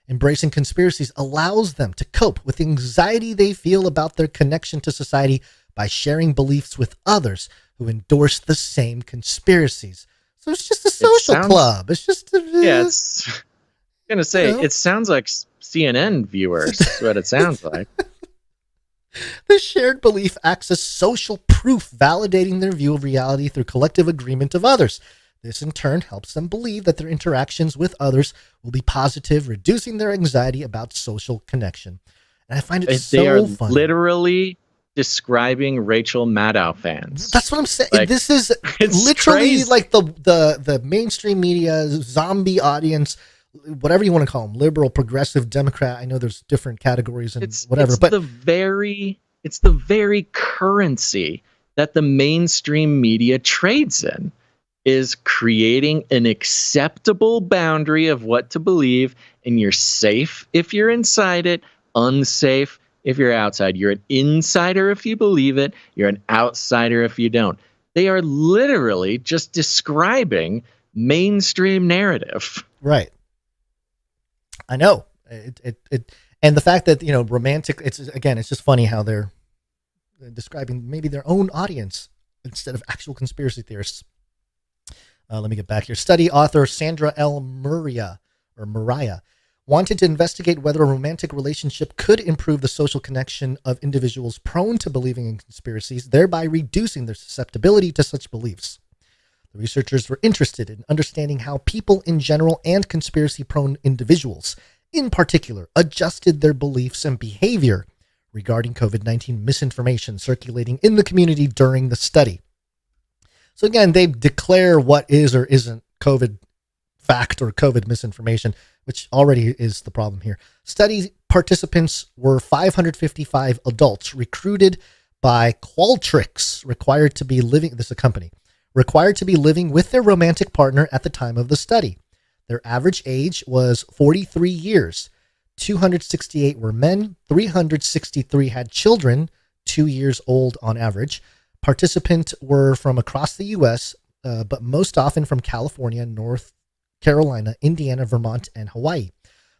B: Embracing conspiracies allows them to cope with the anxiety they feel about their connection to society by sharing beliefs with others who endorse the same conspiracies. So it's just a social club. It's just
A: it's I'm gonna say, it sounds like CNN viewers. That's what it sounds like.
B: The shared belief acts as social proof, validating their view of reality through collective agreement of others. This, in turn, helps them believe that their interactions with others will be positive, reducing their anxiety about social connection. And I find it so funny. They are
A: literally describing Rachel Maddow fans.
B: That's what I'm saying. Like, this is literally crazy. Like the mainstream media, zombie audience, whatever you want to call them, liberal, progressive, Democrat. I know there's different categories and whatever. But
A: it's the very currency that the mainstream media trades in. Is creating an acceptable boundary of what to believe, and you're safe if you're inside it, unsafe if you're outside. You're an insider if you believe it, you're an outsider if you don't. They are literally just describing mainstream narrative.
B: Right. I know. And the fact that, romantic, it's just funny how they're describing maybe their own audience instead of actual conspiracy theorists. Let me get back here. Study author Sandra L. Murray wanted to investigate whether a romantic relationship could improve the social connection of individuals prone to believing in conspiracies, thereby reducing their susceptibility to such beliefs. The researchers were interested in understanding how people in general and conspiracy-prone individuals, in particular, adjusted their beliefs and behavior regarding COVID-19 misinformation circulating in the community during the study. So again, they declare what is or isn't COVID fact or COVID misinformation, which already is the problem here. Study participants were 555 adults recruited by Qualtrics, required to be living with their romantic partner at the time of the study. Their average age was 43 years. 268 were men, 363 had children, 2 years old on average. Participants were from across the U.S., but most often from California, North Carolina, Indiana, Vermont, and Hawaii.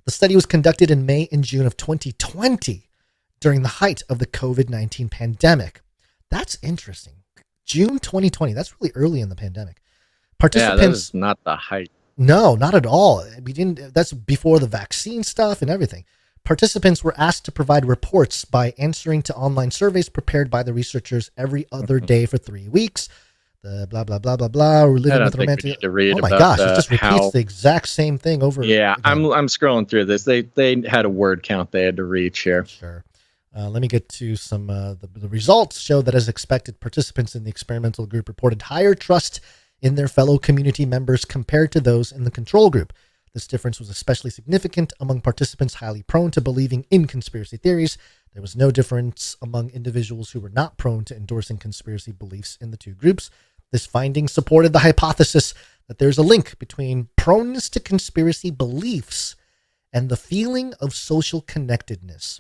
B: The study was conducted in May and June of 2020 during the height of the COVID-19 pandemic. That's interesting. June 2020. That's really early in the pandemic. Participants,
A: that is not the height.
B: No, not at all. That's before the vaccine stuff and everything. Participants were asked to provide reports by answering to online surveys prepared by the researchers every other day for 3 weeks. The blah, blah, blah, blah, blah. We're living with romantic.
A: Oh my
B: gosh, it just repeats the exact same thing over.
A: Yeah, I'm scrolling through this. They had a word count they had to reach here.
B: Sure. Let me get to some, the results show that as expected, participants in the experimental group reported higher trust in their fellow community members compared to those in the control group. This difference was especially significant among participants highly prone to believing in conspiracy theories. There was no difference among individuals who were not prone to endorsing conspiracy beliefs in the two groups. This finding supported the hypothesis that there's a link between proneness to conspiracy beliefs and the feeling of social connectedness.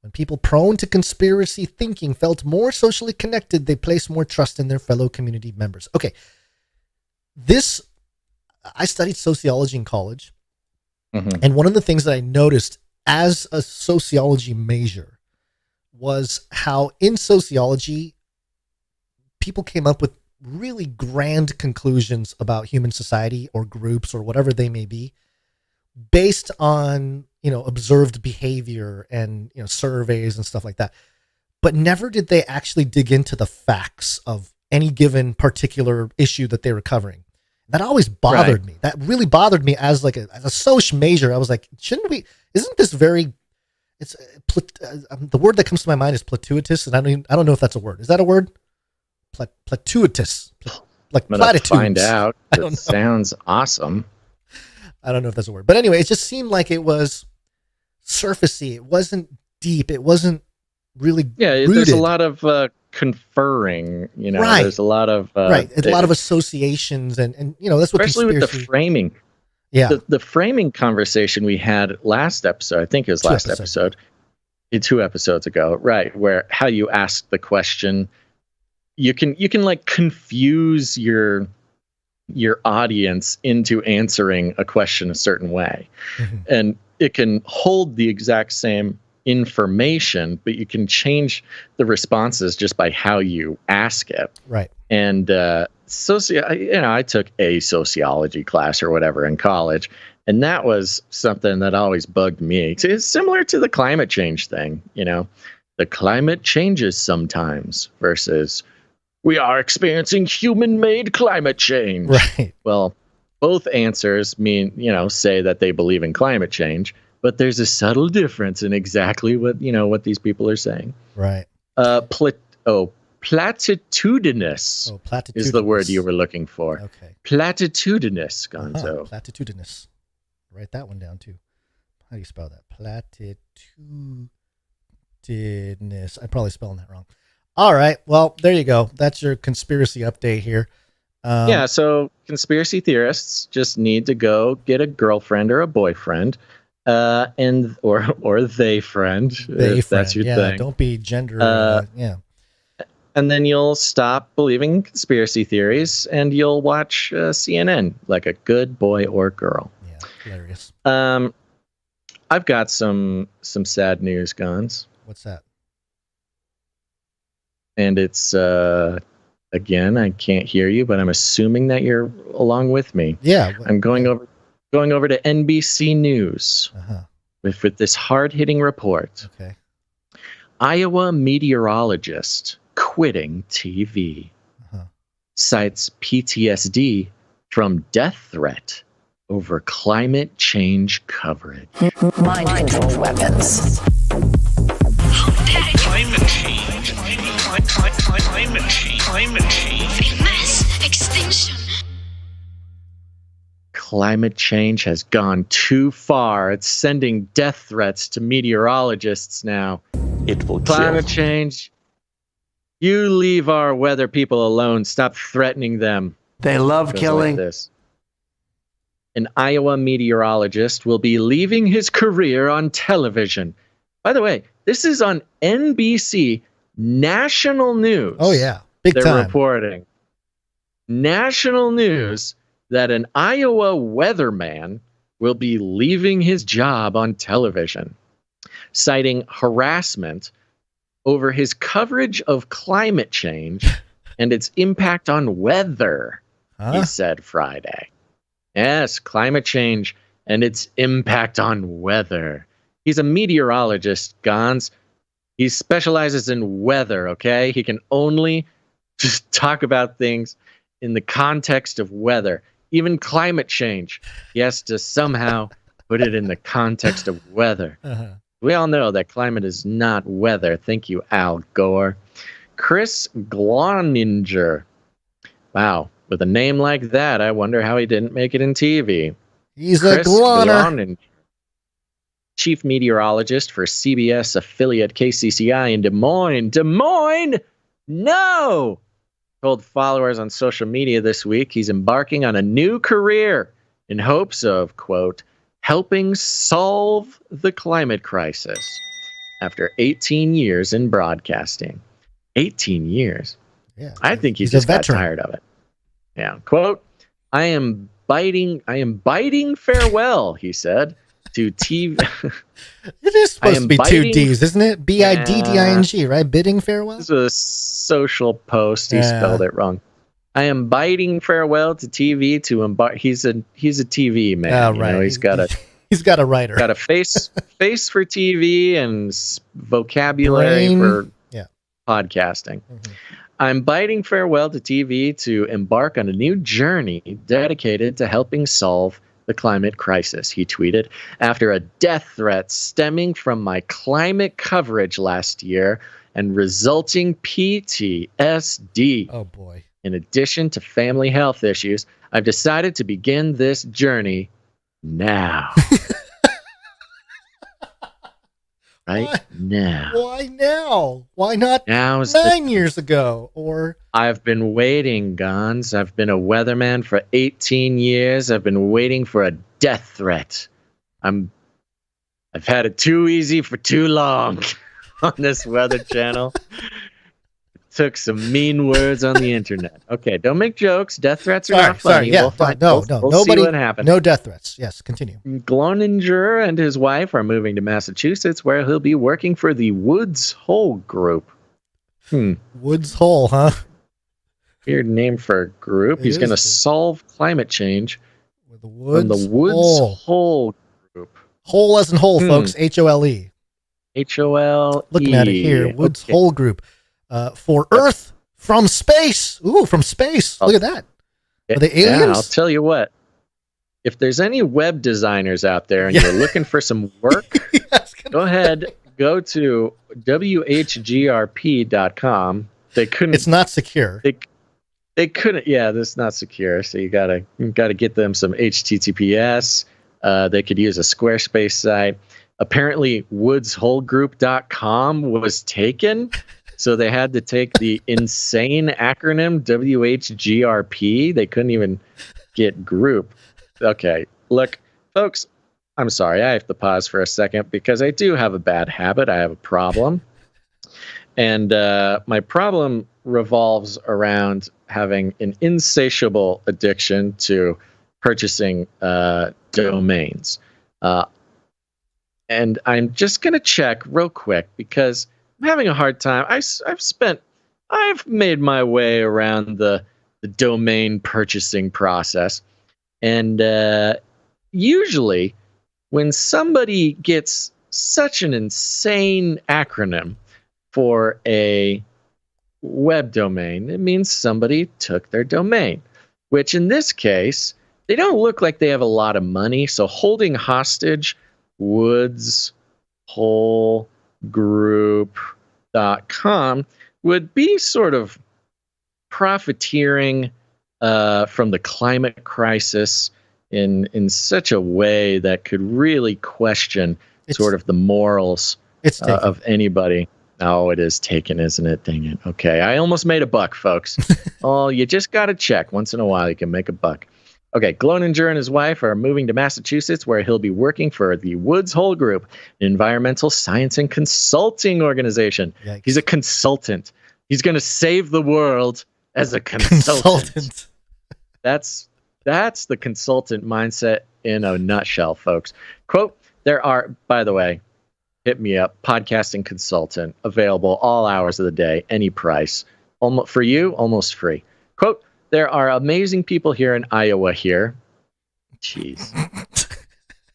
B: When people prone to conspiracy thinking felt more socially connected, they placed more trust in their fellow community members. Okay, I studied sociology in college, and one of the things that I noticed as a sociology major was how in sociology, people came up with really grand conclusions about human society or groups or whatever they may be based on, observed behavior and, surveys and stuff like that. But never did they actually dig into the facts of any given particular issue that they were covering. That always bothered me. That really bothered me as a social major. I was like, isn't this very, the word that comes to my mind is platitudinous, and I don't know if that's a word. Is that a word? Platitudinous. Like
A: I'm
B: platitudes.
A: Find out.
B: I don't know.
A: Sounds awesome.
B: I don't know if that's a word. But anyway, it just seemed like it was surfacey. It wasn't deep. It wasn't really rooted.
A: There's a lot of conferring, there's a lot of
B: a lot of associations and that's what
A: especially with the framing.
B: Yeah.
A: The framing conversation we had last episode, I think it was last episode, 2 episodes ago, right, where how you ask the question, you can like confuse your audience into answering a question a certain way. Mm-hmm. And it can hold the exact same information, but you can change the responses just by how you ask it.
B: Right.
A: And I took a sociology class or whatever in college, and that was something that always bugged me. It's similar to the climate change thing, the climate changes sometimes versus we are experiencing human-made climate change.
B: Right.
A: Well, both answers mean, say that they believe in climate change, but there's a subtle difference in exactly what these people are saying.
B: Right.
A: Platitudinous is the word you were looking for.
B: Okay.
A: Platitudinous, Gonzo.
B: Platitudinous. Write that one down too. How do you spell that? Platitudinous. I'm probably spelling that wrong. All right. Well, there you go. That's your conspiracy update here.
A: So conspiracy theorists just need to go get a girlfriend or a boyfriend. Or they friend, if that's your thing.
B: Don't be gender.
A: And then you'll stop believing conspiracy theories and you'll watch CNN like a good boy or girl.
B: Yeah, hilarious.
A: I've got some sad news, Gons.
B: What's that?
A: And it's again, I can't hear you, but I'm assuming that you're along with me.
B: Yeah,
A: I'm going over to NBC News with this hard-hitting report.
B: Okay.
A: Iowa meteorologist quitting TV. Cites PTSD from death threat over climate change coverage.
G: Mind control weapons.
D: Climate change. Climate change.
I: Mass extinction.
A: Climate change has gone too far. It's sending death threats to meteorologists now.
J: It will
A: Climate change. You leave our weather people alone. Stop threatening them.
F: They love killing.
A: Like this. An Iowa meteorologist will be leaving his career on television. By the way, this is on NBC national news.
B: Oh, yeah. Big
A: They're
B: time.
A: reporting. National news that an Iowa weatherman will be leaving his job on television, citing harassment over his coverage of climate change and its impact on weather, he said Friday. Yes, climate change and its impact on weather. He's a meteorologist, Gons. He specializes in weather, okay? He can only just talk about things in the context of weather. Even climate change, he has to somehow put it in the context of weather. We all know that climate is not weather. Thank you, Al Gore. Chris Gloninger. Wow, with a name like that, I wonder how he didn't make it in TV.
B: He's
A: Chris
B: a gloner.
A: Chief meteorologist for CBS affiliate KCCI in Des Moines. Des Moines? No! Told followers on social media this week he's embarking on a new career in hopes of, quote, helping solve the climate crisis after 18 years in broadcasting. 18 years.
B: Yeah,
A: I think he's just got tired of it. Yeah. Quote, I am biting farewell, he said, to TV.
B: It is supposed to be two D's, isn't it? BIDDING, right? Bidding farewell?
A: This is a social post. He spelled it wrong. I am bidding farewell to TV to embark. He's a TV man.
B: Right.
A: He's got a
B: He's got a writer.
A: Got a face for TV and vocabulary
B: Brain.
A: for
B: Yeah.
A: podcasting. I'm bidding farewell to TV to embark on a new journey dedicated to helping solve the climate crisis, he tweeted, after a death threat stemming from my climate coverage last year and resulting PTSD.
B: Oh, boy.
A: In addition to family health issues, I've decided to begin this journey now. Now.
B: Why now? Why not
A: Now's
B: 9 years ago? Or
A: I've been waiting, Gons. I've been a weatherman for 18 years. I've been waiting for a death threat. I've had it too easy for too long on this weather channel. Took some mean words on the internet. Okay, don't make jokes. Death threats are not funny.
B: Yeah,
A: We'll
B: nobody.
A: see what happens.
B: No death threats. Yes, continue.
A: Gloninger and his wife are moving to Massachusetts, where he'll be working for the Woods Hole Group.
B: Woods Hole, huh?
A: Weird name for a group. He's going to solve climate change from the Woods Hole Group.
B: Hole as in hole, folks. HOLE.
A: HOLE.
B: Looking at it here. Woods Hole Group. For Earth from space. Ooh, from space. Look at that. Are they aliens?
A: Yeah, I'll tell you what. If there's any web designers out there and you're looking for some work, go ahead. Go to whgrp.com. They couldn't.
B: It's not secure.
A: They couldn't. Yeah, this is not secure. So you gotta get them some HTTPS. They could use a Squarespace site. Apparently, woodsholegroup.com was taken. So they had to take the insane acronym WHGRP. They couldn't even get group. Okay, look, folks, I'm sorry. I have to pause for a second because I do have a bad habit. I have a problem. And my problem revolves around having an insatiable addiction to purchasing domains. And I'm just going to check real quick because I'm having a hard time. I've made my way around the domain purchasing process. And usually when somebody gets such an insane acronym for a web domain, it means somebody took their domain, which in this case, they don't look like they have a lot of money. So holding hostage woodsholegroup.com would be sort of profiteering from the climate crisis in such a way that could really question sort of the morals of anybody. Oh, it is taken, isn't it? Dang it. Okay, I almost made a buck, folks. Oh, you just got to check. Once in a while, you can make a buck. Okay, Gloninger and his wife are moving to Massachusetts, where he'll be working for the Woods Hole Group, an environmental science and consulting organization. Yikes. He's a consultant. He's going to save the world as a consultant. That's the consultant mindset in a nutshell, folks. Quote, there are, by the way, hit me up, podcasting consultant, available all hours of the day, any price. Almost, for you, almost free. Quote, there are amazing people here in Iowa here. Jeez.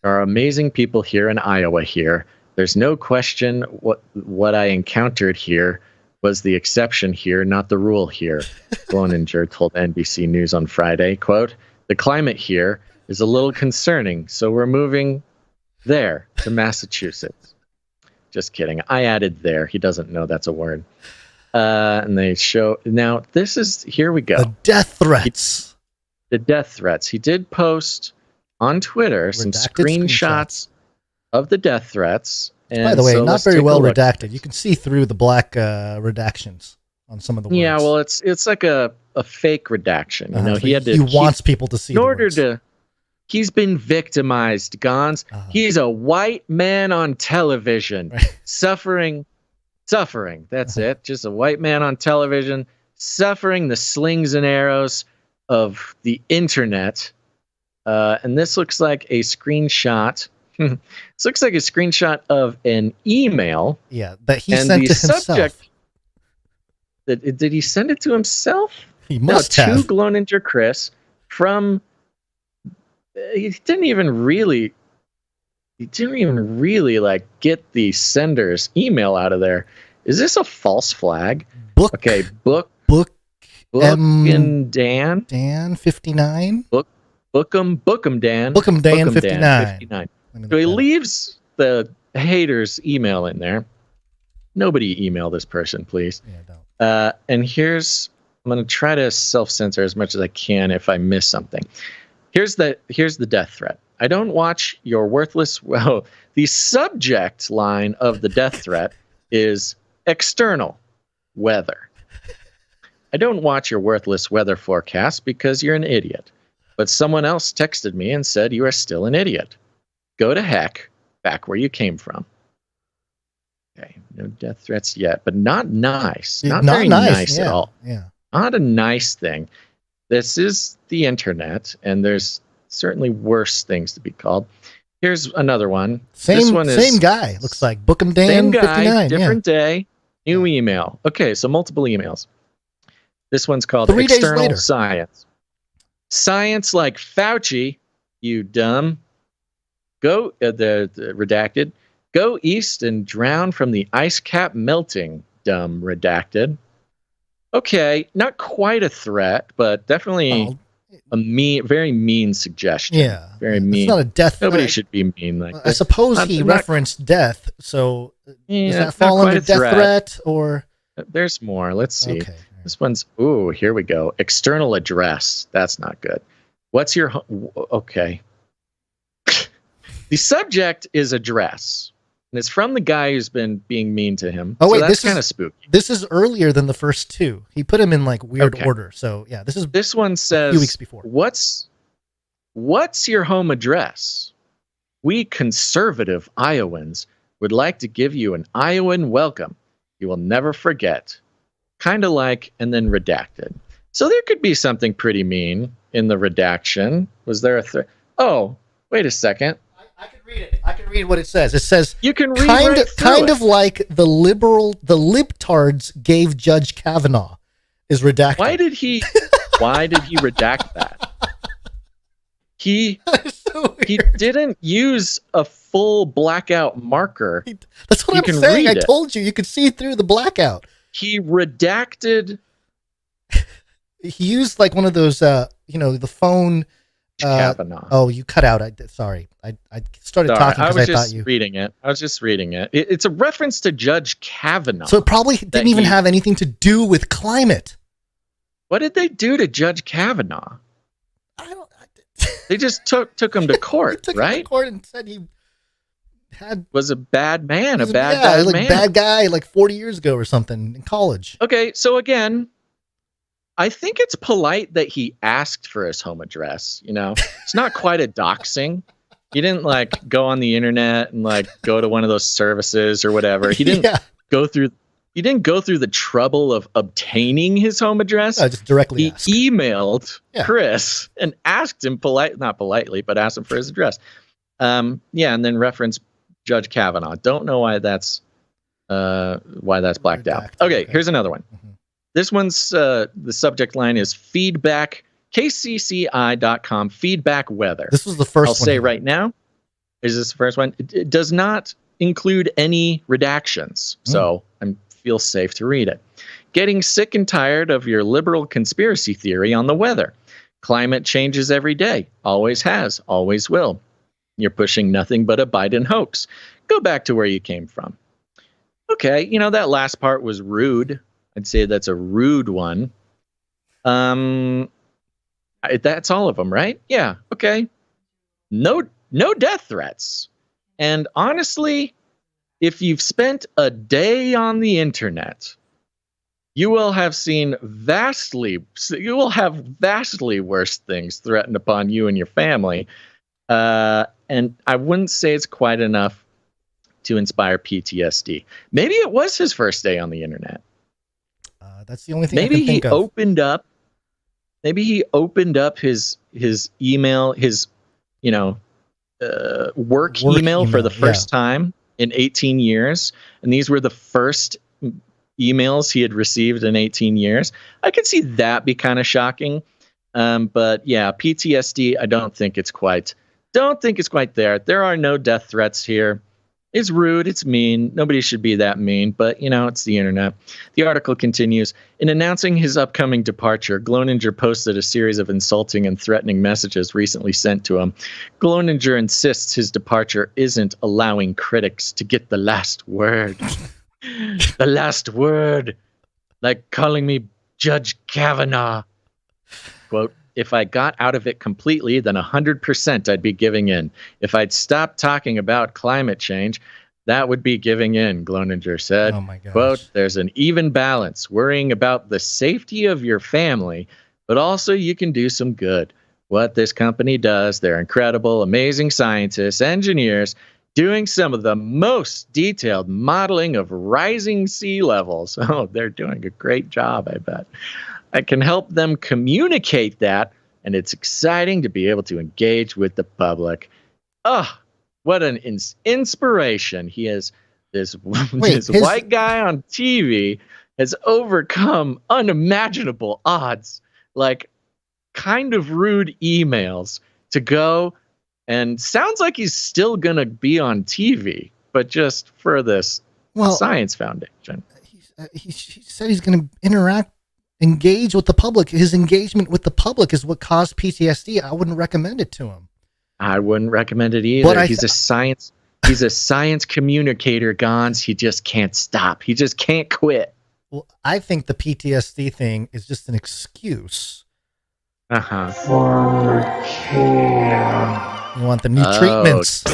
A: There are amazing people here in Iowa here. There's no question what I encountered here was the exception here, not the rule here. Gloninger told NBC News on Friday, quote, the climate here is a little concerning, so we're moving there to Massachusetts. Just kidding. I added there. He doesn't know that's a word. And they show now. This is here we go.
B: The death threats.
A: The death threats. He did post on Twitter some screenshots of the death threats. And
B: by the way,
A: so
B: not very well redacted. You can see through the black redactions on some of the words.
A: Yeah, well, it's like a fake redaction. You know,
B: so he wants people to see.
A: In order to. He's been victimized, Gons. He's a white man on television, suffering. That's it. Just a white man on television, suffering the slings and arrows of the internet. And this looks like a screenshot. This looks like a screenshot of an email.
B: Yeah, that he sent to himself.
A: Did he send it to himself?
B: He must have.
A: To Gloninger Chris from... He didn't even really he didn't even really like get the sender's email out of there. Is this a false flag? Okay, book and Dan.
B: Dan 59.
A: Bookem Dan.
B: Bookem Dan 59.
A: So he leaves the hater's email in there. Nobody email this person, please.
B: Yeah, don't.
A: And I'm going to try to self-censor as much as I can if I miss something. Here's the death threat. I don't watch your worthless. Well, the subject line of the death threat is external weather. I don't watch your worthless weather forecast because you're an idiot. But someone else texted me and said you are still an idiot. Go to heck back where you came from. Okay, no death threats yet, but not nice. Not very nice at all.
B: Yeah.
A: Not a nice thing. This is the internet, and there's certainly worse things to be called. Here's another one. This one is
B: same guy. Looks like Bookem Dan
A: same guy,
B: 59.
A: different day, new email. Okay, so multiple emails. This one's called
B: 3 days
A: External
B: later.
A: Science. Science like Fauci, you dumb. Go, the redacted. Go east and drown from the ice cap melting, dumb redacted. Okay, not quite a threat, but definitely a very mean suggestion.
B: Yeah.
A: Very mean.
B: It's not a death
A: Nobody
B: threat.
A: should be mean like this.
B: I suppose he referenced death, so does that
A: it's
B: fall
A: not quite
B: under
A: a
B: death threat or?
A: There's more. Let's see.
B: Okay.
A: This one's, here we go. External address. That's not good. What's your, okay. The subject is address. And it's from the guy who's been being mean to him.
B: Oh, wait,
A: so that's
B: this is
A: kind of spooky.
B: This is earlier than the first two. He put them in like weird order. So yeah,
A: this one says,
B: a few weeks before.
A: What's your home address? We conservative Iowans would like to give you an Iowan welcome. You will never forget. Kind of like, and then redacted. So there could be something pretty mean in the redaction. Was there a threat? Oh, wait a second.
B: I can read it. I can read what it says. It says
A: you can read
B: kind of like the libtards gave Judge Kavanaugh is redacted.
A: Why did he redact that? He didn't use a full blackout marker.
B: That's what I'm saying. I told you could see through the blackout.
A: He redacted.
B: He used like one of those, the phone.
A: Kavanaugh.
B: Oh, you cut out. Sorry. I started talking because I thought you.
A: I was just reading it. It's a reference to Judge Kavanaugh.
B: So it probably didn't even have anything to do with climate.
A: What did they do to Judge Kavanaugh? They just took him to court, right?
B: Him to court and said he
A: was a bad man,
B: bad guy, like 40 years ago or something in college.
A: Okay, so again, I think it's polite that he asked for his home address. It's not quite a doxing. He didn't like go on the internet and like go to one of those services or whatever. He didn't go through. He didn't go through the trouble of obtaining his home address.
B: Just directly asked.
A: He emailed Chris and asked him not politely, but asked him for his address. And then referenced Judge Kavanaugh. Don't know why that's blacked out. Okay, here's another one. Mm-hmm. This one's the subject line is feedback, kcci.com, feedback weather.
B: This was the first one.
A: I'll say right now, is this the first one? It does not include any redactions, so I feel safe to read it. Getting sick and tired of your liberal conspiracy theory on the weather. Climate changes every day, always has, always will. You're pushing nothing but a Biden hoax. Go back to where you came from. Okay, that last part was rude. I'd say that's a rude one. That's all of them, right? Yeah. Okay. No death threats. And honestly, if you've spent a day on the internet, you will have vastly worse things threatened upon you and your family. And I wouldn't say it's quite enough to inspire PTSD. Maybe it was his first day on the internet.
B: That's the only thing I can think of.
A: Maybe he opened up his email, his work email for the first time in 18 years, and these were the first emails he had received in 18 years. I could see that be kind of shocking, but yeah, PTSD. I don't think it's quite Don't think it's quite there. There are no death threats here. It's rude. It's mean. Nobody should be that mean, but, it's the internet. The article continues. In announcing his upcoming departure, Gloninger posted a series of insulting and threatening messages recently sent to him. Gloninger insists his departure isn't allowing critics to get the last word. The last word. Like calling me Judge Kavanaugh. Quote, if I got out of it completely, then 100% I'd be giving in. If I'd stopped talking about climate change, that would be giving in, Gloninger said.
B: Oh my gosh.
A: Quote, there's an even balance, worrying about the safety of your family, but also you can do some good. What this company does, they're incredible, amazing scientists, engineers, doing some of the most detailed modeling of rising sea levels. Oh, they're doing a great job, I bet. I can help them communicate that, and it's exciting to be able to engage with the public. Oh, what an inspiration. He has this white guy on TV has overcome unimaginable odds, like kind of rude emails to go, and sounds like he's still going to be on TV, but just for this Science Foundation.
B: He said he's going to engage with the public. His engagement with the public is what caused PTSD. I wouldn't recommend it to him.
A: I wouldn't recommend it either. But he's a science communicator, Gons. He just can't stop. He just can't quit.
B: Well, I think the PTSD thing is just an excuse.
A: Uh-huh.
B: For care. You want the new treatments.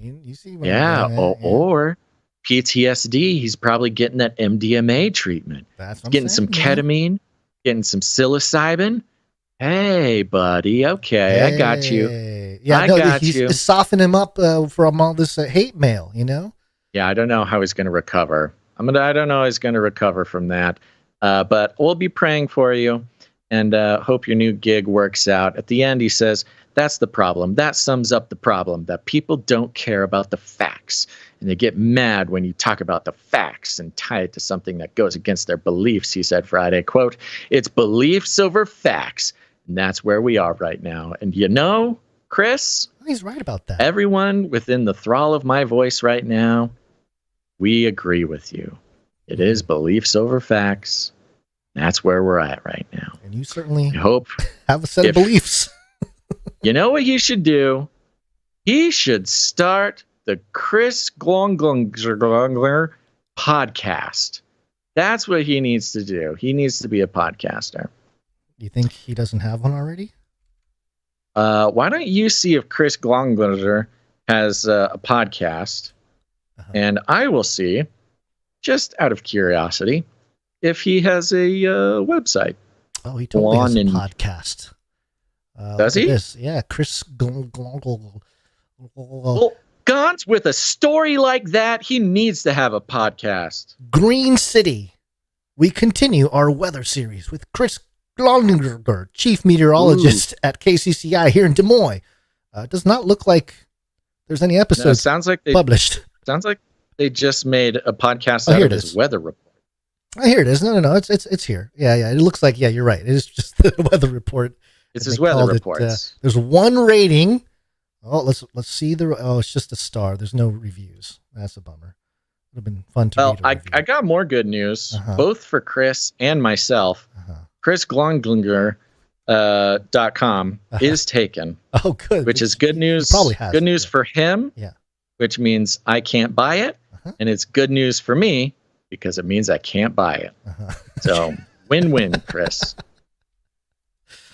B: You see what
A: or PTSD, he's probably getting that MDMA treatment.
B: That's what
A: getting some ketamine, getting some psilocybin. Hey, buddy. Okay, I got you.
B: Yeah,
A: I got
B: you.
A: you.
B: Soften him up from all this hate mail,
A: Yeah, I don't know how he's going to recover. I don't know how he's going to recover from that. But we'll be praying for you and hope your new gig works out. At the end, he says, that's the problem. That sums up the problem, that people don't care about the facts. And they get mad when you talk about the facts and tie it to something that goes against their beliefs, he said Friday. Quote, it's beliefs over facts. And that's where we are right now. And Chris?
B: He's right about that.
A: Everyone within the thrall of my voice right now, we agree with you. It is beliefs over facts. That's where we're at right now.
B: And you certainly
A: hope
B: have a set of beliefs.
A: You know what he should do? He should start the Chris Glongler podcast. That's what he needs to do. He needs to be a podcaster.
B: You think he doesn't have one already?
A: Why don't you see if Chris Glongler has a podcast? And I will see, just out of curiosity, if he has a website.
B: Oh, he totally has a podcast.
A: Does he?
B: Yeah, Chris Glongler.
A: Well, Gons, with a story like that, he needs to have a podcast.
B: Green City. We continue our weather series with Chris Glongler, chief meteorologist at KCCI here in Des Moines. It does not look like there's any episodes
A: sounds like
B: published.
A: Sounds like they just made a podcast out of his weather report.
B: Oh, here it is. No. It's here. Yeah. It looks like, you're right. It is just the weather report.
A: It's his weather reports.
B: There's one rating. Oh, let's see it's just a star. There's no reviews. That's a bummer. It would have been fun to read.
A: I got more good news, both for Chris and myself. ChrisGlongler.com is taken.
B: Oh, good.
A: Which is good news.
B: Probably has
A: good news for him.
B: Yeah.
A: Which means I can't buy it, and it's good news for me because it means I can't buy it. So win-win, Chris.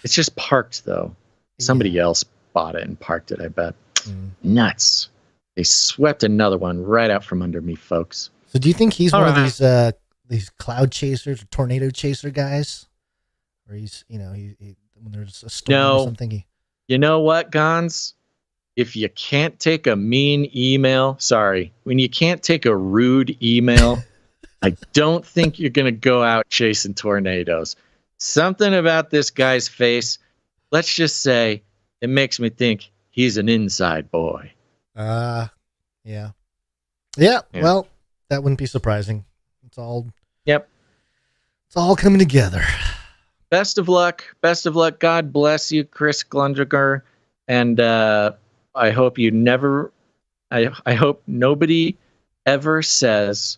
A: It's just parked though. Somebody else bought it and parked it, I bet. Nuts. They swept another one right out from under me, folks.
B: So do you think he's one of these cloud chasers or tornado chaser guys? Or he's, when there's a storm or something.
A: You know what, Gons? If you can't take a mean email, when you can't take a rude email, I don't think you're going to go out chasing tornadoes. Something about this guy's face, let's just say, it makes me think he's an inside boy.
B: Yeah. Well, that wouldn't be surprising. It's all.
A: Yep.
B: It's all coming together.
A: best of luck. Best of luck. God bless you, Chris Glundiger. And I hope you never, I hope nobody ever says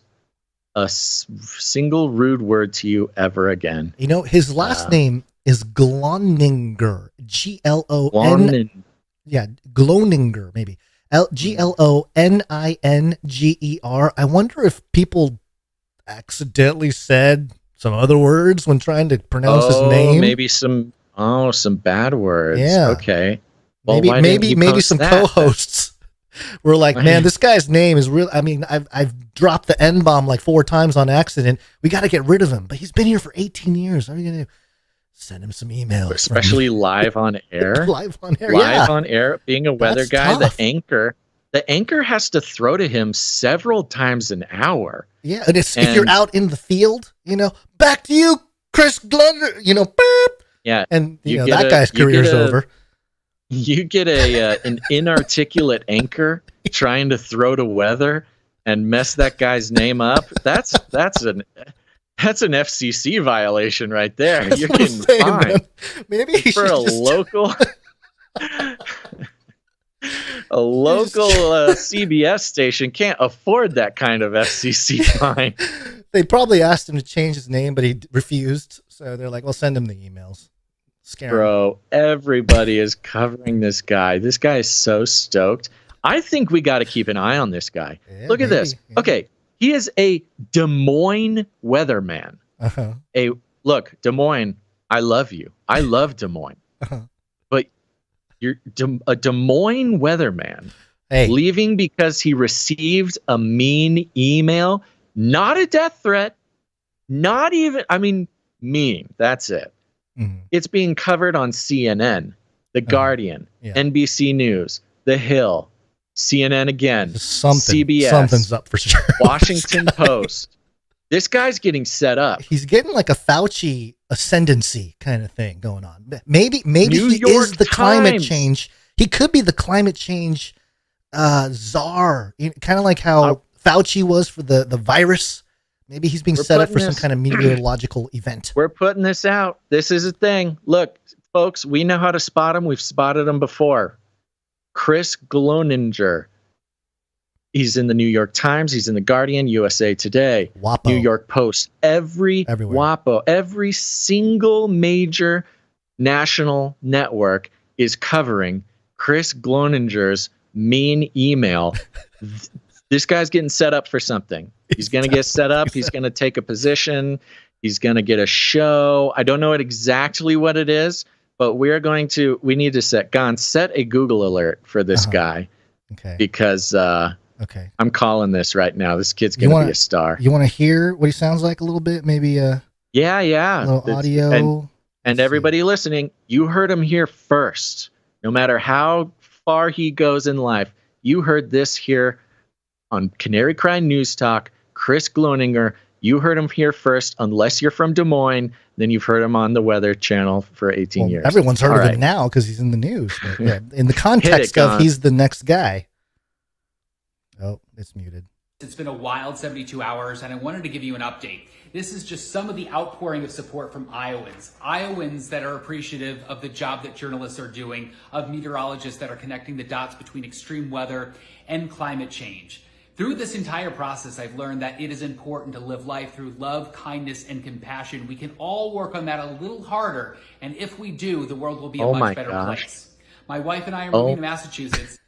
A: a single rude word to you ever again.
B: You know, his last name is Gloninger. Glon. Yeah, Gloninger, maybe. Gloninger. I wonder if people accidentally said some other words when trying to pronounce his name.
A: Maybe some bad words.
B: Yeah.
A: Okay. Well,
B: maybe some co-hosts were like, man, this guy's name is real. I mean, I've dropped the N-bomb like 4 times on accident. We got to get rid of him. But he's been here for 18 years. How are you going to send him some emails?
A: Especially live on air.
B: Live on air.
A: Live on air. Being a weather guy,
B: tough.
A: the anchor has to throw to him several times an hour.
B: Yeah, and if you're out in the field, back to you, Chris Glunder, beep.
A: Yeah,
B: and that guy's career's over.
A: You get an inarticulate anchor trying to throw to weather and mess that guy's name up. That's an FCC violation right there.
B: That's
A: You're getting fined.
B: Maybe
A: for a local. A local CBS station can't afford that kind of FCC fine.
B: They probably asked him to change his name, but he refused. So they're like, "Well, send him the emails."
A: Bro, everybody is covering this guy. This guy is so stoked. I think we got to keep an eye on this guy. Yeah, Look at this. Yeah. Okay, he is a Des Moines weatherman. Look, Des Moines, I love you. I love Des Moines. But you're a Des Moines weatherman leaving because he received a mean email, not a death threat, not even, mean. That's it. Mm-hmm. It's being covered on CNN, The Guardian, NBC News, The Hill, CNN again, CBS.
B: Something's up for sure.
A: Washington Post. This guy's getting set up.
B: He's getting like a Fauci ascendancy kind of thing going on. Maybe
A: New
B: he
A: York
B: is the
A: Times.
B: climate change. He could be the climate change czar, kind of like how Fauci was for the virus. Maybe he's being set up for some kind of meteorological event.
A: We're putting this out. This is a thing. Look, folks, we know how to spot him. We've spotted him before. Chris Gloninger. He's in the New York Times. He's in the Guardian, USA Today,
B: WAPO.
A: New York Post. Everywhere. WAPO. Every single major national network is covering Chris Gloninger's mean email. This guy's getting set up for something. He's going to get set up. He's going to take a position. He's going to get a show. I don't know exactly what it is, but we need to set a Google alert for this guy.
B: Okay.
A: Because I'm calling this right now. This kid's going to be a star.
B: You want to hear what he sounds like a little bit? Maybe
A: yeah.
B: A little audio.
A: And everybody listening, you heard him here first. No matter how far he goes in life, you heard this here on Canary Cry News Talk. Chris Gloninger, you heard him here first. Unless you're from Des Moines, then you've heard him on the Weather Channel for 18 years.
B: Everyone's heard of him now because he's in the news. But yeah, in the context of he's the next guy. Oh, it's muted.
O: It's been a wild 72 hours, and I wanted to give you an update. This is just some of the outpouring of support from Iowans that are appreciative of the job that journalists are doing, of meteorologists that are connecting the dots between extreme weather and climate change. Through this entire process, I've learned that it is important to live life through love, kindness, and compassion. We can all work on that a little harder, and if we do, the world will be a much better place. My wife and I are moving to Massachusetts.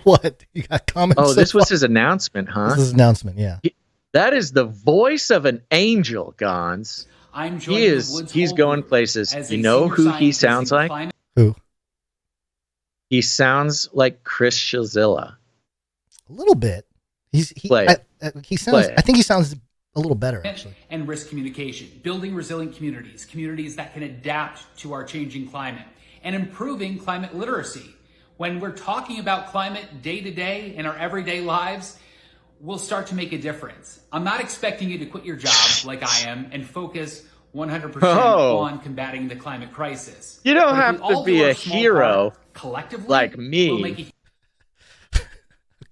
B: What? You got comments?
A: Oh, this was his announcement, huh?
B: This is his announcement, yeah.
A: That is the voice of an angel, Gons. He's going places. You know who he sounds like?
B: Who?
A: He sounds like Chris Shazilla.
B: A little bit. I think he sounds a little better, actually.
O: And risk communication, building resilient communities that can adapt to our changing climate, and improving climate literacy. When we're talking about climate day to day in our everyday lives, we'll start to make a difference. I'm not expecting you to quit your job like I am and focus 100% on combating the climate crisis.
A: You don't have to be a hero collectively like me.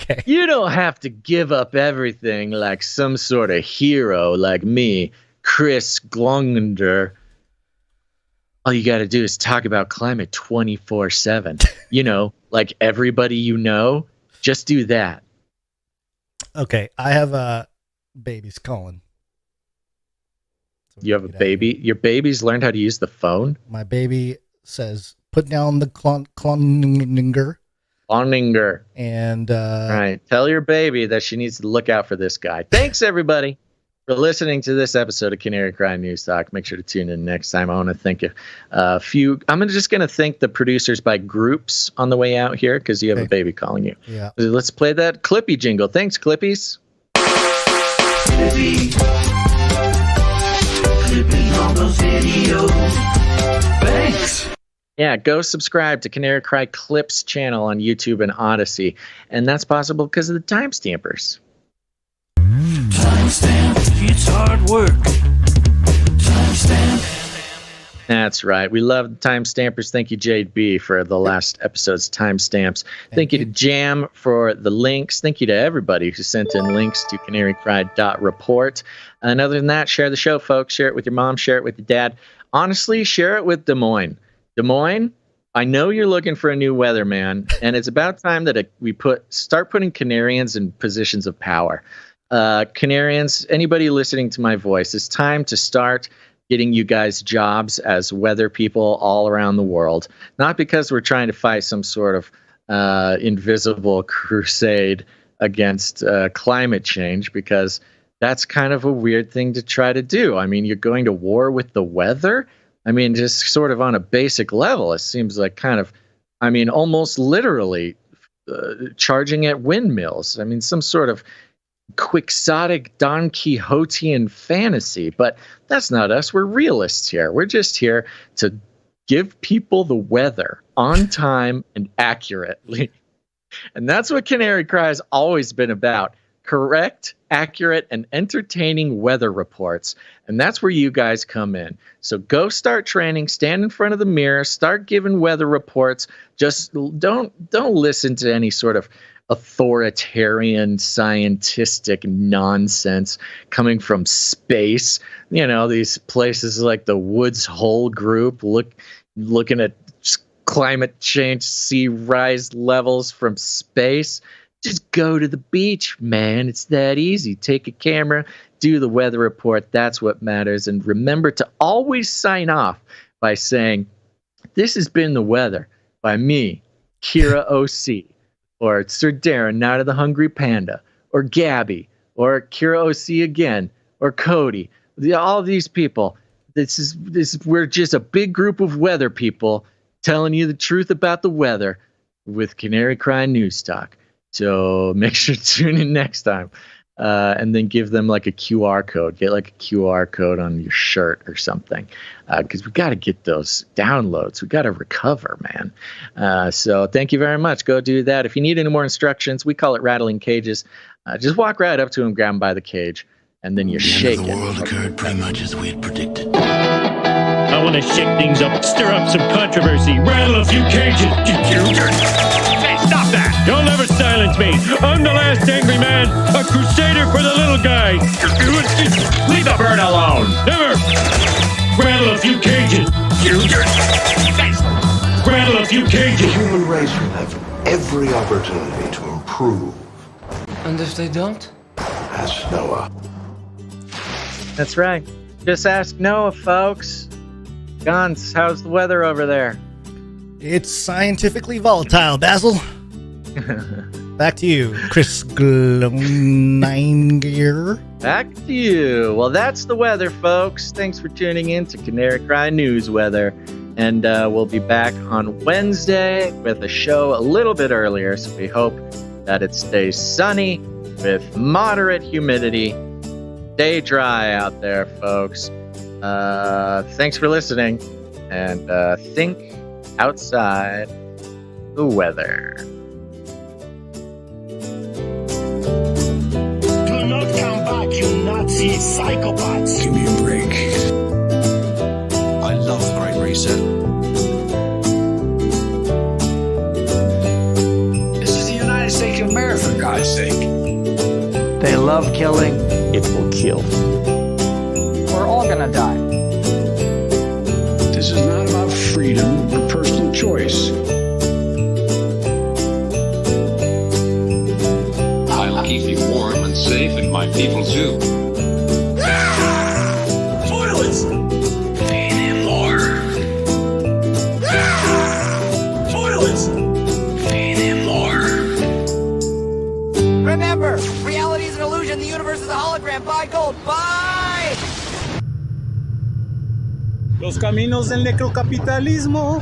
B: Okay.
A: You don't have to give up everything like some sort of hero like me, Chris Gloninger. all you got to do is talk about climate 24/7. You know, like everybody you know, just do that.
B: Okay, I have babies calling. So
A: you have a baby? Your baby's learned how to use the phone?
B: My baby says, put down the cloninger.
A: Cloninger.
B: And
A: all right, tell your baby that she needs to look out for this guy. Thanks, everybody, for listening to this episode of Canary Cry News Talk. Make sure to tune in next time. I want to thank a few. I'm just going to thank the producers by groups on the way out here because you have a baby calling you.
B: Yeah.
A: Let's play that Clippy jingle. Thanks, Clippies.
D: Clippy. Clippy on those videos. Thanks.
A: Yeah, go subscribe to Canary Cry Clips channel on YouTube and Odyssey. And that's possible because of the timestampers.
D: Timestamp, it's hard work. Timestamp.
A: That's right. We love the timestampers. Thank you, JB, for the last episode's timestamps. Thank you to Jam for the links. Thank you to everybody who sent in links to canarycry.report. And other than that, share the show, folks. Share it with your mom. Share it with your dad. Honestly, share it with Des Moines. Des Moines, I know you're looking for a new weatherman, and it's about time that we start putting Canarians in positions of power. Canarians, anybody listening to my voice, it's time to start getting you guys jobs as weather people all around the world. Not because we're trying to fight some sort of invisible crusade against climate change, because that's kind of a weird thing to try to do. I mean, you're going to war with the weather? I mean, just sort of on a basic level, it seems like kind of, I mean, almost literally charging at windmills. I mean, some sort of quixotic Don Quixotean fantasy, but that's not us. We're realists here. We're just here to give people the weather on time and accurately. And that's what Canary Cry has always been about. Correct, accurate, and entertaining weather reports. And that's where you guys come in. So go start training, stand in front of the mirror, start giving weather reports. Just don't listen to any sort of authoritarian scientific nonsense coming from space. You know, these places like the Woods Hole Group looking at climate change, sea rise levels from space. Just go to the beach, man. It's that easy. Take a camera, do the weather report. That's what matters. And remember to always sign off by saying, this has been the weather by me, Kira OC, or Sir Darren, Night of the Hungry Panda, or Gabby, or Kira OC again, or Cody. All of these people, we're just a big group of weather people telling you the truth about the weather with Canary Cry News Talk. So make sure to tune in next time, and then give them like a QR code. Get like a QR code on your shirt or something, because we got to get those downloads. We got to recover, man. So thank you very much. Go do that. If you need any more instructions, we call it rattling cages. Just walk right up to him, grab him by the cage, and then you shake it.
D: The world occurred pretty much as we had predicted.
P: I want to shake things up, stir up some controversy, rattle a few cages. Hey, stop that! You'll never silence me. I'm the last angry man, a crusader for the little guy. Leave the bird alone. Never. Rattle a few cages. Rattle a few cages.
J: The human race will have every opportunity to improve.
Q: And if they don't?
J: Ask Noah.
A: That's right. Just ask Noah, folks. Gons, how's the weather over there?
B: It's scientifically volatile, Basil. Back to you, Chris Glowninger.
A: Back to you. Well, that's the weather, folks. Thanks for tuning in to Canary Cry News Weather. And we'll be back on Wednesday with a show a little bit earlier. So we hope that it stays sunny with moderate humidity. Stay dry out there, folks. Thanks for listening, and think outside the weather.
D: Do not come back, you Nazi psychopaths.
J: Give me a break.
R: I love the Great Reset.
D: This is the United States of America, for God's sake.
Q: They love killing.
A: It will kill.
Q: We're all gonna die.
D: This is not about
S: Los caminos del necrocapitalismo,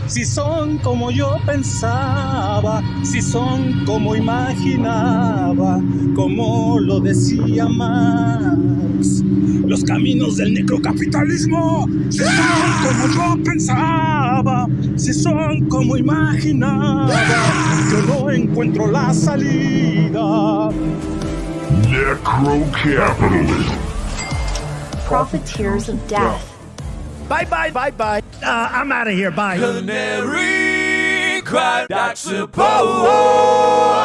S: si son como yo pensaba, si son como imaginaba, como lo decía Marx. Los caminos del necrocapitalismo, si son como yo pensaba, si son como imaginaba, yo no encuentro la salida.
T: Necrocapitalism.
U: Profiteers of death.
V: Bye. I'm out of here. Bye.
D: Canary cry, that's a power.